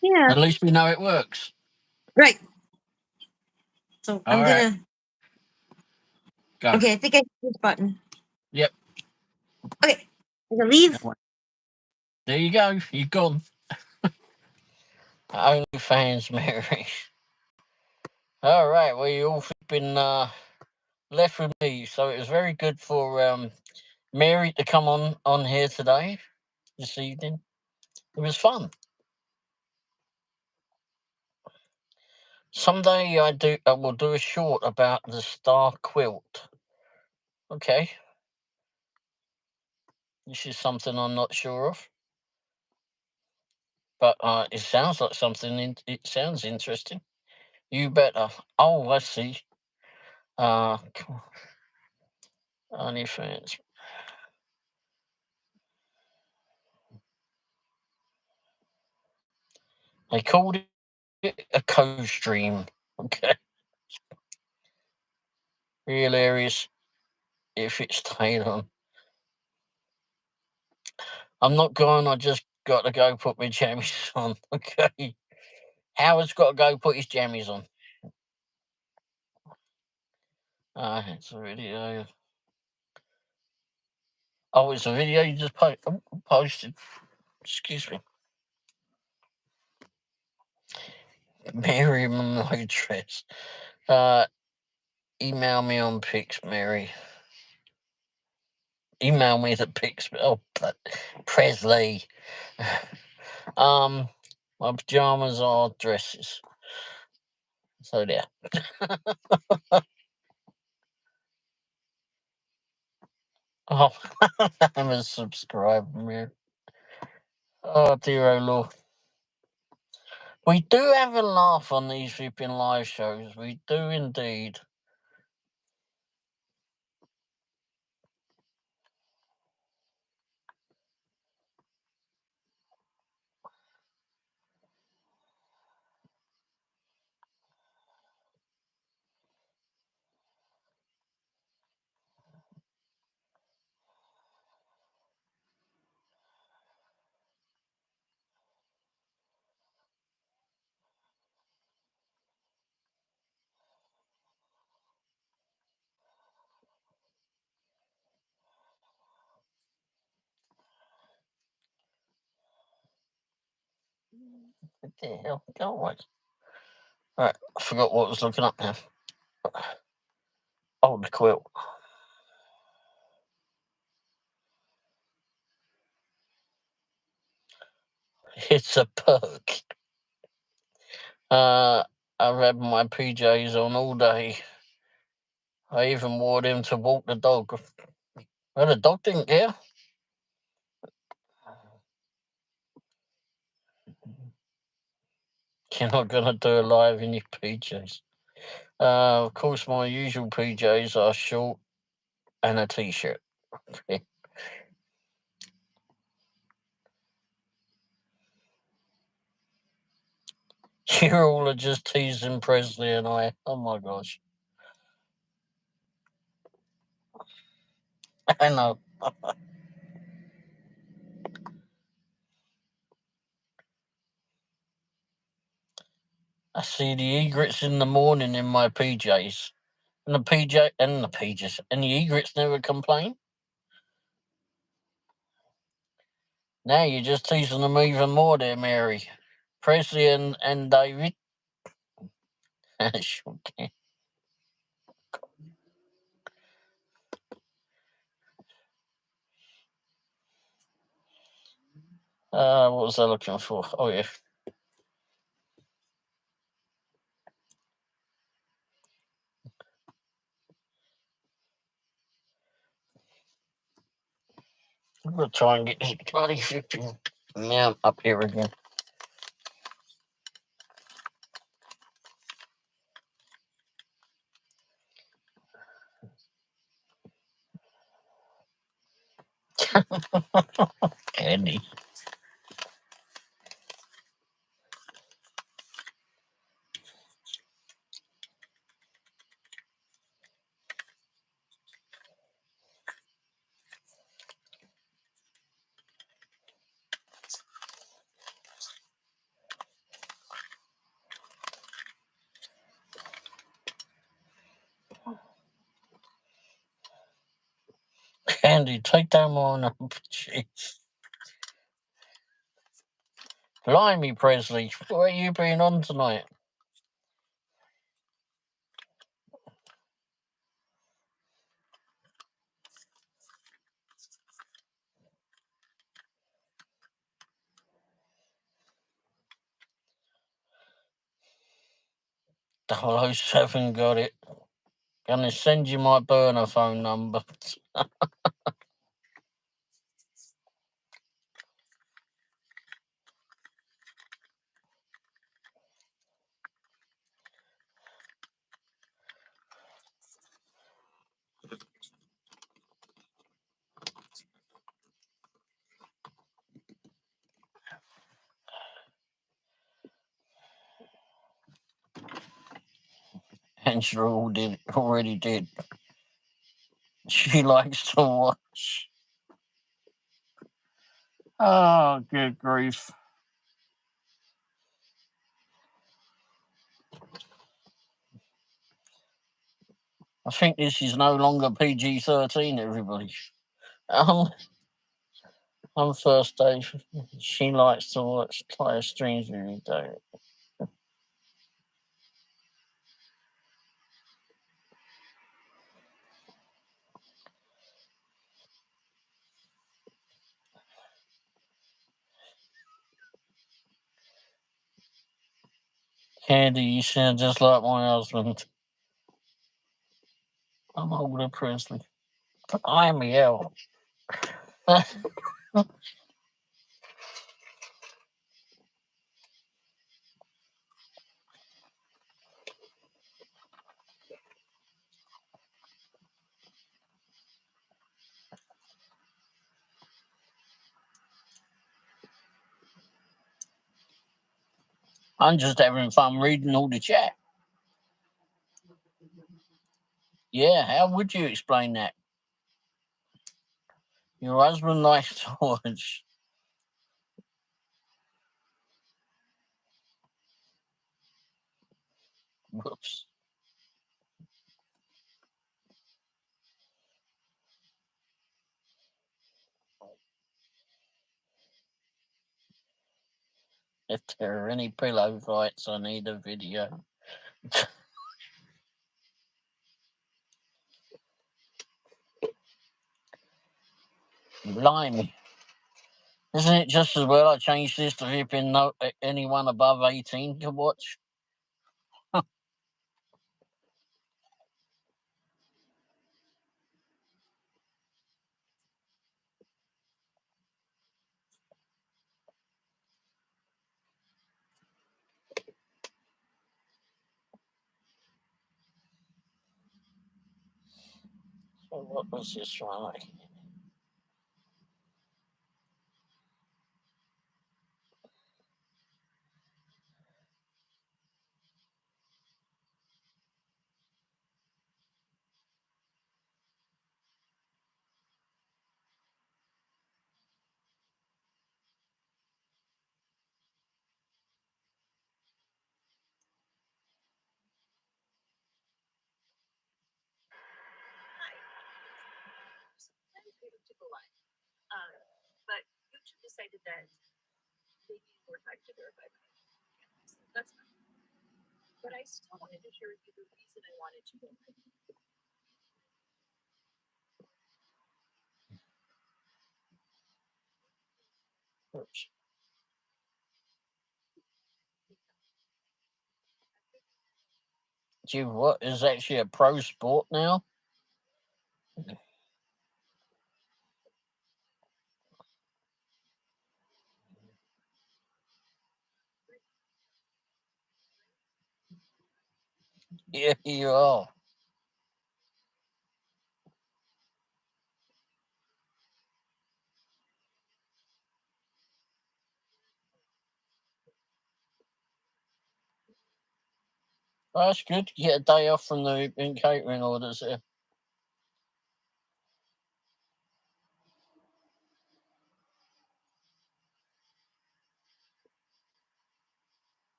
Yeah. At least we know it works. Right. So All I'm right, gonna. go. Okay, I think I hit this button. Yep. Okay, I'm gonna leave. There you go. You're gone. OnlyFans Mary. All right. Well, you all been left with me, so it was very good for Mary to come on here today, this evening. It was fun. Someday I will do a short about the star quilt. Okay. This is something I'm not sure of, but it sounds like something. It sounds interesting. You better. Oh, I see. OnlyFans. They called it a co-stream. Okay. Real areas if it stayed on. I'm not going. I just got to go put my jammies on. Okay. Howard's got to go put his jammies on. It's a video. Oh, it's a video you just posted. Excuse me. Mary my dress. Email me on pics, Mary. Email me the pics. Oh, but Presley. My pajamas are dresses. So there. Oh, I'm a subscriber, Mary. Oh dear, oh Lord. We do have a laugh on these flipping live shows. We do indeed. What the hell? Go away. Right, I forgot what I was looking up now. Oh, the quilt. It's a perk. I've had my PJs on all day. I even wore them to walk the dog. Well, the dog didn't care. You're not going to do a live in your PJs. Of course, my usual PJs are short and a t-shirt. You all are just teasing Presley and I. Oh my gosh. I know. I see the egrets in the morning in my PJs. And the PJs. And the egrets never complain. Now you're just teasing them even more there, Mary. Presley and David. Sure can. What was I looking for? Oh yeah. I'm gonna try and get this bloody flipping mount up here again. Candy. Candy, take down my number. Jeez. Blimey, Presley, what are you been on tonight? Double O 007 got it. Gonna send you my burner phone number. Angela already did. She likes to watch. Oh, good grief. I think this is no longer PG-13, everybody. On first day, she likes to watch Claire Streams every day. Candy, you sound just like my husband. I'm older, Presley. I am hell. I'm just having fun reading all the chat. Yeah, how would you explain that? Your husband likes to watch. Whoops. If there are any pillow fights, I need a video. Blimey. Isn't it just as well I changed this to flipping anyone above 18 can watch? So what was this one like? Oops. Gee, what is actually a pro sport now? Yeah, you are. Oh, that's good. You get a day off from the catering orders here.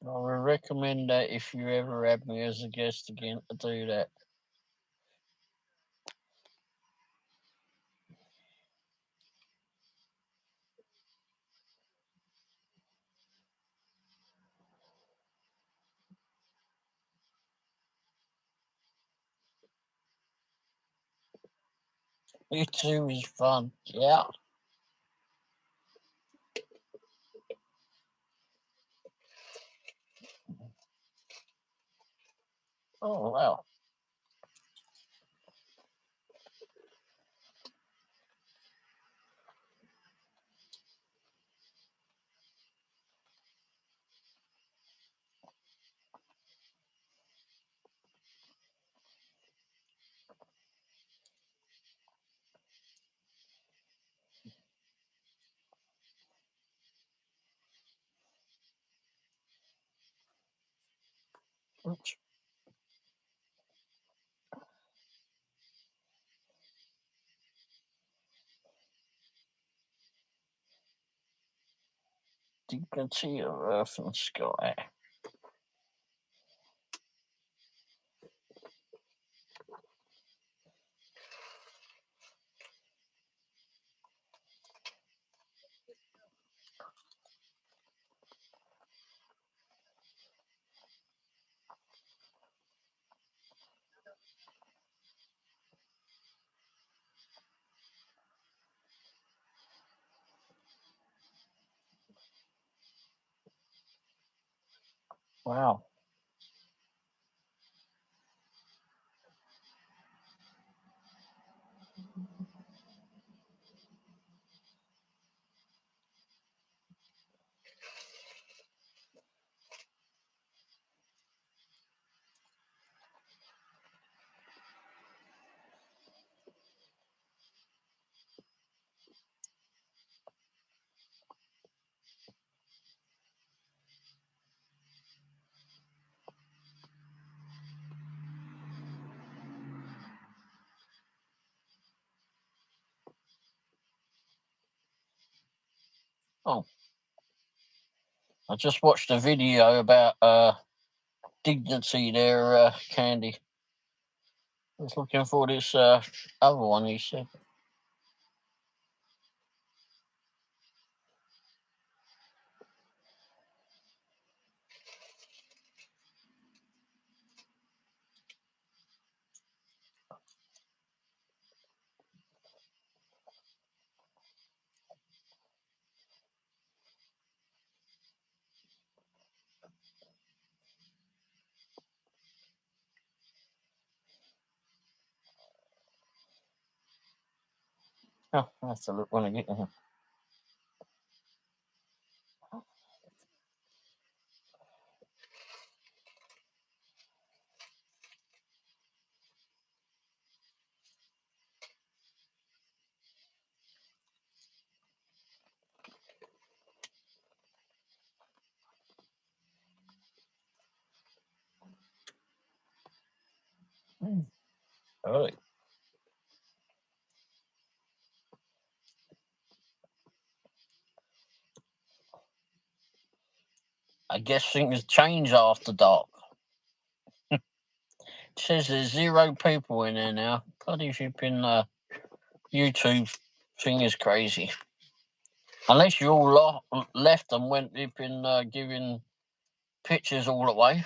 I would recommend that if you ever have me as a guest again to do that. Me too is fun. Yeah. Oh wow. Oops. Dignity of earth and sky. Wow. Oh, I just watched a video about Dignity there, Candy. I was looking for this other one he said. Oh, I have to look when I get there. Early. I guess things change after dark. It says there's 0 people in there now. Bloody flipping YouTube thing is crazy. Unless you all left and went flipping giving pictures all away.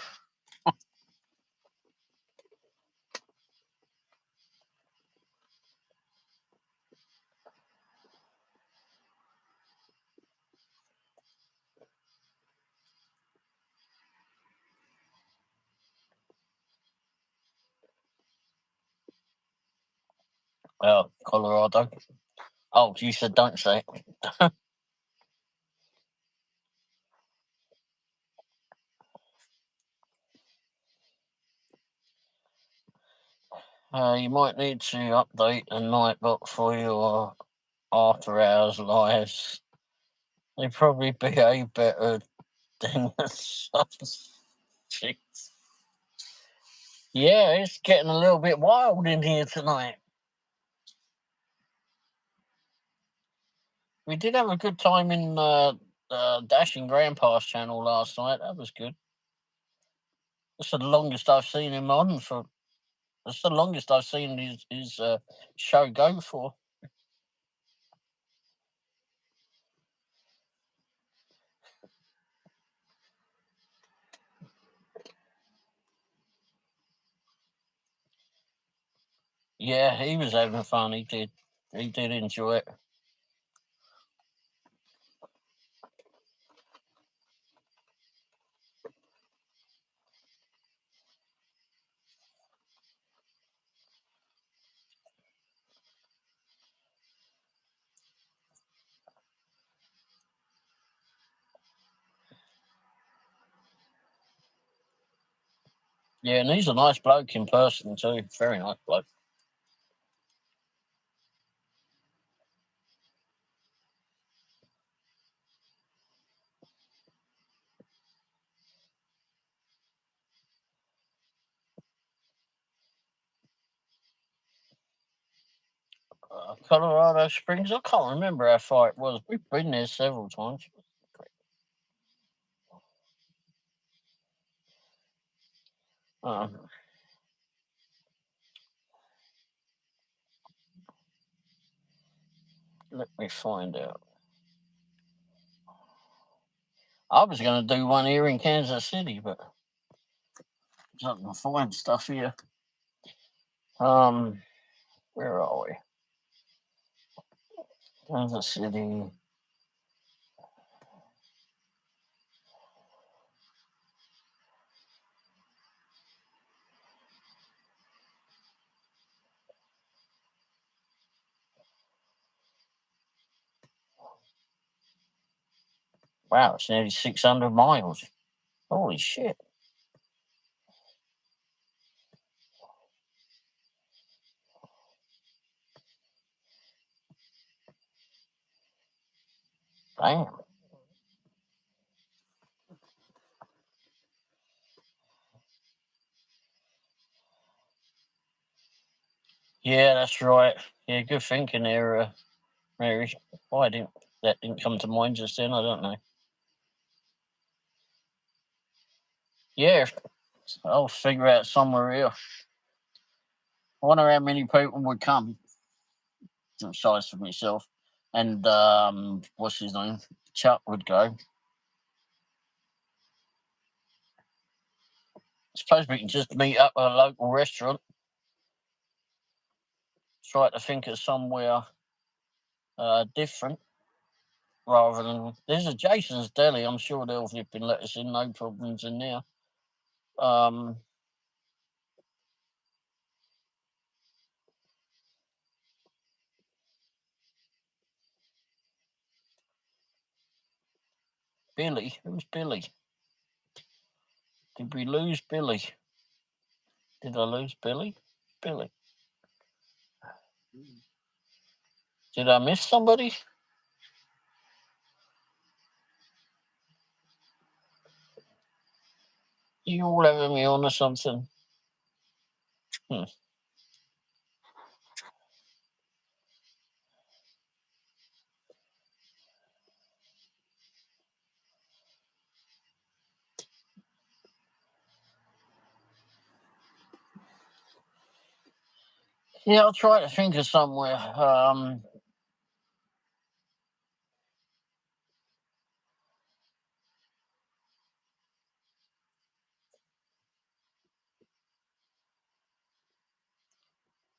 Colorado. Oh, you said don't say it. You might need to update the Nightbot for your after hours lives. They probably behave better than the subs. Jeez. Yeah, it's getting a little bit wild in here tonight. We did have a good time in Dashing Grandpa's channel last night. That was good. That's the longest I've seen him on for. That's the longest I've seen his show go for. Yeah, he was having fun. He did. He did enjoy it. Yeah, and he's a nice bloke in person too. Very nice bloke. Colorado Springs. I can't remember how far it was. We've been there several times. Um, let me find out. I was going to do one here in Kansas City, but I can find stuff here. Where are we? Kansas City. Wow, it's nearly 600 miles. Holy shit. Damn. Yeah, that's right. Yeah, good thinking there, Mary. Why didn't that didn't come to mind just then? I don't know. Yeah, I'll figure out somewhere else. I wonder how many people would come. Besides for myself, and what's his name? Chuck would go. I suppose we can just meet up at a local restaurant. Try to think of somewhere different rather than there's a Jason's Deli. I'm sure they'll flip and let us in, no problems in there. Um, Billy, who's Billy? Did we lose Billy? Did I lose Billy? Billy. Did I miss somebody? You all having me on or something? Hmm. Yeah, I'll try to think of somewhere.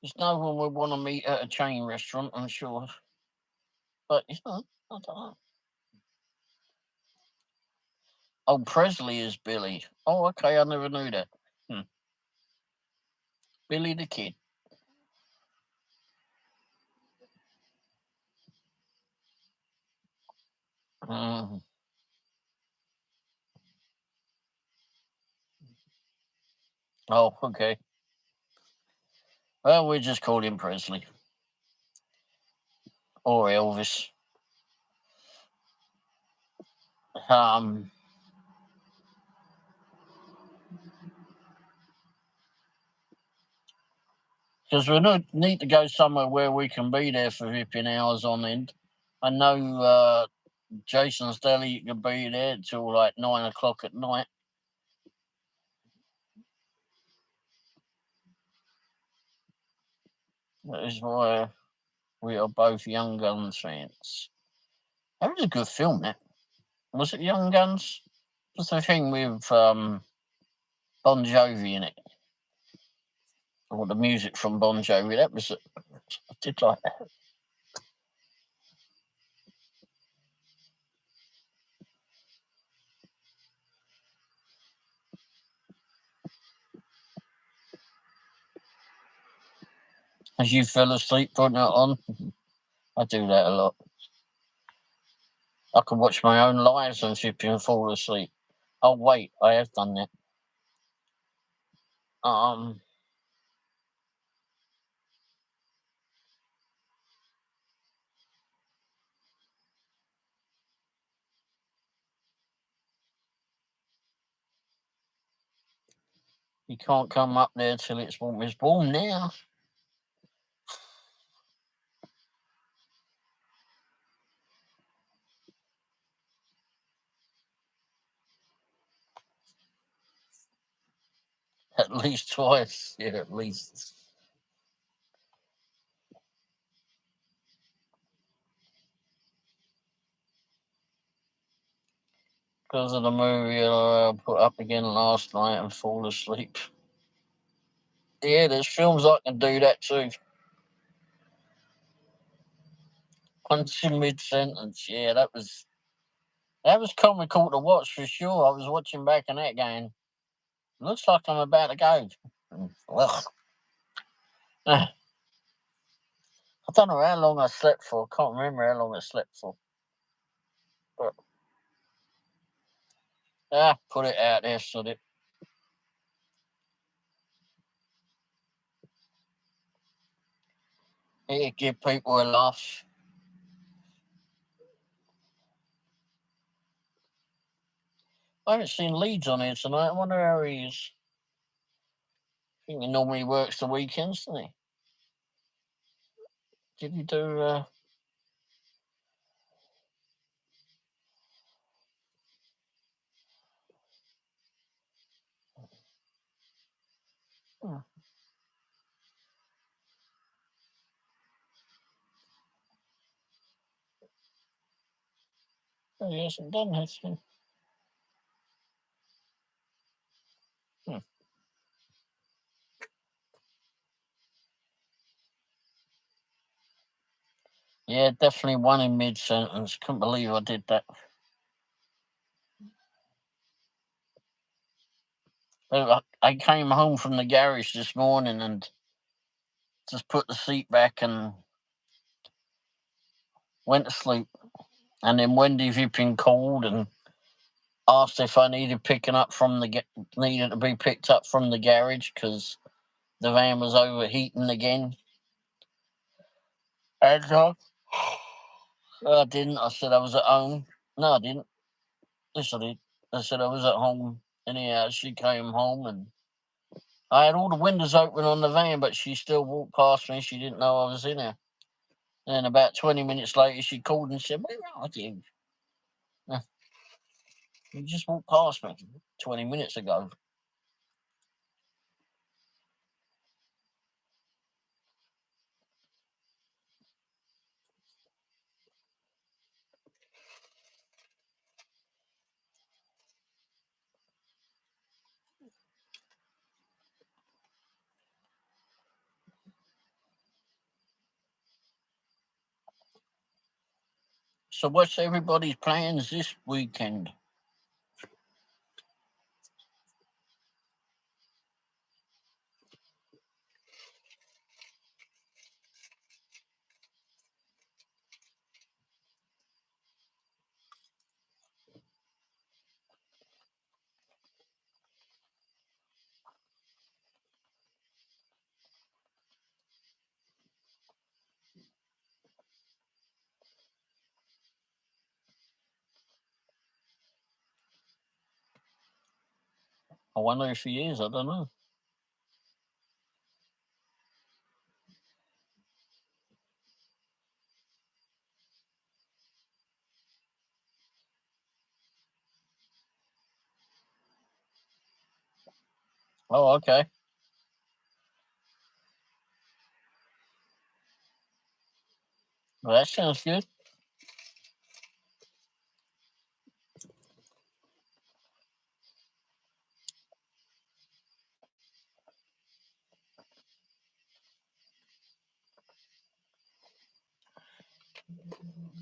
There's no one would want to meet at a chain restaurant, I'm sure. But, I don't know. Oh, Presley is Billy. Oh, okay, I never knew that. Hmm. Billy the Kid. Mm. Oh, okay. Well, we just call him Presley. Or Elvis. Because we need to go somewhere where we can be there for 15 hours on end. I know Jason's Deli, you can be there till like 9 o'clock at night. That is why we are both Young Guns fans. That was a good film, that. Was it Young Guns? What's the thing with Bon Jovi in it? Or the music from Bon Jovi? That was... I did like that. As you fell asleep putting it on, I do that a lot. I can watch my own lives on ship and fall asleep. Oh wait, I have done that. You can't come up there till it's warm. It's warm now. At least twice. Yeah, at least. Because of the movie I put up again last night and fall asleep. Yeah, there's films I can do that too. Punch in mid sentence. Yeah, that was comical to watch for sure. I was watching back on that going, looks like I'm about to go. Ugh. I don't know how long I slept for. I can't remember how long I slept for. But put it out there, so that it give people a laugh. I haven't seen Leeds on here tonight. I wonder how he is. I think he normally works the weekends, doesn't he? Did he do? Hmm. Oh, he hasn't done that. Hmm. Yeah, definitely one in mid sentence. Couldn't believe I did that. I came home from the garage this morning and just put the seat back and went to sleep. And then Wendy Vipping called and asked if I needed picking up from needed to be picked up from the garage because the van was overheating again. And I didn't. I said I was at home. No, I didn't. Yes, I did. I said I was at home. Anyhow, she came home and I had all the windows open on the van, but she still walked past me. She didn't know I was in there. And about 20 minutes later, she called and said, "Where are you? You just walked past me 20 minutes ago." So, what's everybody's plans this weekend? I wonder if he is. I don't know. Oh, okay. Well, that sounds good.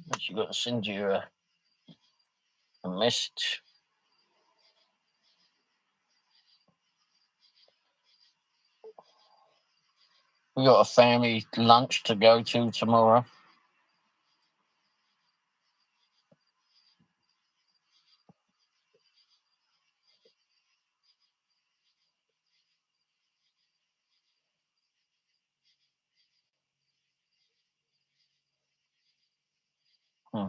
But you got to send you a message. We got a family lunch to go to tomorrow. Hmm.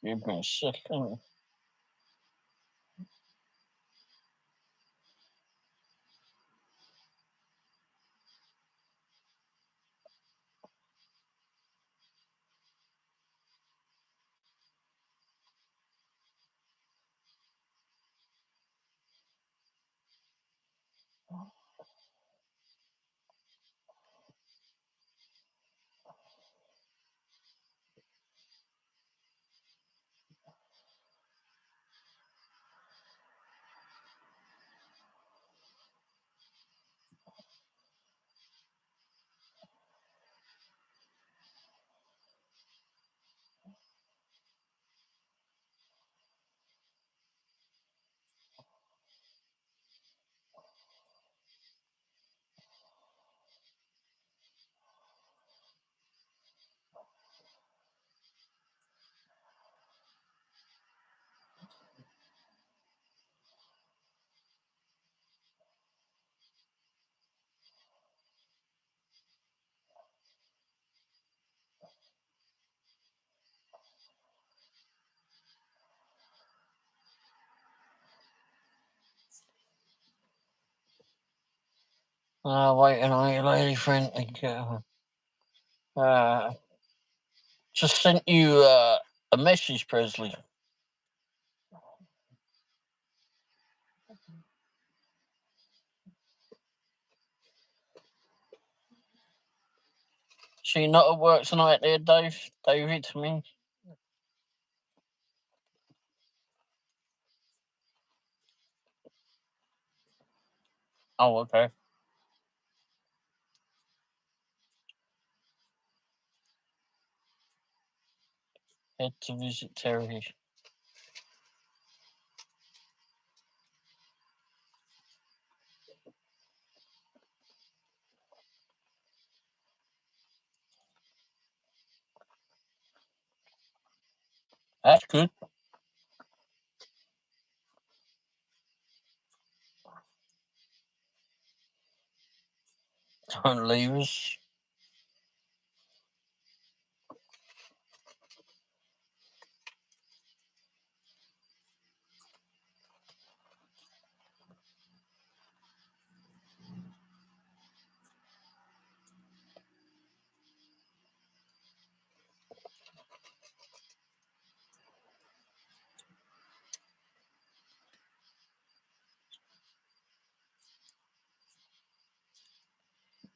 Give me a second. Waiting on your lady friend to go. Just sent you a message, Presley. She not at work tonight there, Dave? David, to me. Oh, okay. Head to visit Terry. That's good. Don't leave us.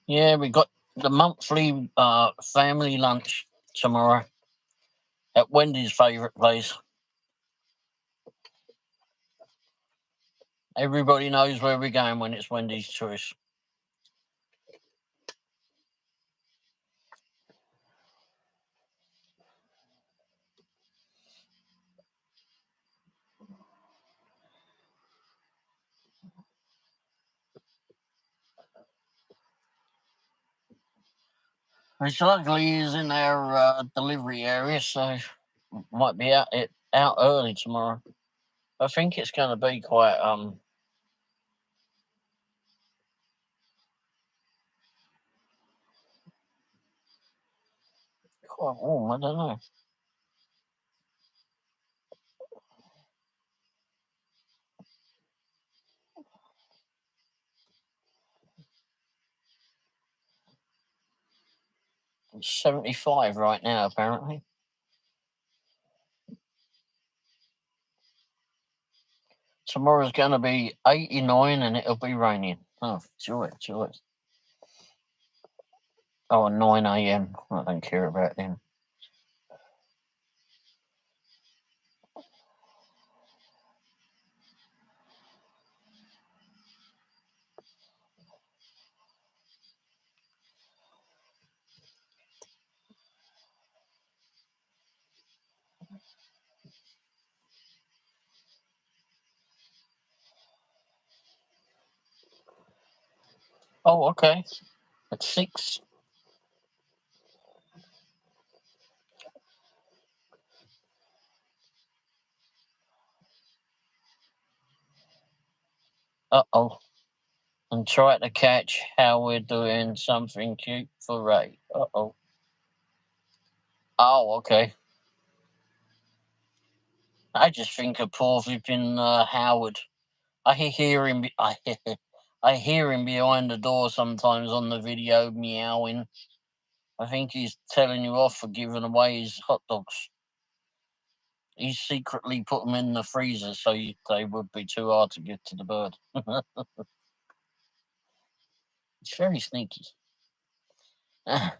Yeah, we got the monthly family lunch tomorrow at Wendy's favourite place. Everybody knows where we're going when it's Wendy's choice. Which luckily is in our delivery area, so might be out early tomorrow. I think it's going to be quite warm. I don't know. It's 75 right now, apparently. Tomorrow's going to be 89 and it'll be raining. Oh, joy. Oh, 9 a.m. I don't care about them. Oh, okay. At 6. Uh-oh. And try to catch how we're doing something cute for Ray. Uh-oh. Oh, okay. I just think of poor flipping Howard. I hear him. I hear him behind the door sometimes on the video meowing. I think he's telling you off for giving away his hot dogs. He's secretly put them in the freezer so they would be too hard to get to the bird. It's very sneaky. And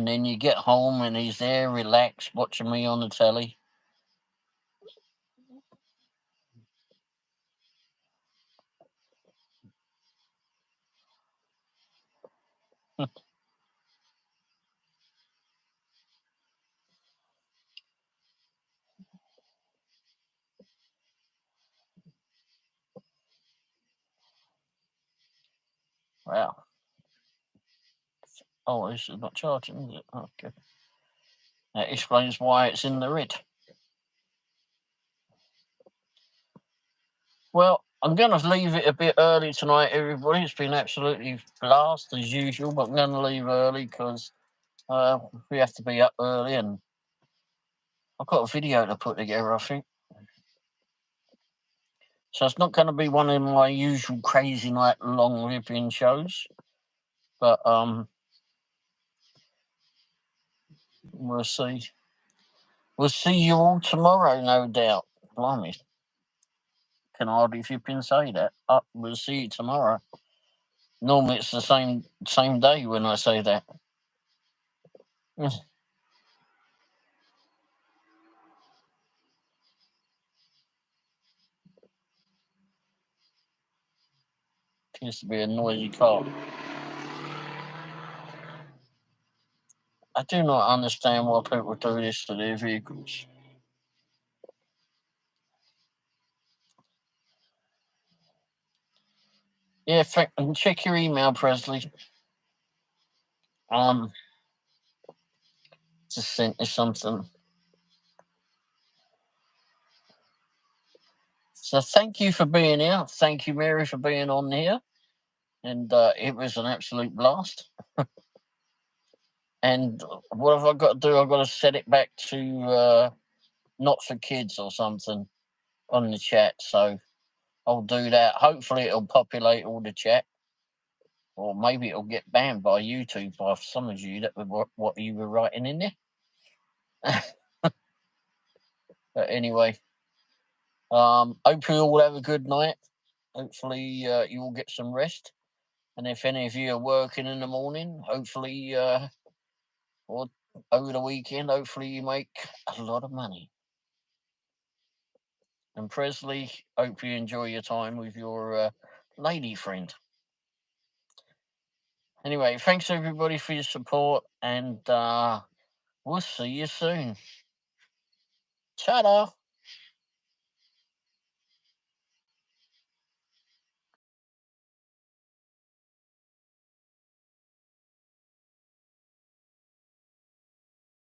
then you get home and he's there relaxed watching me on the telly. Wow. Oh, this is not charging, is it? Okay. That explains why it's in the red. Well, I'm going to leave it a bit early tonight, everybody. It's been absolutely blast as usual, but I'm going to leave early because we have to be up early and I've got a video to put together, I think. So it's not going to be one of my usual crazy night long ripping shows, but we'll see. We'll see you all tomorrow, no doubt. Blimey, can hardly flipping say that. We'll see you tomorrow. Normally it's the same day when I say that. Appears to be a noisy car. I do not understand why people do this to their vehicles. Yeah, and check your email, Presley. Just sent you something. So thank you for being here. Thank you, Mary, for being on here. And it was an absolute blast. And what have I got to do? I've got to set it back to not for kids or something on the chat. So I'll do that. Hopefully it'll populate all the chat. Or maybe it'll get banned by YouTube by some of you that were what you were writing in there. But anyway, hope you all have a good night. Hopefully you all get some rest. And if any of you are working in the morning, hopefully, or over the weekend, hopefully you make a lot of money. And Presley, hope you enjoy your time with your lady friend. Anyway, thanks everybody for your support, and we'll see you soon. Ta-da!